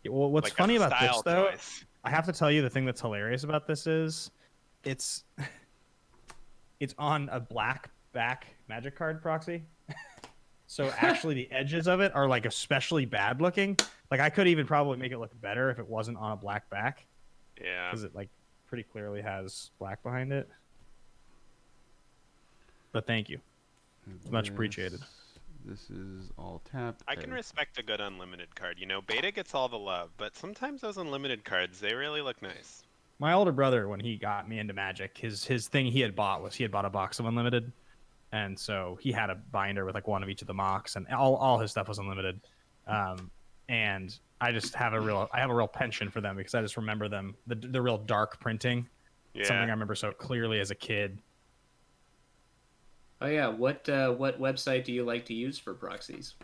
Well, what's Like, that's funny a about this style though, choice. I have to tell you the thing that's hilarious about this is, it's on a black back magic card proxy. So actually the edges of it are like especially bad looking. Like I could even probably make it look better if it wasn't on a black back. Yeah. Because it like pretty clearly has black behind it. But thank you. It's much appreciated. This is all tapped. I can respect a good unlimited card. You know, beta gets all the love, but sometimes those unlimited cards, they really look nice. My older brother, when he got me into Magic, his thing he had bought a box of unlimited, and so he had a binder with like one of each of the mocks, and all his stuff was unlimited. And I just have a real penchant for them because I just remember them, the real dark printing. Yeah. Something I remember so clearly as a kid. Oh yeah, what website do you like to use for proxies?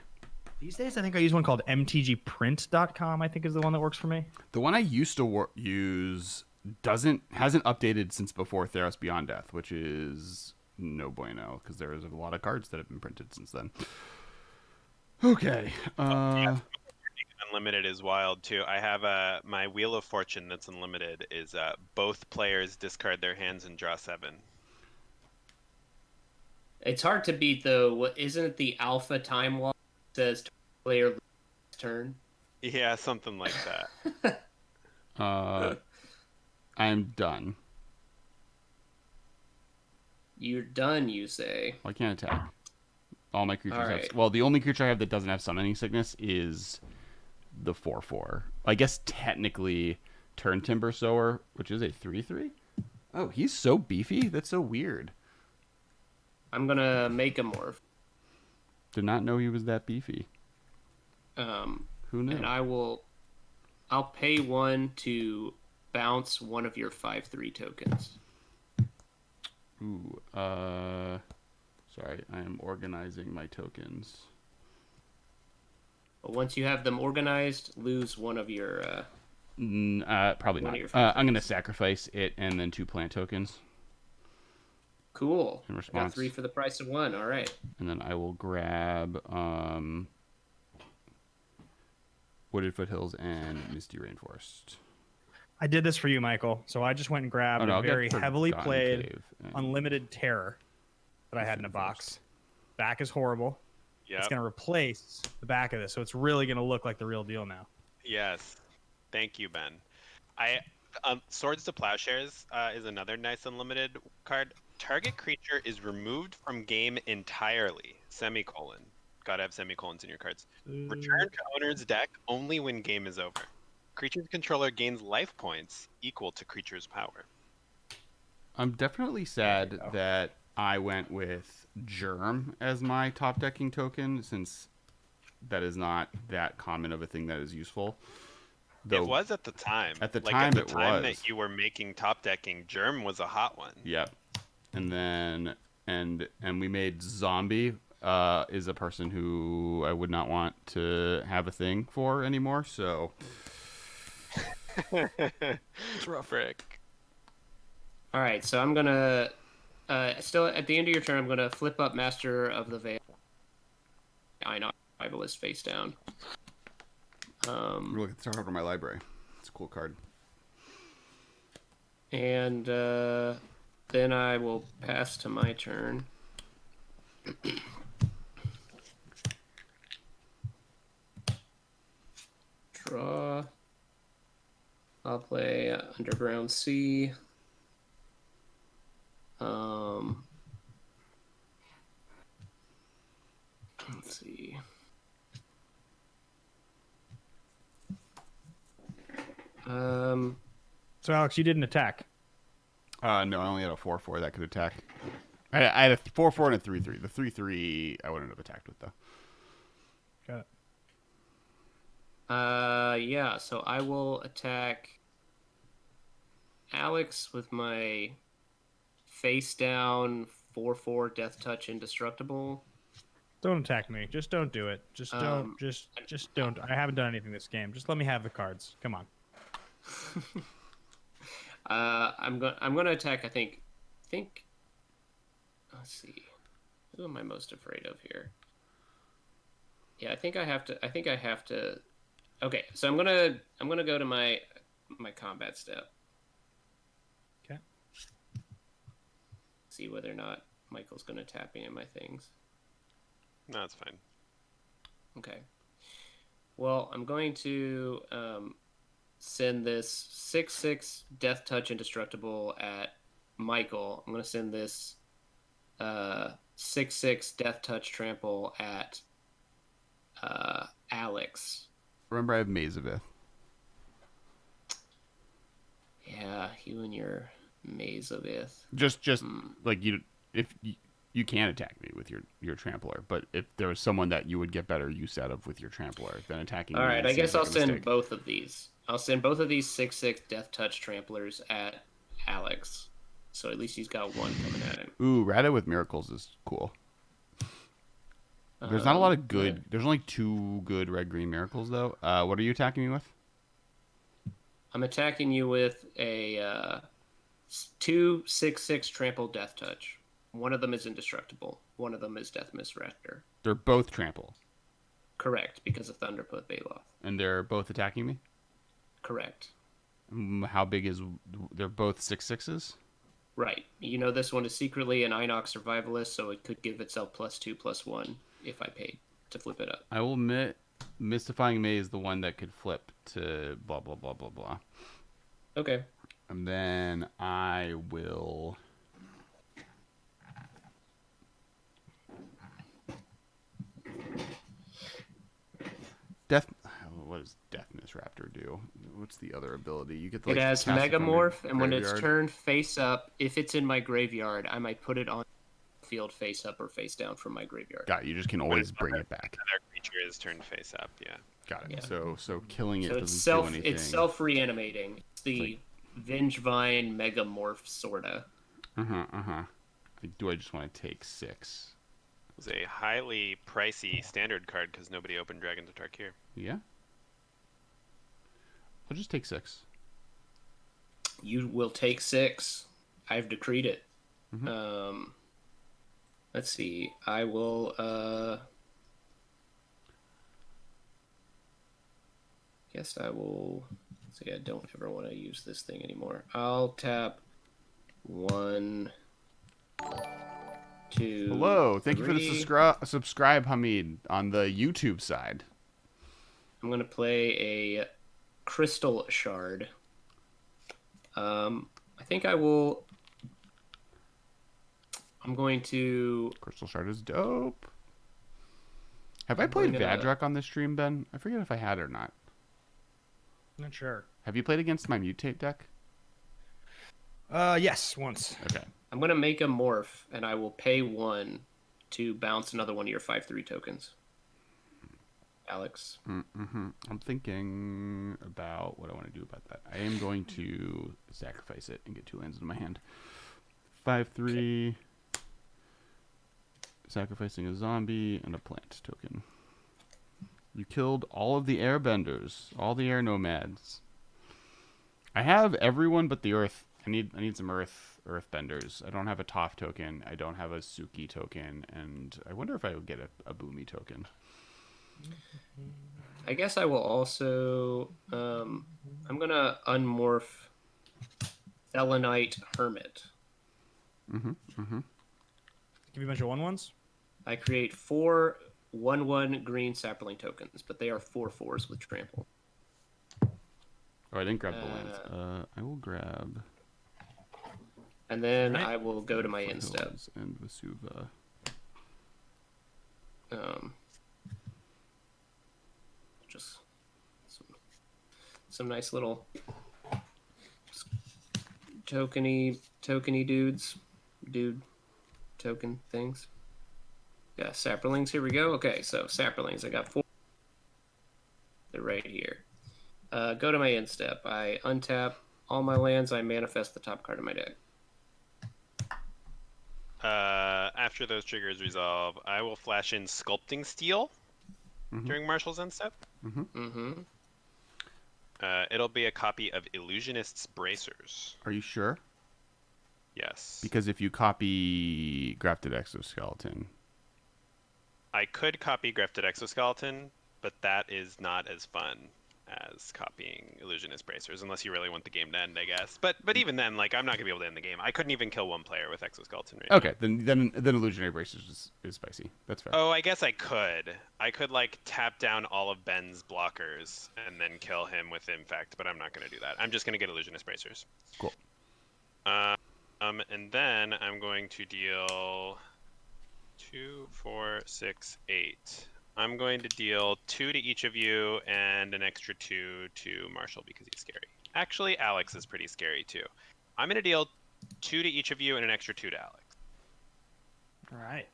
These days, I think I use one called mtgprint.com. I think is the one that works for me. The one I used to use hasn't updated since before Theros Beyond Death, which is no bueno because there is a lot of cards that have been printed since then. Okay. Unlimited is wild too. I have my Wheel of Fortune that's unlimited is both players discard their hands and draw 7. It's hard to beat though. What isn't it the alpha time wall that says player turn? Yeah, something like that. I'm done. You're done, you say. Well, I can't attack. All my creatures All have. right. Well, the only creature I have that doesn't have summoning sickness is the 4/4. I guess technically Turn Timber Sower, which is a 3/3. Oh, he's so beefy. That's so weird. I'm gonna make a morph. Did not know he was that beefy. Who knew? And I'll pay 1 to bounce one of your 5/3 tokens. Ooh. Sorry, I am organizing my tokens. But once you have them organized, lose one of your. Probably One not. of your 5/3. I'm gonna sacrifice it and then 2 plant tokens, Cool. In Got response. 3 for the price of 1. All right. and then I will grab Wooded Foothills and Misty Rainforest. I did this for you, Michael. So I just went and grabbed a I'll get very heavily Forgotten played Cave and- Unlimited Terror that I had in a box. Back is horrible. Yep. It's going to replace the back of this, so it's really going to look like the real deal now. Yes. Thank you, Ben. Swords to Plowshares is another nice unlimited card. Target creature is removed from game entirely. Semicolon. Gotta have semicolons in your cards. Return to owner's deck only when game is over. Creature's controller gains life points equal to creature's power. I'm definitely sad that I went with Germ as my top decking token, since that is not that common of a thing that is usul. It was at the time. At the like, time, at the it time was. that you were making top decking, Germ was a hot one. Yep. And then and we made Zombie is a person who I would not want to have a thing for anymore. So It's rough. Frick. All right. So I'm gonna. Still at the end of your turn, I'm gonna flip up Master of the Veil. I know. Rivalist face down. look at the start over my library. It's a cool card. And then I will pass to my turn. Draw. I'll play Underground Sea. Let's see. So Alex, you didn't attack. No, I only had a 4/4 that could attack. I had a 4/4 and a 3/3. The 3/3 I wouldn't have attacked with though. Got it. Yeah, so I will attack Alex with my face down 4/4 Death Touch Indestructible. Don't attack me. Just don't do it. Just don't. Just don't. I haven't done anything this game. Just let me have the cards. Come on. I'm gonna attack. I think. Let's see. Who am I most afraid of here? Yeah, I think I have to. Okay, so I'm gonna go to my combat step. Okay. See whether or not Michael's gonna tap any of my things. No, it's fine. Okay. Well, I'm going to send this 6/6 Death Touch Indestructible at Michael. I'm going to send this 6/6 Death Touch Trample at Alex. Remember, I have Maze of Ith. Yeah, you and your Maze of Ith. Just like you can attack me with your trampler, but if there was someone that you would get better use out of with your trampler than attacking All me, right, it I guess seems like I'll a send mistake. both of these. I'll send both of these 6/6 Death Touch Tramplers at Alex. So at least he's got one coming at him. Ooh, Rata with Miracles is cool. There's not a lot of good. There's only 2 good red-green Miracles though. What are you attacking me with? I'm attacking you with a 2 6/6 Trample Death Touch. One of them is indestructible. One of them is Death Misraptor. They're both trample, Correct, because of Thunderput Baloth. and they're both attacking me. Correct. How big is? They're both 6/6s. Right. You know this one is secretly an Inox Survivalist, so it could give itself +2/+1 if I paid to flip it up. I will admit, Mystifying Maze is the one that could flip to blah blah blah blah blah. Okay. And then I will. What does Death Misraptor do? What's the other ability? You get to, It has cast it from your Megamorph, and when it's graveyard. turned face up, if it's in my graveyard, I might put it on the field face up or face down from my graveyard. Got it. You just can always bring it back. Another creature is turned face up. Yeah. Got it. Yeah. So killing it So doesn't do anything. it's self reanimating. It's the Vengevine Megamorph sorta. Do I just want to take 6? It was a highly pricey standard card because nobody opened Dragons of Tarkir. Yeah. I'll just take 6. You will take 6. I've decreed it. Let's see. I will. Guess I will. See, I don't ever want to use this thing anymore. I'll tap 1, 2. Hello. Thank you for 3. the subscribe, Hamid, on the YouTube side. I'm gonna play a Crystal Shard. I think I will. I'm going to. Crystal Shard is dope. Have I played going to- Vadrak on this stream, Ben? I forget if I had or not. Not sure. Have you played against my Mutate deck? Yes, once. Okay. I'm gonna make a morph, and I will pay 1 to bounce another one of your 5/3 tokens. Alex. I'm thinking about what I want to do about that. I am going to sacrifice it and get 2 lands in my hand. 5/3. Sacrificing a zombie and a plant token. You killed all of the airbenders, all the air nomads. I have everyone but the earth. I need some earthbenders. I don't have a Toph token. I don't have a Suki token, and I wonder if I would get a Boomy token. I guess I will also. I'm gonna unmorph Thelanite Hermit. Give you a bunch of 1/1s. I create 4 1/1 green sapling tokens, but they are 4/4s with trample. Oh, I didn't grab the lands. I will grab And then Right. I will go to my end step. Foothills and Vesuva. Just some nice little tokeny token things. Yeah, saplings. Here we go. Okay, so saplings. I got 4. They're right here. Go to my end step. I untap all my lands. I manifest the top card of my deck. After those triggers resolve, I will flash in Sculpting Steel during Marshall's end step. Mm-hmm. It'll be a copy of Illusionist's Bracers. Are you sure? Yes. Because if you copy Grafted Exoskeleton, I could copy Grafted Exoskeleton, but that is not as fun as copying Illusionist Bracers, unless you really want the game to end, I guess. But even then, like, I'm not gonna be able to end the game. I couldn't even kill one player with Exoskeleton right okay, then Illusionary Bracers is spicy. That's fair. Oh, I guess I could. I could like tap down all of Ben's blockers and then kill him with Infect, but I'm not gonna do that. I'm just gonna get Illusionist Bracers. Cool. And then I'm going to deal 2, 4, 6, 8. I'm going to deal 2 to each of you and an extra 2 to Marshall because he's scary. Actually, Alex is pretty scary too. I'm going to deal 2 to each of you and an extra 2 to Alex. All right.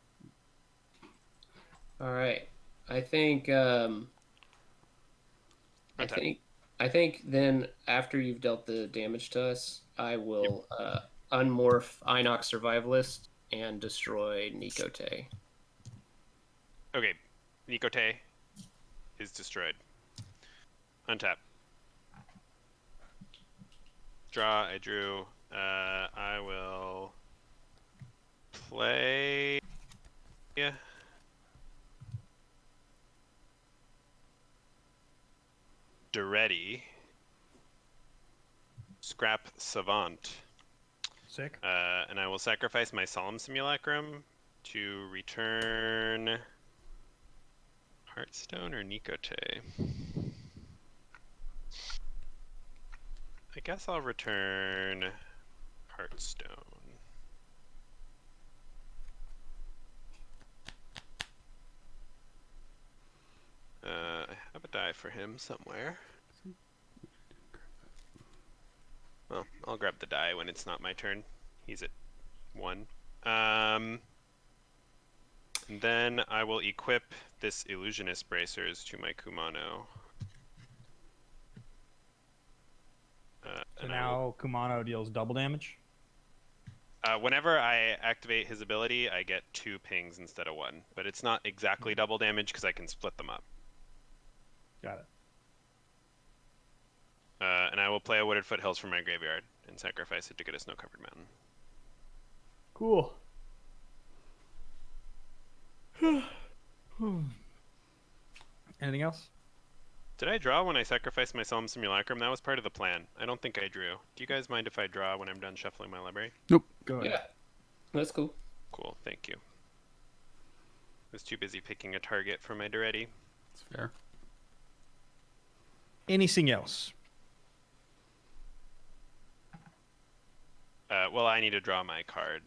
All right. I think I think then after you've dealt the damage to us, I will unmorph Inox Survivalist and destroy Nikote. Okay, Nikote is destroyed. Untap. Draw, I drew. I will play... Yeah. Duretti. Scrap Savant. Sick. And I will sacrifice my Solemn Simulacrum to return Heartstone or Nikote. I guess I'll return Heartstone. I have a die for him somewhere. Well, I'll grab the die when it's not my turn. He's at 1. Then I will equip this Illusionist Bracers to my Kumano. So now Kumano deals double damage. Whenever I activate his ability, I get 2 pings instead of 1. But it's not exactly double damage because I can split them up. Got it. And I will play a Wooded Foothills from my graveyard and sacrifice it to get a snow-covered mountain. Cool. Anything else? Did I draw when I sacrificed my Solemn Simulacrum? That was part of the plan. I don't think I drew. Do you guys mind if I draw when I'm done shuffling my library? Nope. Go ahead. Yeah, that's cool. Cool, thank you. I was too busy picking a target for my Duretti. That's fair. Anything else? Well, I need to draw my card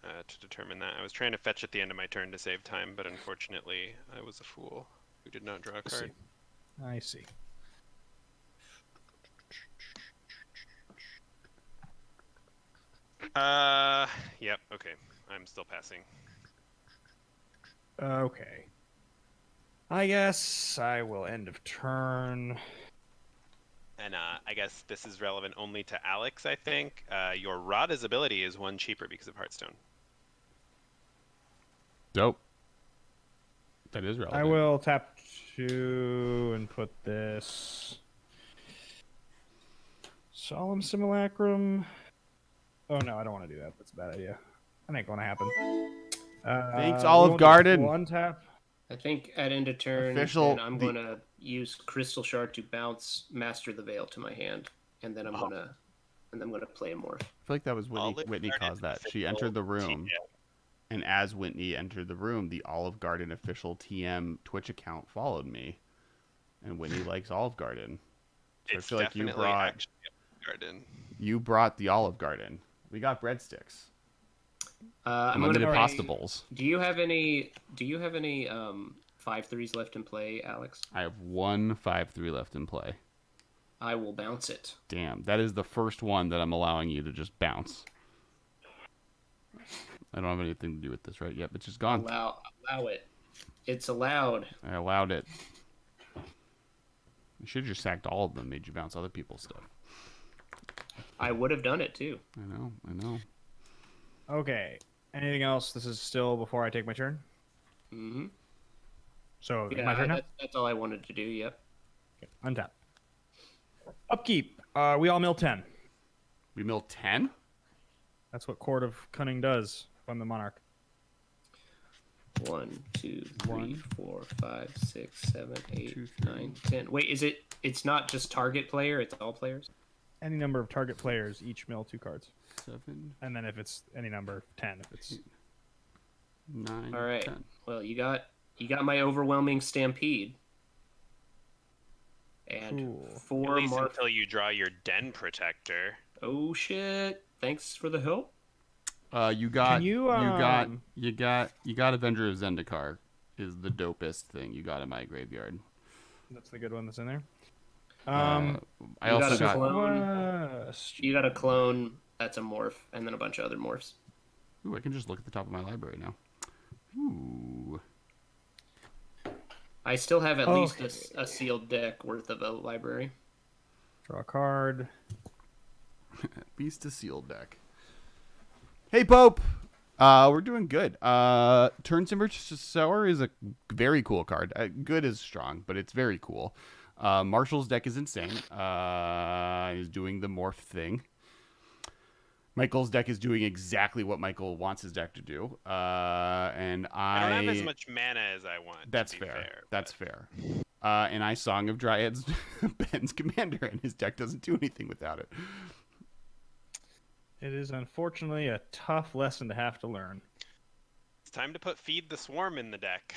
to determine that. I was trying to fetch at the end of my turn to save time, but unfortunately, I was a fool who did not draw a card. I see. Yep, okay. I'm still passing. Okay. I guess I will end of turn. And I guess this is relevant only to Alex, I think. Your Rada's ability is 1 cheaper because of Heartstone. Dope. That is relevant. I will tap 2 and put this Solemn Simulacrum. Oh no, I don't want to do that. That's a bad idea. That ain't going to happen. Thanks, Olive Garden. One tap. I think at end of turn, Official- then I'm going to use Crystal Shard to bounce Master the Veil to my hand, and then I'm gonna play a morph. I feel like that was Whitney. Olive Whitney Garden caused that. She official entered the room, TM. and as Whitney entered the room, the Olive Garden official TM Twitch account followed me, and Whitney likes Olive Garden. So It's I feel like you definitely brought actually a garden. the Olive Garden. We got breadsticks. I'm Unlimited gonna pasta play- bowls. Do you have any? 5-3s left in play, Alex? I have 1-5-3 left in play. I will bounce it. Damn, that is the first one that I'm allowing you to just bounce. I don't have anything to do with this, right? Yep, it's just gone. Allow it. It's allowed. I allowed it. You should have just sacked all of them, made you bounce other people's stuff. I would have done it too. I know. Okay. Anything else? This is still before I take my turn. Mm-hmm. So Yeah, my turn now. that's all I wanted to do. Yep. Okay, untap. Upkeep. We all mill 10. We mill 10? That's what Court of Cunning does. If I'm the monarch. 1, 2, 3, One. 4, 5, 6, 7, 8, 2, 3. 9, 10. Wait, is it? It's not just target player. It's all players. Any number of target players each mill 2 cards. 7, And then if it's any number, 10. If it's 9, All right. 10. Well, you got my overwhelming stampede. And Cool. At 4 least more. until you draw your den protector. Oh shit! Thanks for the help. You got Can you, you got Avenger of Zendikar is the dopest thing you got in my graveyard. that's the good one that's in there. I You also got a got clone. Quest. You got a clone. That's a morph, and then a bunch of other morphs. Ooh, I can just look at the top of my library now. Ooh. I still have at least Okay. a sealed deck worth of a library. Draw a card. At least a sealed deck. Hey, Pope! We're doing good. Turn Simmer Sour is a very cool card. Good is strong, but it's very cool. Marshall's deck is insane. He's doing the morph thing. Michael's deck is doing exactly what Michael wants his deck to do. And I don't have as much mana as I want. That's to be fair. but- That's fair. And I Song of Dryads Ben's commander, and his deck doesn't do anything without it. It is unfortunately a tough lesson to have to learn. It's time to put Feed the Swarm in the deck.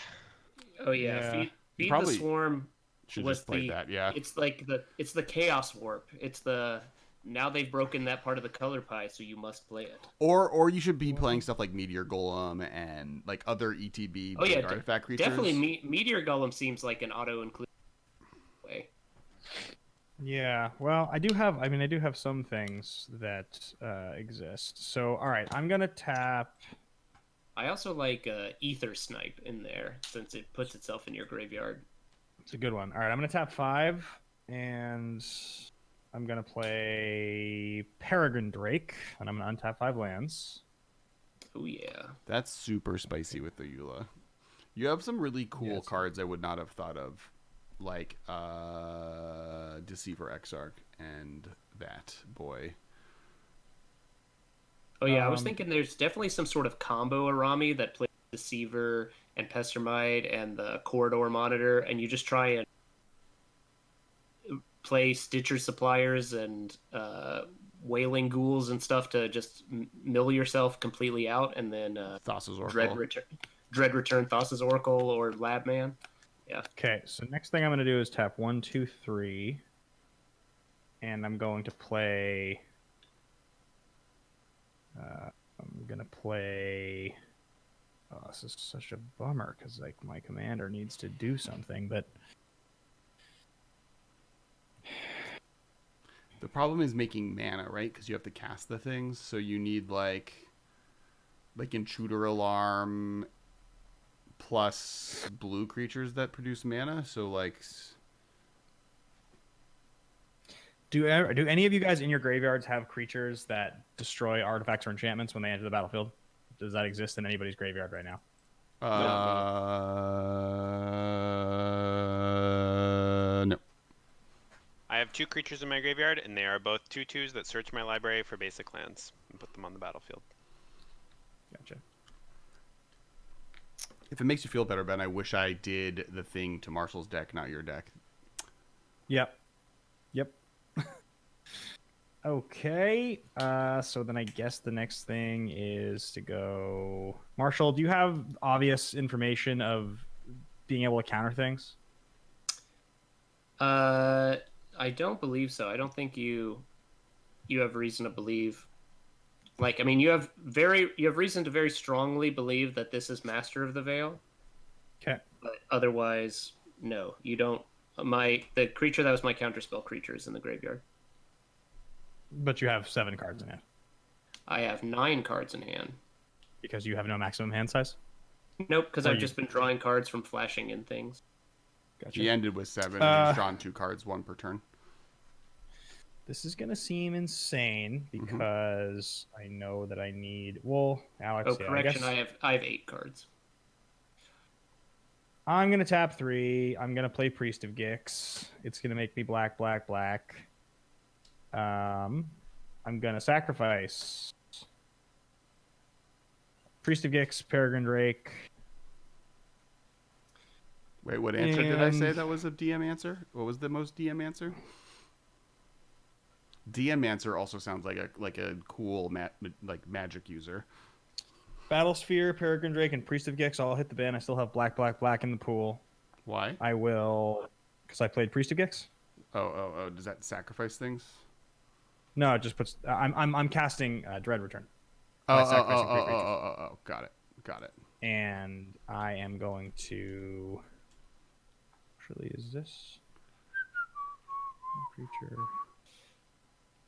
Oh yeah, Yeah. feed Probably the swarm. Should was just play the- that, yeah. It's like it's the chaos warp. It's the now they've broken that part of the color pie, so you must play it. Or you should be playing stuff like Meteor Golem and like other ETB Oh yeah, big artifact creatures. definitely. Meteor Golem seems like an auto include way. Yeah, well, I do have some things that exist. So, all right, I'm gonna tap. I also like Ether Snipe in there since it puts itself in your graveyard. It's a good one. All right, I'm gonna tap 5, and I'm gonna play Peregrine Drake, and I'm gonna untap 5 lands. Oh yeah. That's super spicy with the Eula. You have some really cool Yes. cards I would not have thought of, like Deceiver Exarch and that boy. Oh yeah, I was Um, thinking there's definitely some sort of combo Arami that plays Deceiver and Pestermite and the Corridor Monitor, and you just try and play Stitcher Suppliers and Wailing Ghouls and stuff to just mill yourself completely out, and then Thassa's Oracle. Dread Return Thassa's Oracle or Labman. Yeah. Okay, so next thing I'm gonna do is tap 1, 2, 3, and I'm going to play. I'm gonna play. Oh, this is such a bummer because like my commander needs to do something, but The problem is making mana, right? Because you have to cast the things, so you need like Intruder Alarm plus blue creatures that produce mana. So like, do any of you guys in your graveyards have creatures that destroy artifacts or enchantments when they enter the battlefield? Does that exist in anybody's graveyard right now? No. I have 2 creatures in my graveyard, and they are both 2/2s that search my library for basic lands and put them on the battlefield. Gotcha. If it makes you feel better, Ben, I wish I did the thing to Marshall's deck, not your deck. Yep. Okay. So then I guess the next thing is to go. Marshall, do you have obvious information of being able to counter things? I don't believe so. I don't think you have reason to believe. Like, I mean, you have reason to very strongly believe that this is Master of the Veil, Okay. but otherwise, no, you don't. The creature that was my counterspell creature is in the graveyard. But you have 7 cards in hand I have 9 cards in hand. because you have no maximum hand size. Nope, because Or I've you- just been drawing cards from flashing in things. Gotcha. He ended with 7. And he's drawn 2 cards, 1 per turn. This is gonna seem insane because I know that I need. Well, Alex. Oh, yeah, correction, I guess I have 8 cards. I'm gonna tap 3. I'm gonna play Priest of Gix. It's gonna make me black, black, black. I'm gonna sacrifice Priest of Gix, Peregrine Drake. Wait, what answer did I say And- that was a DM answer? What was the most DM answer? DM answer also sounds like a cool magic user. Battlesphere, Peregrine Drake, and Priest of Gix all hit the ban. I still have black, black, black in the pool. Why? I will, because I played Priest of Gix. Oh! Does that sacrifice things? No, it just puts. I'm casting Dread Return. Oh! sacrificing 3 creatures. Got it. And I am going to. Actually, is this creature?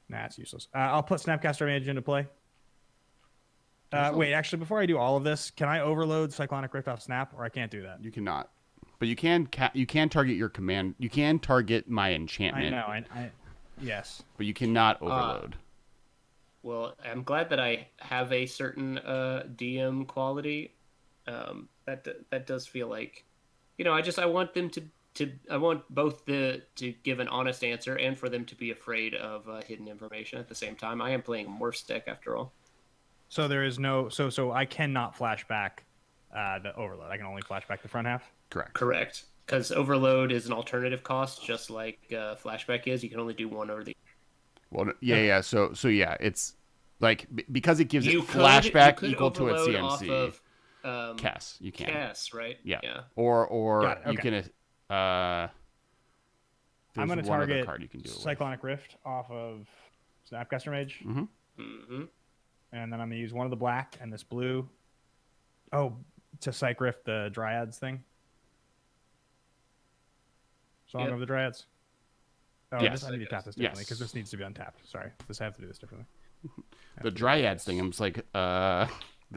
Nah, it's useless. I'll put Snapcaster Mage into play. Wait, actually, before I do all of this, can I overload Cyclonic Rift off Snap, or I can't do that? You cannot, but you can target your command. You can target my enchantment. I know. Yes. But you cannot overload. Well, I'm glad that I have a certain DM quality. That does feel like, I want them I want both to give an honest answer and for them to be afraid of hidden information at the same time. I am playing a Morph deck after all. So there is no. So I cannot flash back the overload. I can only flash back the front half. Correct. Because overload is an alternative cost, just like flashback is. You can only do one over the. Well, yeah. So yeah, it's like because it gives You it could- flashback you could equal to its overload off CMC. of, Cass, you can. Cass, right? Yeah. Yeah. Or Got it, you can. I'm going to target card you can do it with. Cyclonic Rift off of Snapcaster Mage. Mm-hmm. And then I'm going to use one of the black and this blue. Oh, to Psych Rift the Dryads thing. Song Yep. of the Dryads. Oh, Yes. I need to tap this differently Yes. because this needs to be untapped. Sorry. I have to do this differently. The Dryads thing. I'm just like the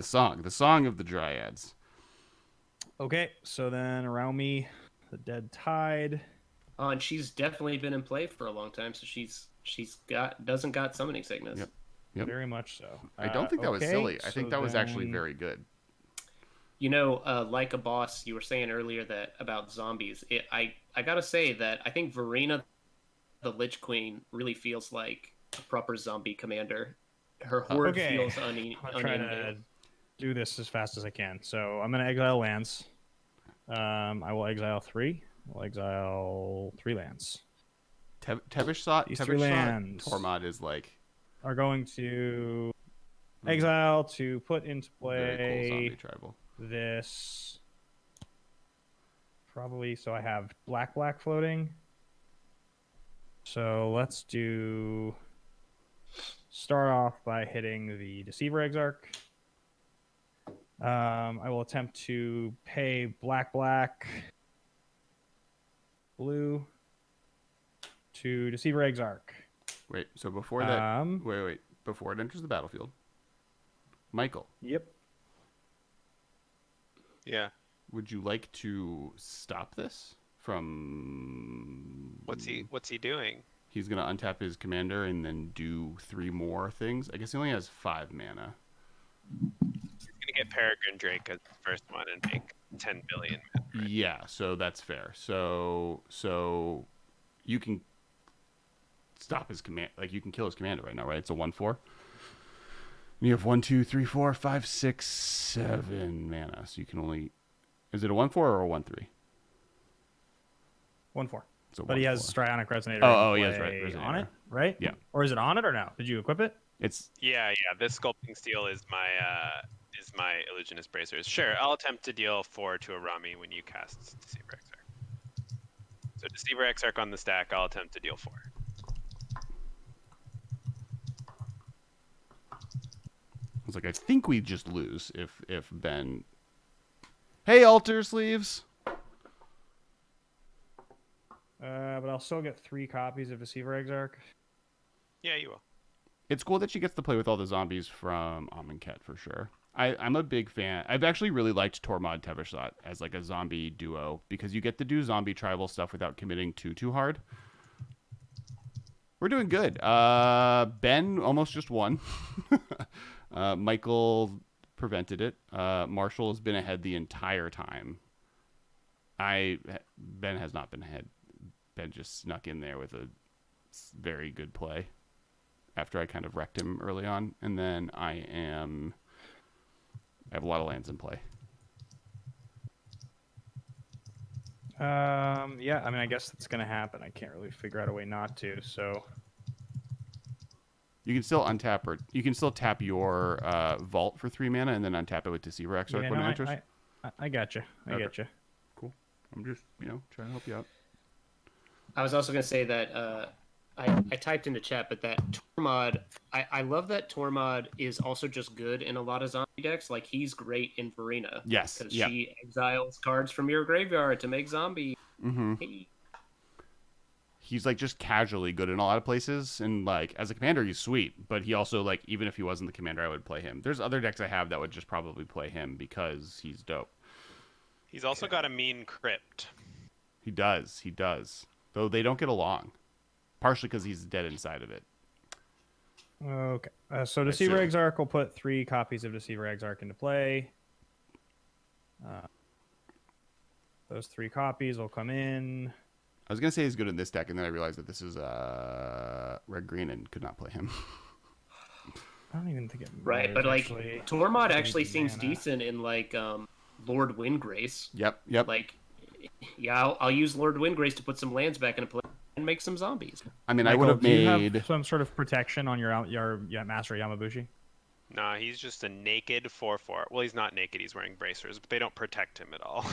song of the Dryads. Okay, so then around me, the Dead Tide. Oh, and she's definitely been in play for a long time, so she's doesn't got summoning sickness. Yep. Yep. Very much so. I don't think that was okay, silly. I so think that was actually then- very good. Like a boss, you were saying earlier that about zombies. I gotta say that I think Verena, the Lich Queen, really feels like a proper zombie commander. Her horde Okay. feels I'll try to unending. do this as fast as I can. So I'm going to exile lands. I will exile 3. I'll exile 3 lands. Tevish thought These 3 lands Tormod is like are going to exile to put into very cool play zombie tribal. this. Probably, so I have black floating. So let's start off by hitting the Deceiver Exarch. I will attempt to pay black, blue to Deceiver Exarch. Wait, so before that, Um, wait, before it enters the battlefield, Michael, Yep. Yeah. would you like to stop this from? What's he doing? He's gonna untap his commander and then do 3 more things. I guess he only has 5 mana. He's gonna get Peregrine Drake as the first one and make 10 billion. Right? Yeah, so that's fair. So you can stop his command, like you can kill his commander right now, right? It's a 1/4. You have 1, 2, 3, 4, 5, 6, 7 mana. So you can only. Is it a 1/4 or a 1/3? 1/4. So But he has 1/4. Strionic Resonator. Oh, in he has play Resonator. on it, right? Yeah. Or is it on it or no? Did you equip it? It's Yeah. This sculpting steel is my illusionist bracers. Sure, I'll attempt to deal 4 to Arami when you cast Deceiver Exarch. So Deceiver Exarch on the stack, I'll attempt to deal 4. I was like, I think we just lose if Ben. Hey, altar sleeves. But I'll still get 3 copies of Deceiver Exarch. Yeah, you will. It's cool that she gets to play with all the zombies from Amonkhet for sure. I'm a big fan. I've actually really liked Tormod Tevishot as like a zombie duo because you get to do zombie tribal stuff without committing too hard. We're doing good. Ben almost just won. Michael prevented it. Marshall has been ahead the entire time. Ben has not been ahead. Ben just snuck in there with a very good play after I kind of wrecked him early on, and then I have a lot of lands in play. Yeah, I mean, I guess it's gonna happen. I can't really figure out a way not to. So You can still untap or you can still tap your vault for 3 mana and then untap it with Deceiver Exarch when it enters. I got you. I get you. Cool. I'm just trying to help you out. I was also going to say that I typed into chat, but that Tormod, I love that Tormod is also just good in a lot of zombie decks. Like, he's great in Verena. Yes. Because she exiles cards from your graveyard to make zombie. Mm-hmm. He's like just casually good in a lot of places, and like as a commander he's sweet, but he also like even if he wasn't the commander I would play him. There's other decks I have that would just probably play him because he's dope. He's also got a mean crypt. He does. Though they don't get along. Partially because he's dead inside of it. Okay. So Deceiver Exarch will put 3 copies of Deceiver Exarch into play. Those 3 copies will come in. I was going to say he's good in this deck, and then I realized that this is red-green and could not play him. I don't even think it matters, Right, but like actually. Tormod actually seems decent in like Lord Windgrace. Yep. Like, yeah, I'll use Lord Windgrace to put some lands back into play and make some zombies. I mean, Michael, I would have do you made have some sort of protection on your Master Yamabushi? Nah, he's just a naked 4/4. Well, he's not naked. He's wearing bracers, but they don't protect him at all.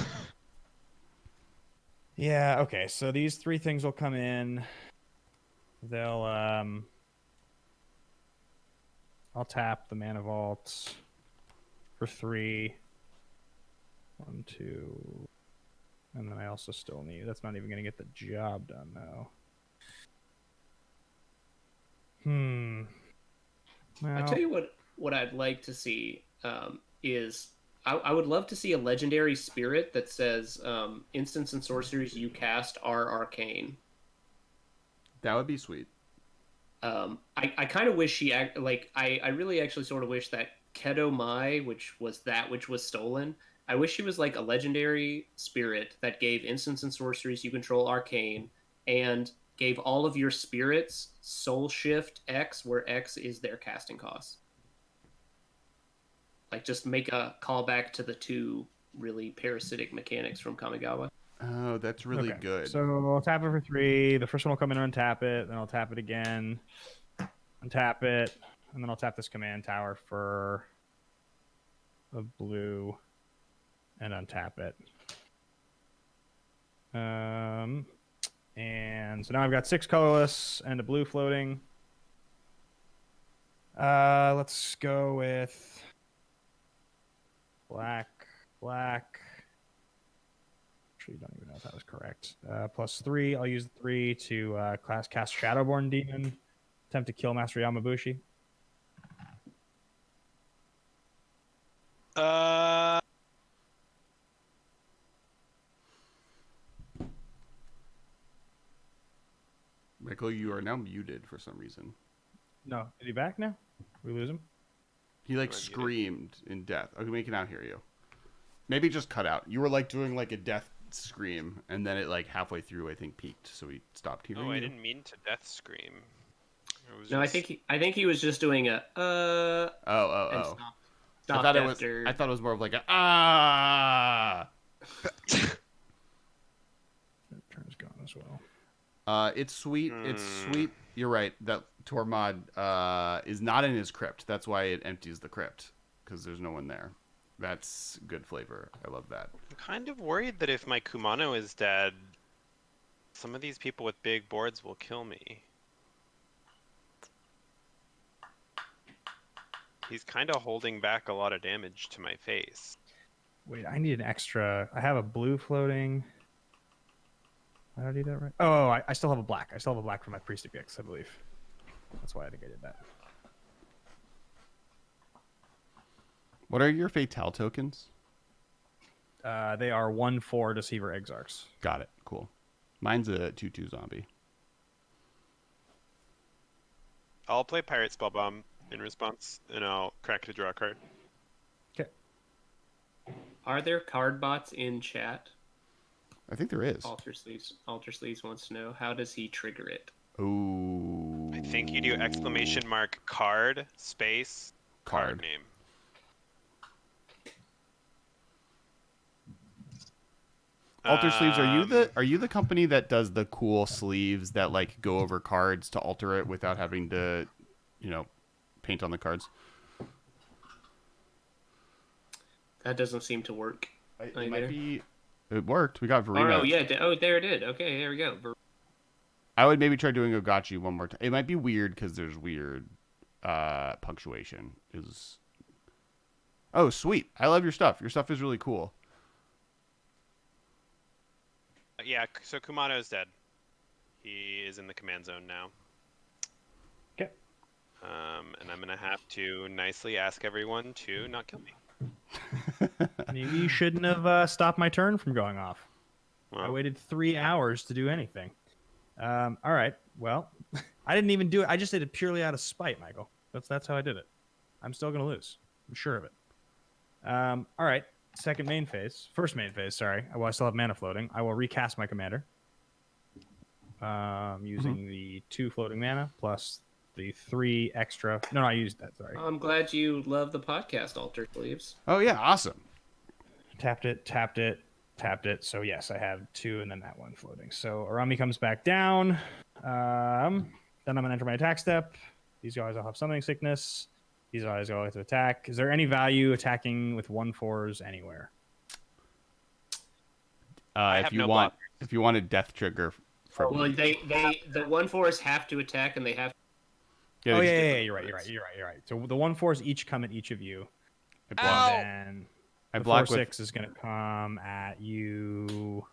Yeah, okay. So these 3 things will come in. They'll I'll tap the Mana Vault for 3. 1, 2. And then I also still need. That's not even going to get the job done though. Well, I tell you what I'd like to see is I would love to see a legendary spirit that says instants and sorceries you cast are arcane. that would be sweet. I kind of wish she I really actually sort of wish that Keto Mai, which was stolen. I wish she was like a legendary spirit that gave instants and sorceries you control arcane and gave all of your spirits soul shift X, where X is their casting cost. Like, just make a callback to the 2 really parasitic mechanics from Kamigawa. Oh, that's really good. So I'll tap it for 3. The first one will come in and untap it. Then I'll tap it again. Untap it. And then I'll tap this command tower for a blue and untap it. And so now I've got 6 colorless and a blue floating. Let's go with black. Actually, don't even know if that was correct. Plus 3. I'll use 3 to cast Shadowborn Demon. Attempt to kill Master Yamabushi. Michael, you are now muted for some reason. No, is he back now? We lose him? He like screamed in death. Okay, we can now hear you. Maybe just cut out. You were like doing like a death scream, and then it like halfway through I think peaked, so we stopped hearing you. I didn't mean to death scream. No, just... I think he was just doing a and Oh. stopped after. I thought it was more of like a ah. Turn's gone as well. It's sweet. It's sweet. You're right. That Tormod is not in his crypt. That's why it empties the crypt, because there's no one there. That's good flavor. I love that. I'm kind of worried that if my Kumano is dead, Some of these people with big boards will kill me. He's kind of holding back a lot of damage to my face. Wait, I need an extra. I have a blue floating. Why did I do that right? Oh, I still have a black. I still have a black for my priest Gix, I believe. That's why I think I did that. What are your Fatale tokens? They are 1/4 Deceiver Exarchs. Got it. Cool. Mine's a 2/2 zombie. I'll play Pirate Spellbomb in response, and I'll crack to draw a card. Okay. Are there card bots in chat? I think there is. Alter Sleeves wants to know, how does he trigger it? Ooh. I think you do ! card space card name. Alter Sleeves, are you the company that does the cool sleeves that like go over cards to alter it without having to, paint on the cards? That doesn't seem to work. It might be. It worked. We got Oh, Verena. no, yeah. Oh, there it did. Okay, there we go. I would maybe try doing Ogachi one more time. It might be weird because there's weird punctuation. Oh, sweet. I love your stuff. Your stuff is really cool. Yeah, so Kumano's dead. He is in the command zone now. Okay. And I'm going to have to nicely ask everyone to not kill me. Maybe you shouldn't have stopped my turn from going off. Well, I waited 3 hours to do anything. All right. Well, I didn't even do it. I just did it purely out of spite, Michael. That's how I did it. I'm still going to lose. I'm sure of it. All right. First main phase, sorry. Well, I still have mana floating. I will recast my commander. Using the 2 floating mana plus the 3 extra. No, I used that, sorry. I'm glad you love the podcast, Alter Sleeves. Oh, yeah. Awesome. Tapped it. So, yes, I have 2 and then that 1 floating. So, Arami comes back down. Then I'm going to enter my attack step. These guys all have Summoning Sickness. These guys all have to attack. Is there any value attacking with 1/4s anywhere? If you want a death trigger from Well, the 1/4s have to attack and they have. Yeah, you're right. So the 1/4s each come at each of you. And then the 4/6 is going to come at you.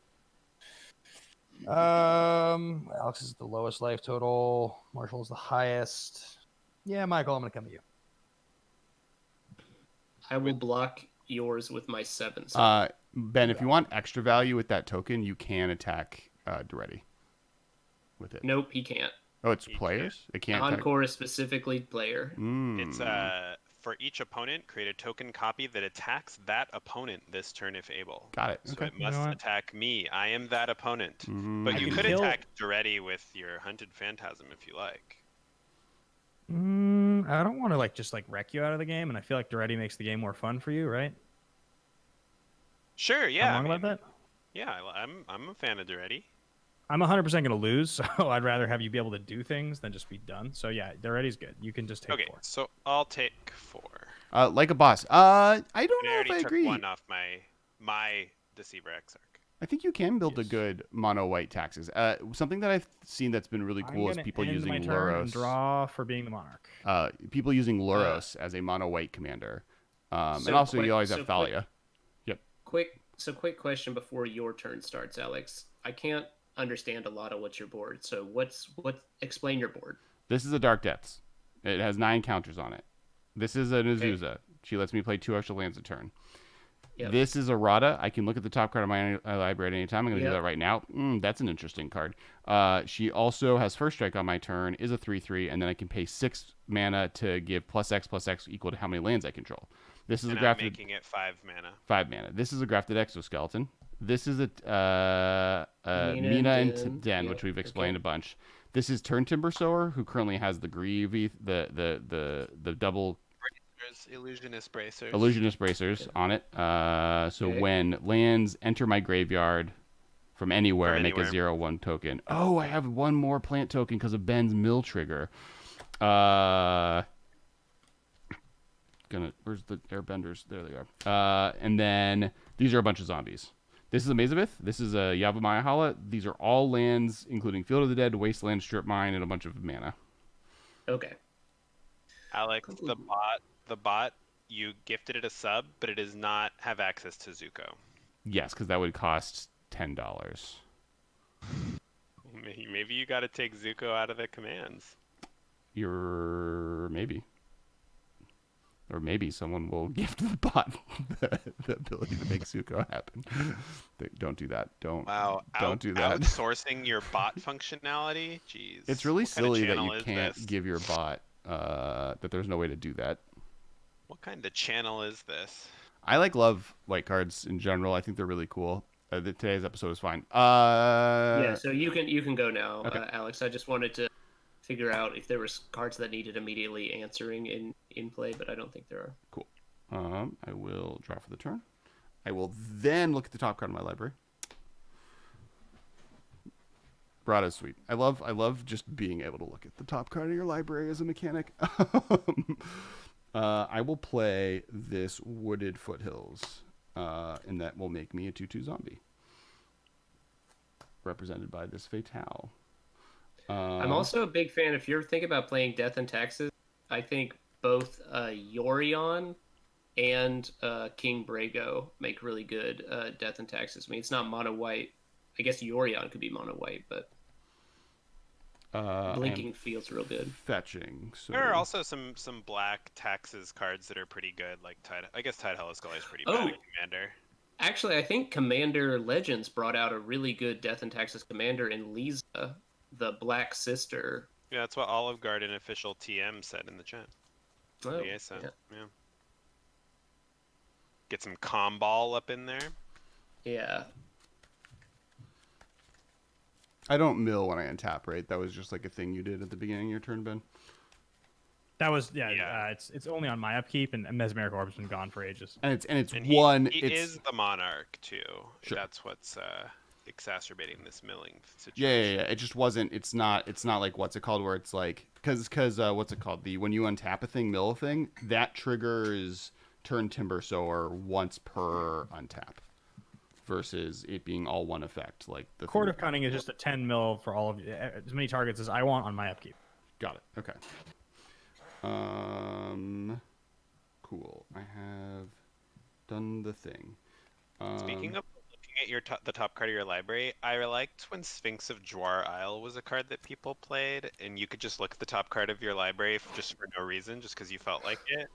Alex is the lowest life total. Marshall is the highest. Yeah, Michael, I'm going to come at you. I will block yours with my 7. Ben, if you want extra value with that token, you can attack Duretti with it. Nope, he can't. Oh, it's players? It can't attack. Encore is specifically player. It's for each opponent, create a token copy that attacks that opponent this turn if able. Got it. So Okay. it must attack me. I am that opponent. But you could attack Duretti with your Hunted Phantasm if you like. I don't want to just wreck you out of the game, and I feel like Duretti makes the game more fun for you, right? Sure, yeah. I'm wrong about that? Yeah, I'm a fan of Duretti. I'm 100% going to lose, so I'd rather have you be able to do things than just be done. So yeah, Duretti's good. You can just take 4. So I'll take 4. Like a boss. I don't know if I already agree. took 1 off my Deceiver Exarch. I think you can build a good mono white taxes. Something that I've seen that's been really cool is people using my turn and Luros. draw for being the monarch. People using Luros as a mono white commander. And also you always have Thalia. Yep. Quick question before your turn starts, Alex. I can't understand a lot of what's your board. So explain your board. This is a Dark Depths. It has 9 counters on it. This is an Azusa. Okay. She lets me play 2 extra lands a turn. Yep. This is a Rada. I can look at the top card of my library at any time. I'm going to do that right now. That's an interesting card. She also has First Strike on my turn, is a 3/3, and then I can pay 6 mana to give +X equal to how many lands I control. This is and a grafted. I'm making it 5 mana. 5 mana. This is a grafted exoskeleton. This is a Mina and Den, which we've explained a bunch. This is Turn Timber Sower, who currently has the Greavy, the double. Illusionist Bracers. Illusionist Bracers on it. When lands enter my graveyard from anywhere, I make a 0/1 token. Oh, I have 1 more plant token because of Ben's mill trigger. Where's the airbenders? There they are. And then these are a bunch of zombies. This is a Mazavith. This is a Yavimaya Hala. These are all lands, including Field of the Dead, Wasteland, Strip Mine, and a bunch of mana. Okay. Alex, the bot, you gifted it a sub, but it does not have access to Zuko. Yes, because that would cost $10. Maybe you got to take Zuko out of the commands. Maybe. Or maybe someone will gift the bot the ability to make Zuko happen. Don't do that. Don't do that. Outsourcing your bot functionality? Jeez. It's really What kind of silly that channel you is can't this? give your bot that there's no way to do that. What kind of channel is this? I love white cards in general. I think they're really cool. Today's episode is fine. Yeah, so you can go now, Okay. Alex. I just wanted to figure out if there was cards that needed immediately answering in play, but I don't think there are. Cool. I will draw for the turn. I will then look at the top card of my library. Brada's sweet. I love just being able to look at the top card of your library as a mechanic. I will play this Wooded Foothills, and that will make me a 2/2 zombie, represented by this Fatale. I'm also a big fan. If you're thinking about playing Death and Taxes, I think both Yorion and King Brago make really good Death and Taxes. I mean, it's not mono white. I guess Yorion could be mono white, but Blinking feels real good. Fetching. So There are also some black taxes cards that are pretty good, like I guess Tide Hellas Gully is pretty bad at Commander. Actually, I think Commander Legends brought out a really good Death and Taxes commander in Lisa, the Black Sister. Yeah, that's what Olive Garden official TM said in the chat. Oh, Yeah. Get some Comball up in there. Yeah. I don't mill when I untap, right? That was just like a thing you did at the beginning of your turn, Ben. That was it's only on my upkeep, and Mesmeric Orb's been gone for ages. And it's And one. He it's is the monarch too. Sure. That's what's exacerbating this milling situation. yeah. It just wasn't. It's not like what's it called, where it's like because what's it called? When you untap a thing, mill a thing, that triggers turn Timber Sower once per untap, versus it being all one effect. Like the Court of Cunning is just a 10 mil for all of as many targets as I want on my upkeep. Got it. Okay. Cool. I have done the thing. Speaking of looking at the top card of your library, I liked when Sphinx of Jwar Isle was a card that people played, and you could just look at the top card of your library just for no reason, just because you felt like it.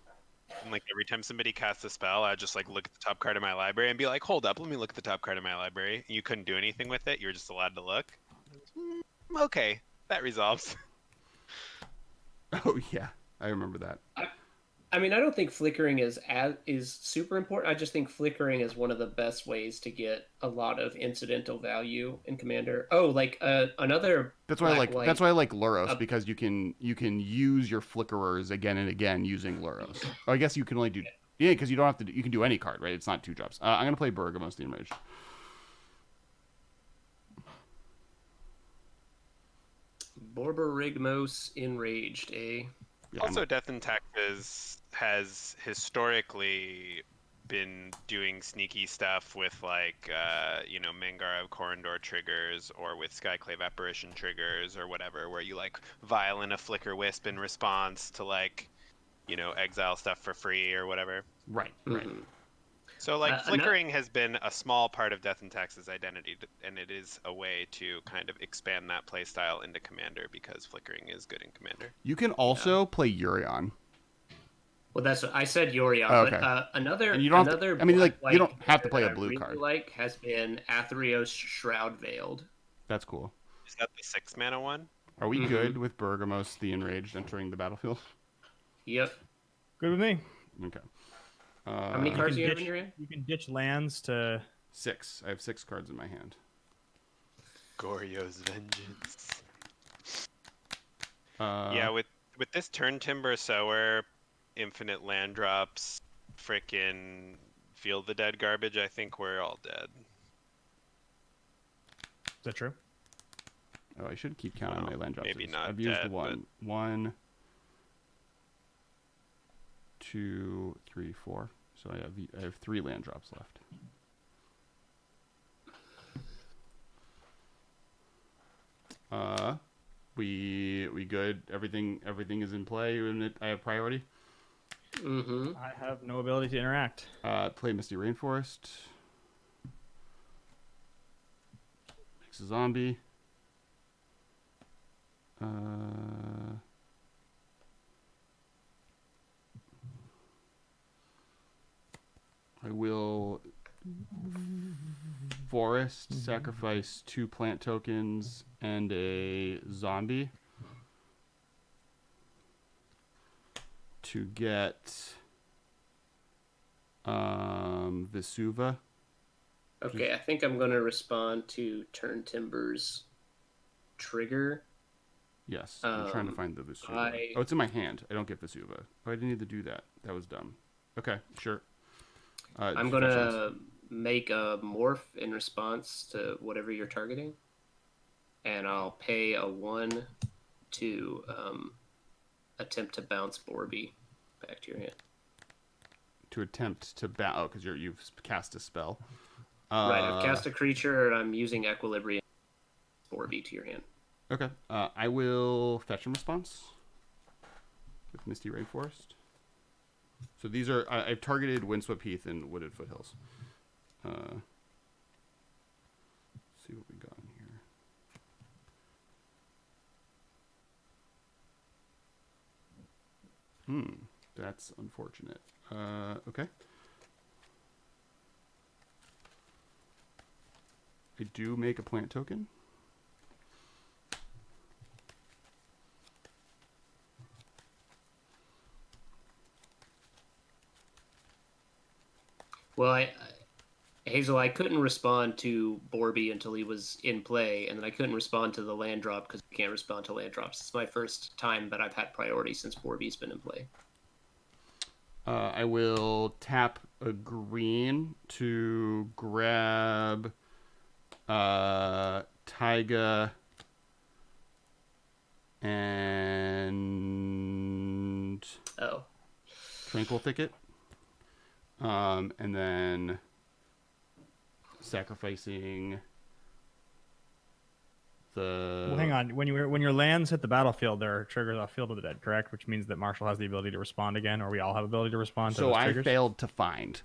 And like every time somebody cast a spell, I'd just like look at the top card of my library and be like, "Hold up, let me look at the top card of my library." And you couldn't do anything with it; you were just allowed to look. Okay, that resolves. Oh yeah, I remember that. I mean, I don't think flickering is super important. I just think flickering is one of the best ways to get a lot of incidental value in Commander. Oh, like another. That's why I like. That's why I like Luros, uh, because you can use your flickerers again and again using Luros. Oh, I guess you can only do because you don't have to. You can do any card, right? It's not 2-drops. I'm gonna play Bergamos the Enraged. Borborygmos Enraged, eh? Yeah, Also, Death and Taxes has historically been doing sneaky stuff with like Mangara of Corindor triggers, or with Skyclave Apparition triggers, or whatever, where you like violent a Flicker Wisp in response to like exile stuff for free or whatever. right. Mhm. So like no- flickering has been a small part of Death and Taxes' identity, and it is a way to kind of expand that playstyle into Commander, because flickering is good in Commander. You can also play Urion. Well, that's what I said. Yorion, Oh, okay. but another And you don't have to- another. I mean, like, black you don't white have to play that a I blue really card. Like has been Athreos Shroud Veiled. That's cool. Is that the 6-mana one? Are we Mhm. good with Bergamos the Enraged entering the battlefield? Yep. Good with me. Okay. How many cards do you have in your hand? You can ditch lands to 6. I have 6 cards in my hand. Goryo's Vengeance. Uh, Yeah, with this turn Timber Sower, infinite land drops, frickin' Field the Dead garbage, I think we're all dead. is that true? Oh, I should keep counting my land drops. maybe not I've used dead, one. 1, 2, 3, 4. So I have 3 land drops left. We good. Everything is in play. And I have priority. Mm-hmm. I have no ability to interact. Play Misty Rainforest. Makes a zombie. I will forest sacrifice 2 plant tokens and a zombie to get Vesuva. Okay, I think I'm going to respond to Turn Timber's trigger. Yes, I'm trying to find the Vesuva. I- Oh, it's in my hand. I don't get Vesuva. Oh, I didn't need to do that. That was dumb. Okay, sure. I'm going to make a morph in response to whatever you're targeting. And I'll pay a 1 to attempt to bounce Borby back to your hand. To attempt to oh, because you've cast a spell. Right, I've cast a creature and I'm using Equilibrium Borby to your hand. Okay. I will fetch and response with Misty Rainforest. So these are I've targeted Windswept Heath and Wooded Foothills. See what we got in here. That's unfortunate. Okay. I do make a plant token. Well, Hazel, I couldn't respond to Borby until he was in play, and then I couldn't respond to the land drop because you can't respond to land drops. It's my first time that I've had priority since Borby's been in play. I will tap a green to grab Taiga and Tranquil Thicket. And then sacrificing the... Well, hang on. When your lands hit the battlefield, there are triggers off Field of the Dead, correct? Which means that Marshall has the ability to respond again, or we all have ability to respond to So those I triggers? failed to find.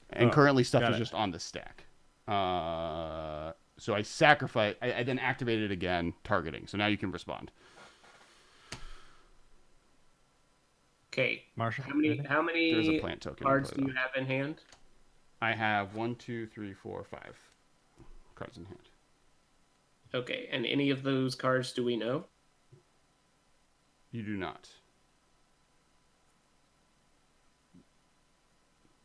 And currently stuff is just on the stack. So I sacrifice... I then activate it again, targeting. So now you can respond. Okay. Marshall, How many There's a plant token cards in do play, you have in hand? I have 1, 2, 3, 4, 5 cards in hand. Okay, and any of those cards do we know? You do not.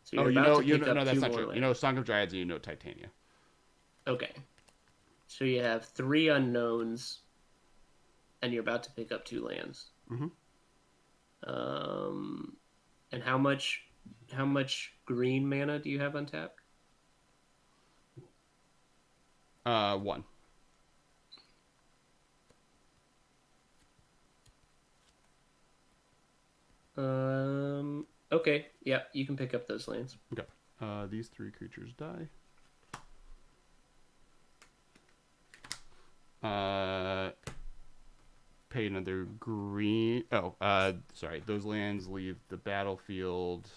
So you're Oh, about to pick no, up that's two not more true. lands. You know Song of Dryads and you know Titania. Okay. So you have 3 unknowns, and you're about to pick up 2 lands. Mm-hmm. And how much green mana do you have untapped? 1. Okay, yeah, you can pick up those lands. Okay. These 3 creatures die. Pay another green. Oh, sorry. Those lands leave the battlefield.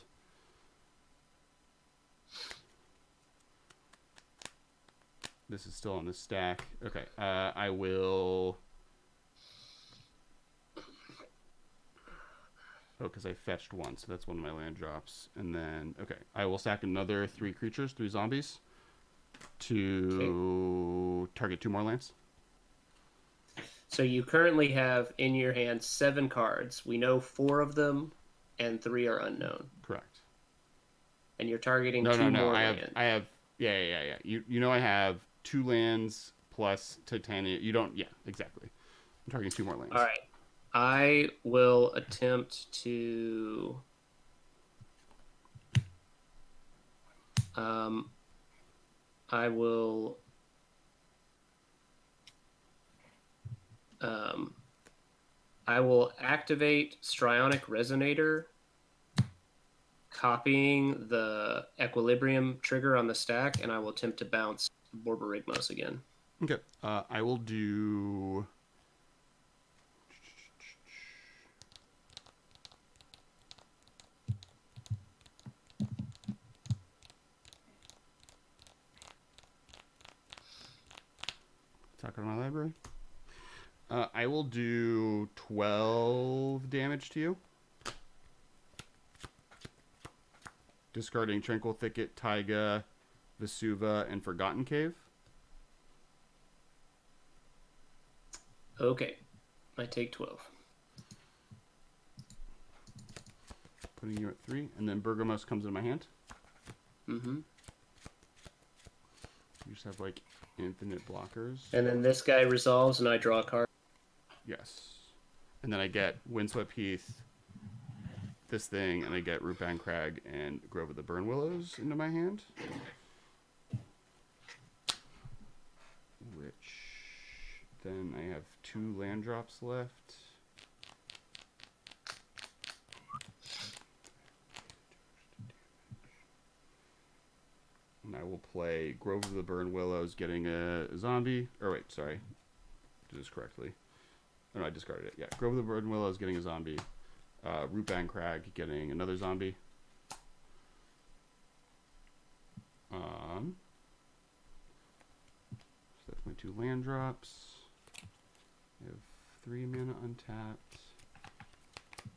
This is still on the stack. Okay. I will. Oh, because I fetched 1, so that's one of my land drops. And then, okay, I will sack another 3 creatures, 3 zombies, to target 2 more lands. So you currently have in your hand 7 cards. We know 4 of them, and 3 are unknown. Correct. And you're targeting No, 2 no. more I lands. have. Yeah. You know I have 2 lands plus Titania. You don't. Yeah, exactly. I'm targeting 2 more lands. All right. I will attempt to I will activate Strionic Resonator, copying the Equilibrium trigger on the stack, and I will attempt to bounce Borborygmos again. Okay. I will do. Talking to my library. I will do 12 damage to you. Discarding Tranquil Thicket, Taiga, Vesuva, and Forgotten Cave. Okay. I take 12. Putting you at 3. And then Bergamos comes in my hand. Mm-hmm. You just have, like, infinite blockers. And then this guy resolves, and I draw a card. Yes. And then I get Windswept Heath, this thing, and I get Rootbound Crag and Grove of the Burn Willows into my hand. Which then I have 2 land drops left. And I will play Grove of the Burn Willows getting a zombie. Or wait, sorry. Do this correctly. Oh, no, I discarded it. Yeah, Grove of the Burn Willows getting a zombie. Rootbound Crag getting another zombie. So that's my 2 land drops. I have 3 mana untapped.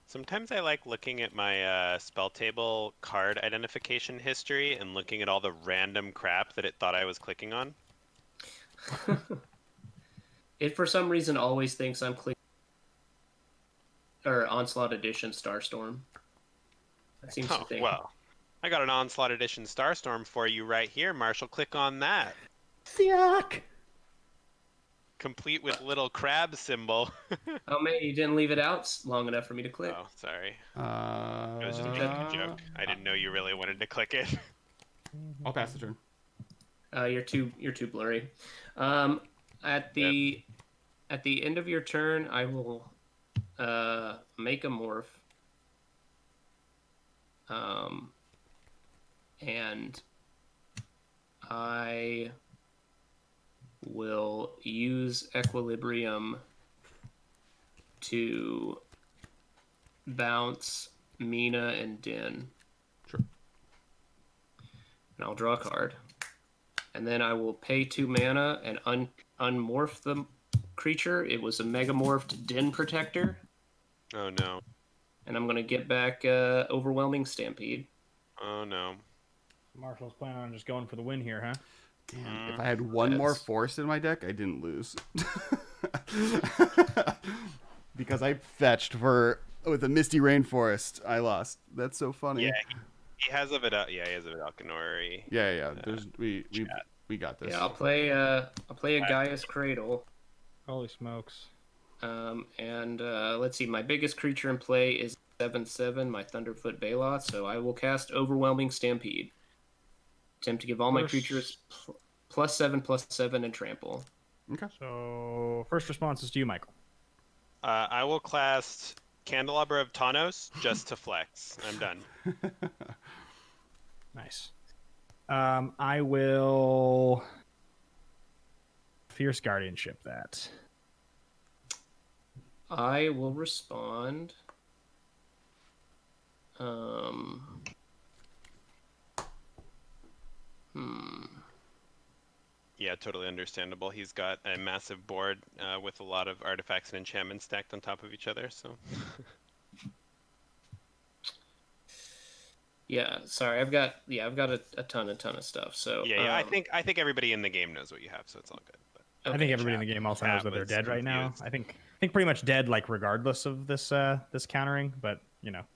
Sometimes I like looking at my spell table card identification history and looking at all the random crap that it thought I was clicking on. It, for some reason, always thinks I'm clicking... Or Onslaught Edition Starstorm. That seems to think. Well, I got an Onslaught Edition Starstorm for you right here, Marshall. Click on that. Yuck! Complete with little crab symbol. Oh man, you didn't leave it out long enough for me to click. Oh, sorry. It It was just a joke. I didn't know you really wanted to click it. I'll pass the turn. You're too blurry. At the end of your turn, I will make a morph. And I will use Equilibrium to bounce Mina and Din. Sure. And I'll draw a card. And then I will pay 2 mana and unmorph the creature. It was a megamorphed Din Protector. Oh no. And I'm going to get back Overwhelming Stampede. Oh no. Marshall's planning on just going for the win here, huh? Damn, if I had one more force in my deck, I didn't lose. Because I fetched with a Misty Rainforest, I lost. That's so funny. Yeah, he has a Vedalcanori. Yeah. We got this. Yeah, I'll play a Gaia's Cradle. Holy smokes. And let's see, my biggest creature in play is 7/7, my Thunderfoot Baloth, so I will cast Overwhelming Stampede. Attempt to give all my creatures +7/+7 and trample. Okay. So, first response is to you, Michael. I will cast Candelabra of Tawnos just to flex. I'm done. Nice. I will Fierce Guardianship that. I will respond. Yeah, totally understandable. He's got a massive board with a lot of artifacts and enchantments stacked on top of each other. So. Yeah, sorry, I've got a ton of stuff. So Yeah. I think everybody in the game knows what you have, so it's all good. But, I think everybody in the game also knows that they're dead right now. I think pretty much dead, like regardless of this this countering. But you're not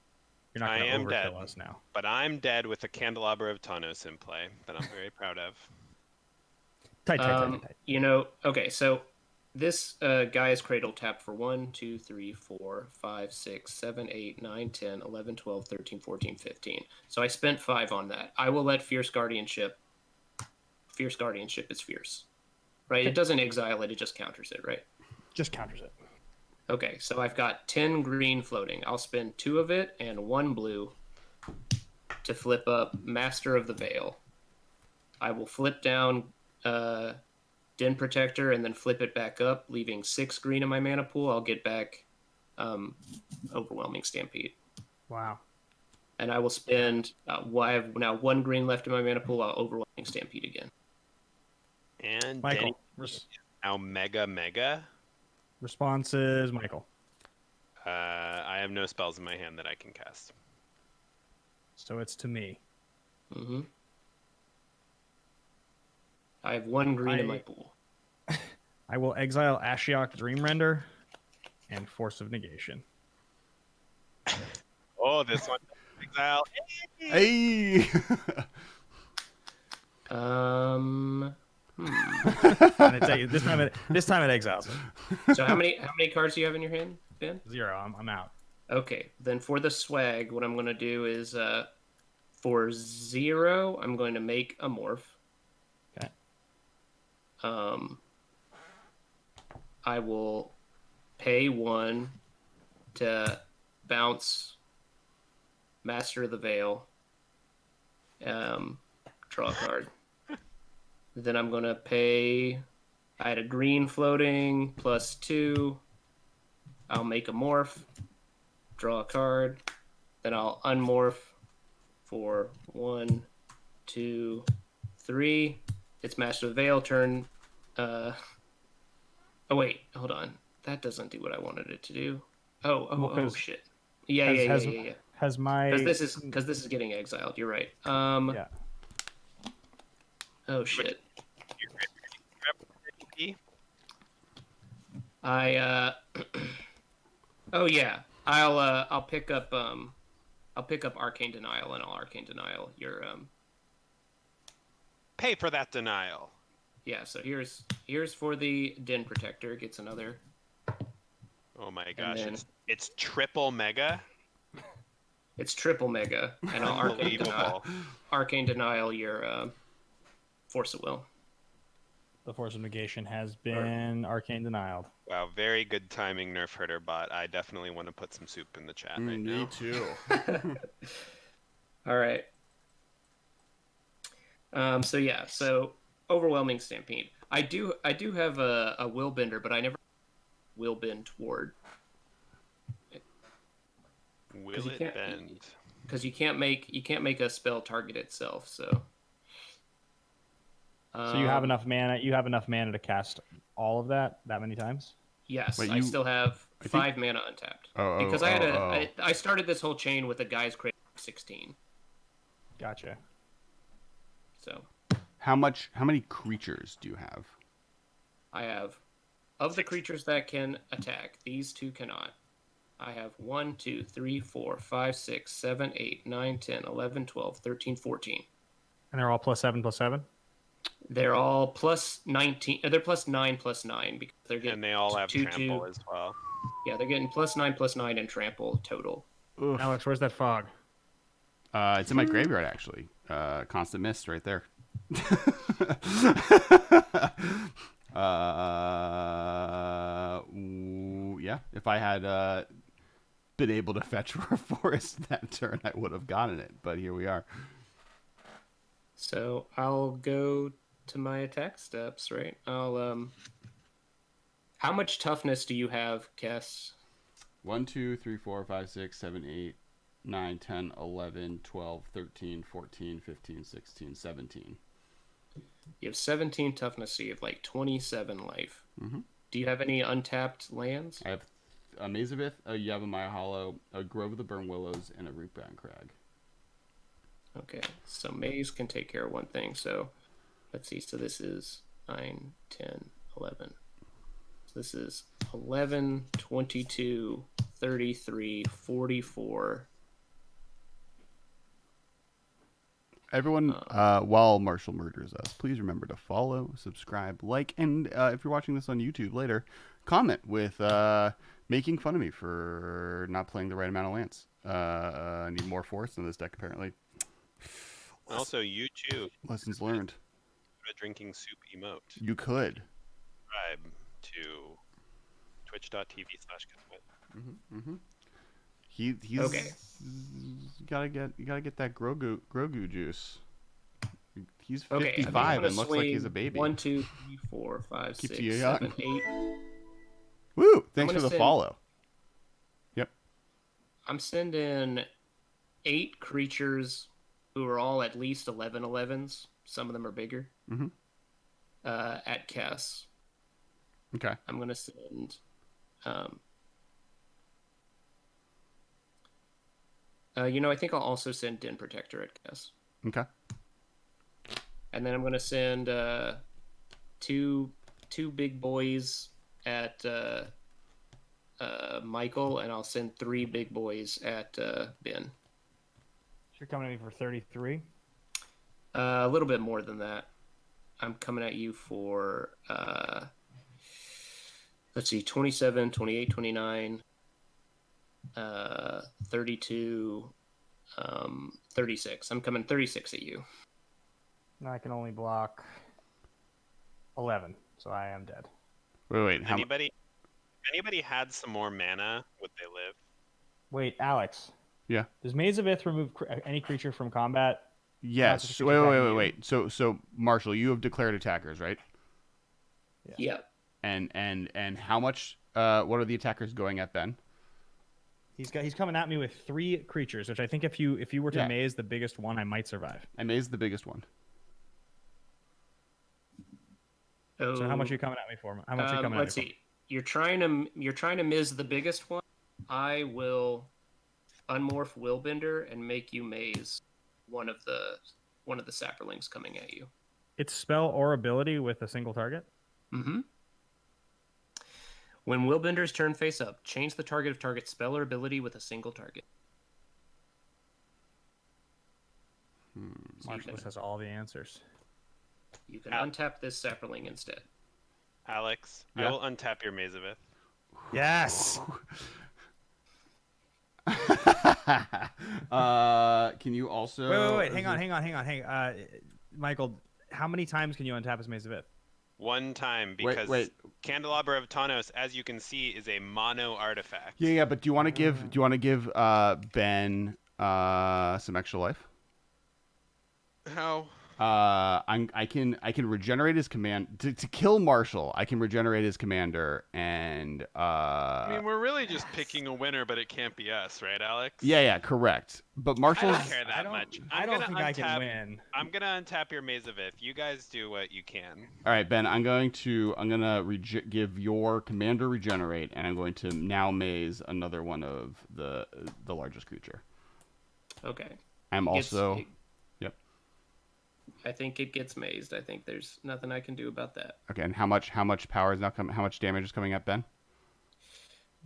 going to overkill us now. But I'm dead with a Candelabra of Tawnos in play that I'm very proud of. Tight. Okay, so this Gaia's Cradle tapped for 1, 2, 3, 4, 5, 6, 7, 8, 9, 10, 11, 12, 13, 14, 15. So I spent 5 on that. I will let Fierce Guardianship is fierce. Right? It doesn't exile it, it just counters it, right? Just counters it. Okay, so I've got 10 green floating. I'll spend 2 of it and 1 blue to flip up Master of the Veil. I will flip down Den Protector and then flip it back up, leaving 6 green in my mana pool, I'll get back Overwhelming Stampede. Wow. And I will spend. I have now 1 green left in my mana pool. I'll Overwhelming Stampede again. And Michael. now mega. Responses, Michael. I have no spells in my hand that I can cast. So it's to me. Mm-hmm. I have 1 green in my pool. I will exile Ashiok Dreamrender and Force of Negation. Oh, this one exile. Hey. Hmm. And this time it exiles it. So how many cards do you have in your hand, Ben? 0. I'm out. Okay, then for the swag, what I'm going to do is for 0, I'm going to make a morph. Okay. I will pay 1 to bounce Master of the Veil. Draw a card. Then I'm going to pay... I had a green floating, +2. I'll make a morph. Draw a card. Then I'll unmorph for 1, 2, 3. It's Master of the Veil turn. Oh, wait. Hold on. That doesn't do what I wanted it to do. Oh, shit. Yeah. Has my... Because this is getting exiled. You're right. Yeah. Oh, shit. Oh yeah. I'll pick up Arcane Denial, and I'll Arcane Denial your Pay for that denial. Yeah, so here's for the Den Protector. It gets another. Oh my gosh, then- it's triple mega. It's triple mega, and I'll Arcane Denial your Force of Will. The Force of Negation has been Arcane Denialed. Wow, very good timing, Nerf Herder bot. I definitely want to put some soup in the chat right now. Me too. All right. So Overwhelming Stampede. I do have a Will Bender, but I never will bend toward. Will it bend? Because you can't make a spell target itself. So. So you have enough mana. You have enough mana to cast all of that many times. Yes, Wait, I still have 5 mana untapped. Because I started this whole chain with a guy's crate 16. Gotcha. So. How many creatures do you have? I have, of the creatures that can attack, these 2 cannot. I have 1, 2, 3, 4, 5, 6, 7, 8, 9, 10, 11, 12, 13, 14. And they're all +7/+7? They're all +19. They're +9/+9 because they're getting. And they all have 2, trample 2. as well. Yeah, they're getting +9/+9 and trample total. Oof. Alex, where's that fog? It's in my graveyard actually. Constant Mist right there. Yeah. If I had been able to fetch for a forest that turn, I would have gotten it. But here we are. So I'll go to my attack steps, right? I'll How much toughness do you have, Kess? 1, 2, 3, 4, 5, 6, 7, 8, 9, 10, 11, 12, 13, 14, 15, 16, 17. You have 17 toughness, so you have like 27 life. Mm-hmm. Do you have any untapped lands? I have a Maze of Ith, a Yavimaya Hollow, a Grove of the Burn Willows, and a Rootbound Crag. Okay, so Maze can take care of one thing. So let's see. So this is 9, 10, 11. So this is 11, 22, 33, 44. Everyone, while Marshall murders us, please remember to follow, subscribe, like, and if you're watching this on YouTube later, comment with making fun of me for not playing the right amount of lands. I need more force in this deck, apparently. Also, you too. Lessons learned. A drinking soup emote. You could. Subscribe to twitch.tv/Katwit. He's okay. You gotta get that Grogu juice. He's Okay, I think I'm 55 gonna and looks like he's a swing baby. 1, 2, 3, 4, 5, Keeps 6, you 7, young. 8. Woo! Thanks for gonna the send- follow. Yep. I'm sending 8 creatures who are all at least 11/11s. Some of them are bigger. Mhm. At Kess. Okay. I'm gonna send. I think I'll also send Den Protector at Kess. Okay. And then I'm gonna send two big boys at Michael, and I'll send 3 big boys at Ben. You're coming at me for 33. A little bit more than that. I'm coming at you for let's see, 27, 28, 29, 32, 36. I'm coming 36 at you. And I can only block 11, so I am dead. Wait. How Anybody had some more mana? Would they live? Wait, Alex. Yeah. Does Maze of Ith remove any creature from combat? Yes. Not just a Wait. creature Wait. So Marshall, you have declared attackers, right? Yeah. And how much? What are the attackers going at Ben? He's coming at me with 3 creatures, which I think if you were to Yeah. maze the biggest one, I might survive. I mazed the biggest one. Oh, So how much are you coming at me for? How much are you coming let's at me see. You're trying to miss the biggest one. I will unmorph Willbender and make you maze one of the sapperlings coming at you. for? It's spell or ability with a single target? Mm-hmm. When Willbender's turn face up, change the target of target spell or ability with a single target. So Marshall has all the answers. you can untap this sapperling instead. Alex, Yeah? I will untap your Mazavith. Yes! Can you also? Wait. Hang on. Michael, how many times can you untap his Maze of Ith? One time, because Wait. Candelabra of Tawnos, as you can see, is a mono artifact. Yeah. But do you want to give Ben some extra life? How? I can regenerate his command to kill Marshall. I can regenerate his commander, and I mean, we're really just picking a winner, but it can't be us, right, Alex? yeah, correct. But I Marshall's don't care that much. I don't think I can win. I'm gonna untap your Mazavith. You guys do what you can. all right, Ben. I'm gonna give your commander regenerate, and I'm going to now maze another one of the largest creature. Okay. I'm also. I think it gets mazed. I think there's nothing I can do about that. Okay, and how much power is now coming? How much damage is coming at Ben?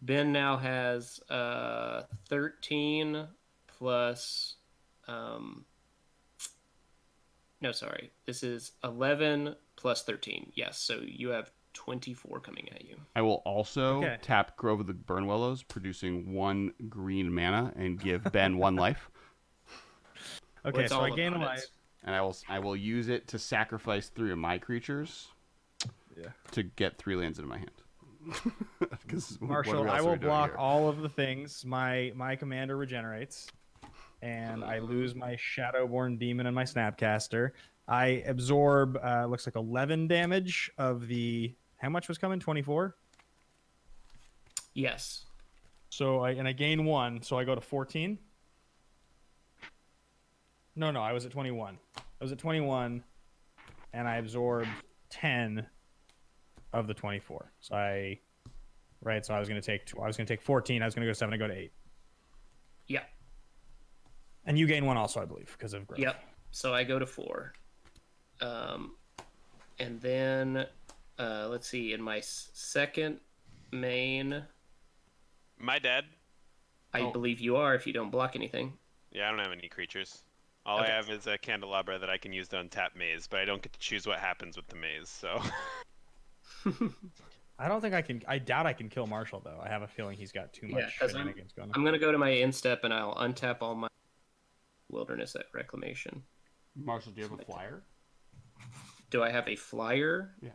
Ben now has 13 plus. No, sorry. This is 11 plus 13. Yes, so you have 24 coming at you. I will also Okay. tap Grove of the Burnwillows, producing 1 green mana, and give Ben 1 life. Okay, What's so all I gain a about life. it? And I will use it to sacrifice 3 of my creatures. Yeah. To get 3 lands into my hand. 'Cause what Marshall, else I are will we doing block here? all of the things. My commander regenerates, and I lose my Shadowborn Demon and my Snapcaster. I absorb looks like 11 damage of the. How much was coming? 24. Yes. So I gain 1, so I go to 14. No, I was at 21. I was at 21, and I absorbed 10 of the 24. So I was gonna take 14. I was gonna go 7. I go to 8. Yeah. And you gain 1 also, I believe, because of growth. Yep. So I go to 4. And then let's see. In my second main, Am I dead? I believe you are if you don't block anything. Yeah, I don't have any creatures. All Okay. I have is a Candelabra that I can use to untap maze, but I don't get to choose what happens with the maze, so... I don't think I can. I doubt I can kill Marshall though. I have a feeling he's got too much 'cause shenanigans going on. I'm gonna go to my instep and I'll untap all my Wilderness at Reclamation. Marshall, do you have a flyer? Do I have a flyer? Yeah.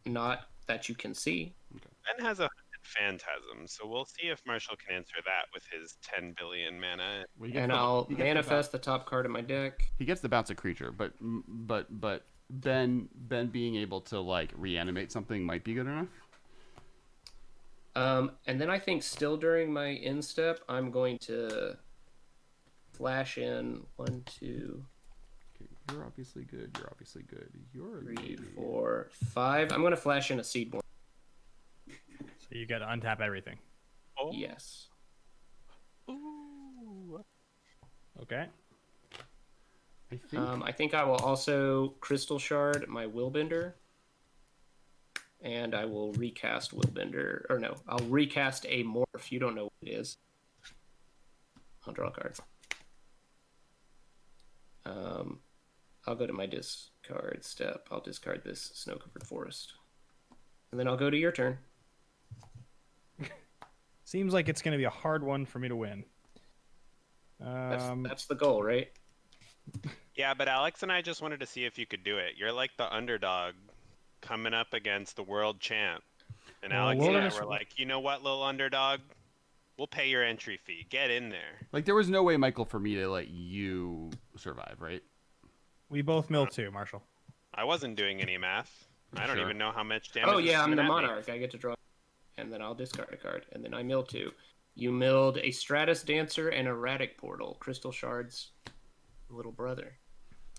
Not that you can see. Ben has 100 Phantasm. So we'll see if Marshall can answer that with his 10 billion mana. Well, he gets And the- I'll he gets the manifest the top card of my deck. He gets to bounce a creature, but Ben being able to like reanimate something might be good enough. And then I think still during my end step, I'm going to flash in 1, 2, Okay, you're obviously good. You're obviously good. You're a 3, baby. 4, 5. I'm going to flash in a Seedborn. So you got to untap everything. Oh. Yes. Ooh. Okay. I think. I think I will also Crystal Shard my Willbender. And I will recast Willbender. Or no, I'll recast a Morph. You don't know what it is. I'll draw a card. I'll go to my discard step. I'll discard this Snow-Covered Forest. And then I'll go to your turn. Seems like it's going to be a hard one for me to win. That's the goal, right? Yeah, but Alex and I just wanted to see if you could do it. You're like the underdog coming up against the world champ. And Well, Alex and I Wilderness- were like, you know what, little underdog? We'll pay your entry fee. Get in there. Like there was no way, Michael, for me to let you survive, right? We both mill 2, Marshall. I wasn't doing any math. I don't Sure. even know how much damage. Oh it's yeah, I'm coming the at me. Monarch. I get to draw, and then I'll discard a card, and then I mill 2. You milled a Stratus Dancer and Erratic Portal. Crystal Shard's little brother.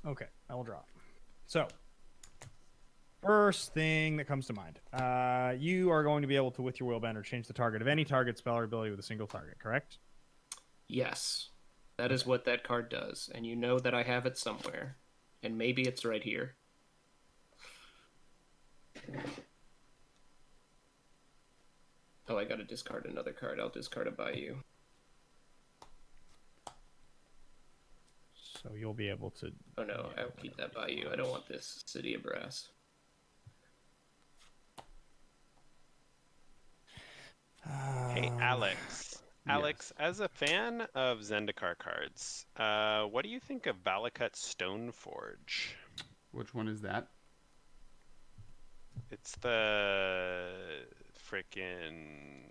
Okay, I will draw. So, first thing that comes to mind. You are going to be able to, with your Willbender, change the target of any target spell or ability with a single target, correct? Yes, that is what that card does, and you know that I have it somewhere, and maybe it's right here. Oh, I gotta discard another card. I'll discard a Bayou. So you'll be able to... Oh no, I'll keep that Bayou. I don't want this City of Brass. Hey, Alex. Alex, as a fan of Zendikar cards, what do you think of Valakut Stoneforge? Which one is that? It's the frickin'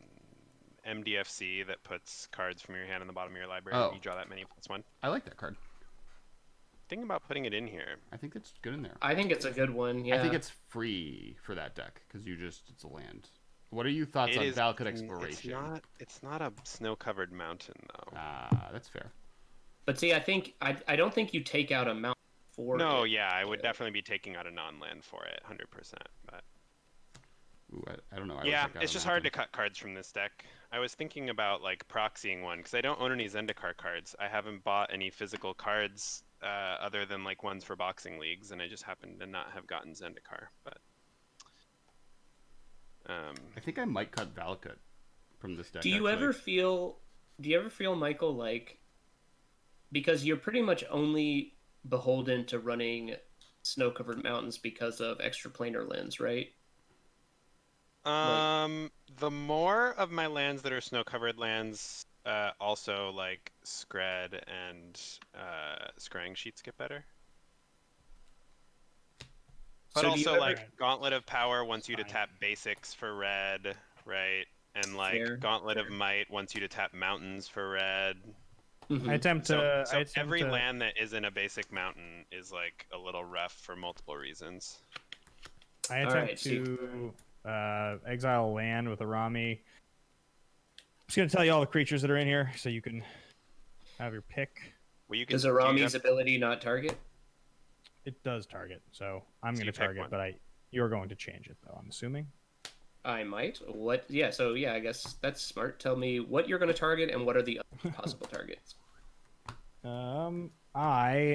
MDFC that puts cards from your hand in the bottom of your library. Oh. You draw that many +1. I like that card. Think about putting it in here. I think it's good in there. I think it's a good one. Yeah. I think it's free for that deck because it's a land. What are your thoughts It on is- Valakut Exploration? It's not a snow-covered mountain though. Ah, that's fair. But see, I don't think you take out a mount for No, it. yeah, I would definitely be taking out a non-land for it, 100%. But Ooh, I don't know. I would yeah, take out it's a just hard to mountain. cut cards from this deck. I was thinking about like proxying one because I don't own any Zendikar cards. I haven't bought any physical cards other than like ones for boxing leagues, and I just happen to not have gotten Zendikar. But I think I might cut Valakut from this deck. Do you ever feel, Michael, like, because you're pretty much only beholden to running snow-covered mountains because of extraplanar lens, right? the more of my lands that are snow-covered lands, also like Skred and Scrying Sheets get better. But So do you also, ever- like, Gauntlet of Power wants you to Fine. tap basics for red, right? And, like, Fair, Gauntlet of Might wants you to tap mountains for red. Mhm. I attempt So, to... so I attempt every to, land that isn't a basic mountain is, like, a little rough for multiple reasons. I All attempt right, so to exile land with a Rami. I'm just going to tell you all the creatures that are in here so you can have your pick. Well, you can, Does do you Arami's have- ability not target? It does target, so I'm So going you to pick target, one. but you're going to change it, though, I'm assuming. I might. What? Yeah, so yeah, I guess that's smart. Tell me what you're going to target and what are the other possible targets. I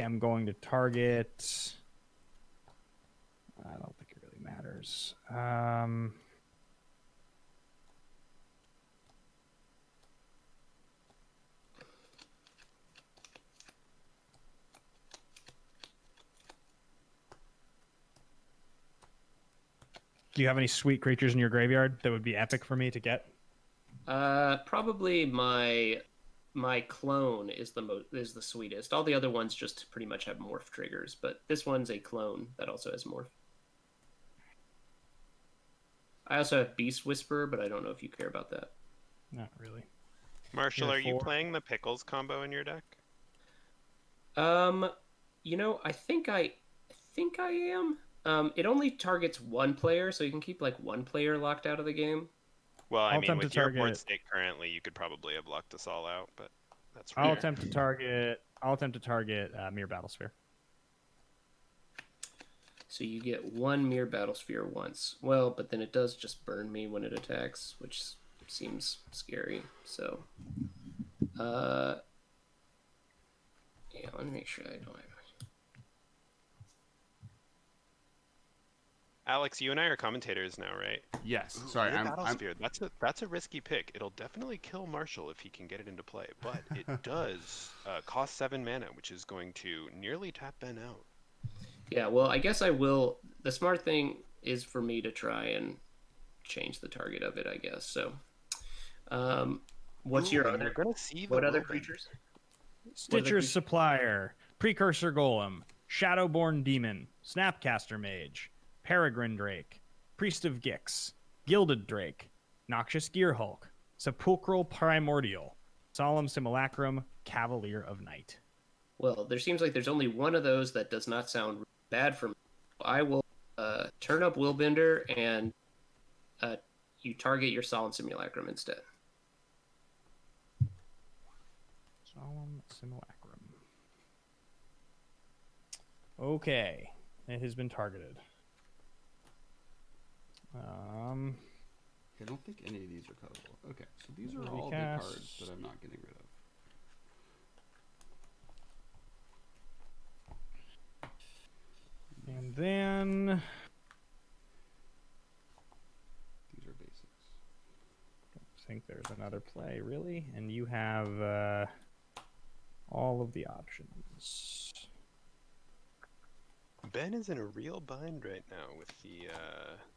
am going to target... I don't think it really matters. Do you have any sweet creatures in your graveyard that would be epic for me to get? Probably my clone is the sweetest. All the other ones just pretty much have morph triggers, but this one's a clone that also has morph. I also have Beast Whisperer, but I don't know if you care about that. Not really. Marshall, You're are you 4. playing the pickles combo in your deck? I think I am. It only targets one player, so you can keep like one player locked out of the game. Well, I I'll mean, attempt with to your target board it. state currently, you could probably have locked us all out, but that's I'll rare. attempt to target. Mere Battlesphere. So you get one Mere Battlesphere once. Well, but then it does just burn me when it attacks, which seems scary. So, yeah, let me make sure I don't have. Alex, you and I are commentators now, right? Yes. Ooh, Sorry, Mere I'm Battlesphere. That's a risky pick. It'll definitely kill Marshall if he can get it into play, but it does cost 7 mana, which is going to nearly tap Ben out. Yeah, well, I guess I will. The smart thing is for me to try and change the target of it, I guess. So, what's Ooh, your and other? we're gonna see the What other Willbender. creatures? Stitcher's Supplier, Precursor Golem, Shadowborn Demon, Snapcaster Mage, Peregrine Drake, Priest of Gix, Gilded Drake, Noxious Gearhulk, Sepulchral Primordial, Solemn Simulacrum, Cavalier of Night. Well, there seems like there's only one of those that does not sound bad for me. I will turn up Willbender, and you target your Solemn Simulacrum instead. Solemn Simulacrum. Okay, it has been targeted. I don't think any of these are cuttable. Okay, so these are all the Recast. cards that I'm not getting rid of. And then These are basics. I think there's another play, really, and you have all of the options. Ben is in a real bind right now with the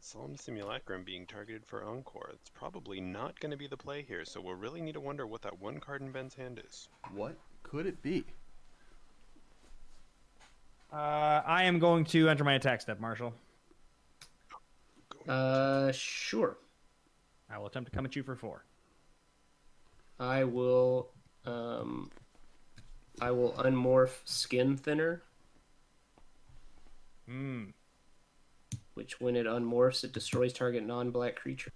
Solemn Simulacrum being targeted for Encore. It's probably not going to be the play here, so we'll really need to wonder what that one card in Ben's hand is. What could it be? I am going to enter my attack step, Marshall. Sure. I will attempt to come at you for 4. I will unmorph Skin Thinner, which when it unmorphs, it destroys target non-black creature.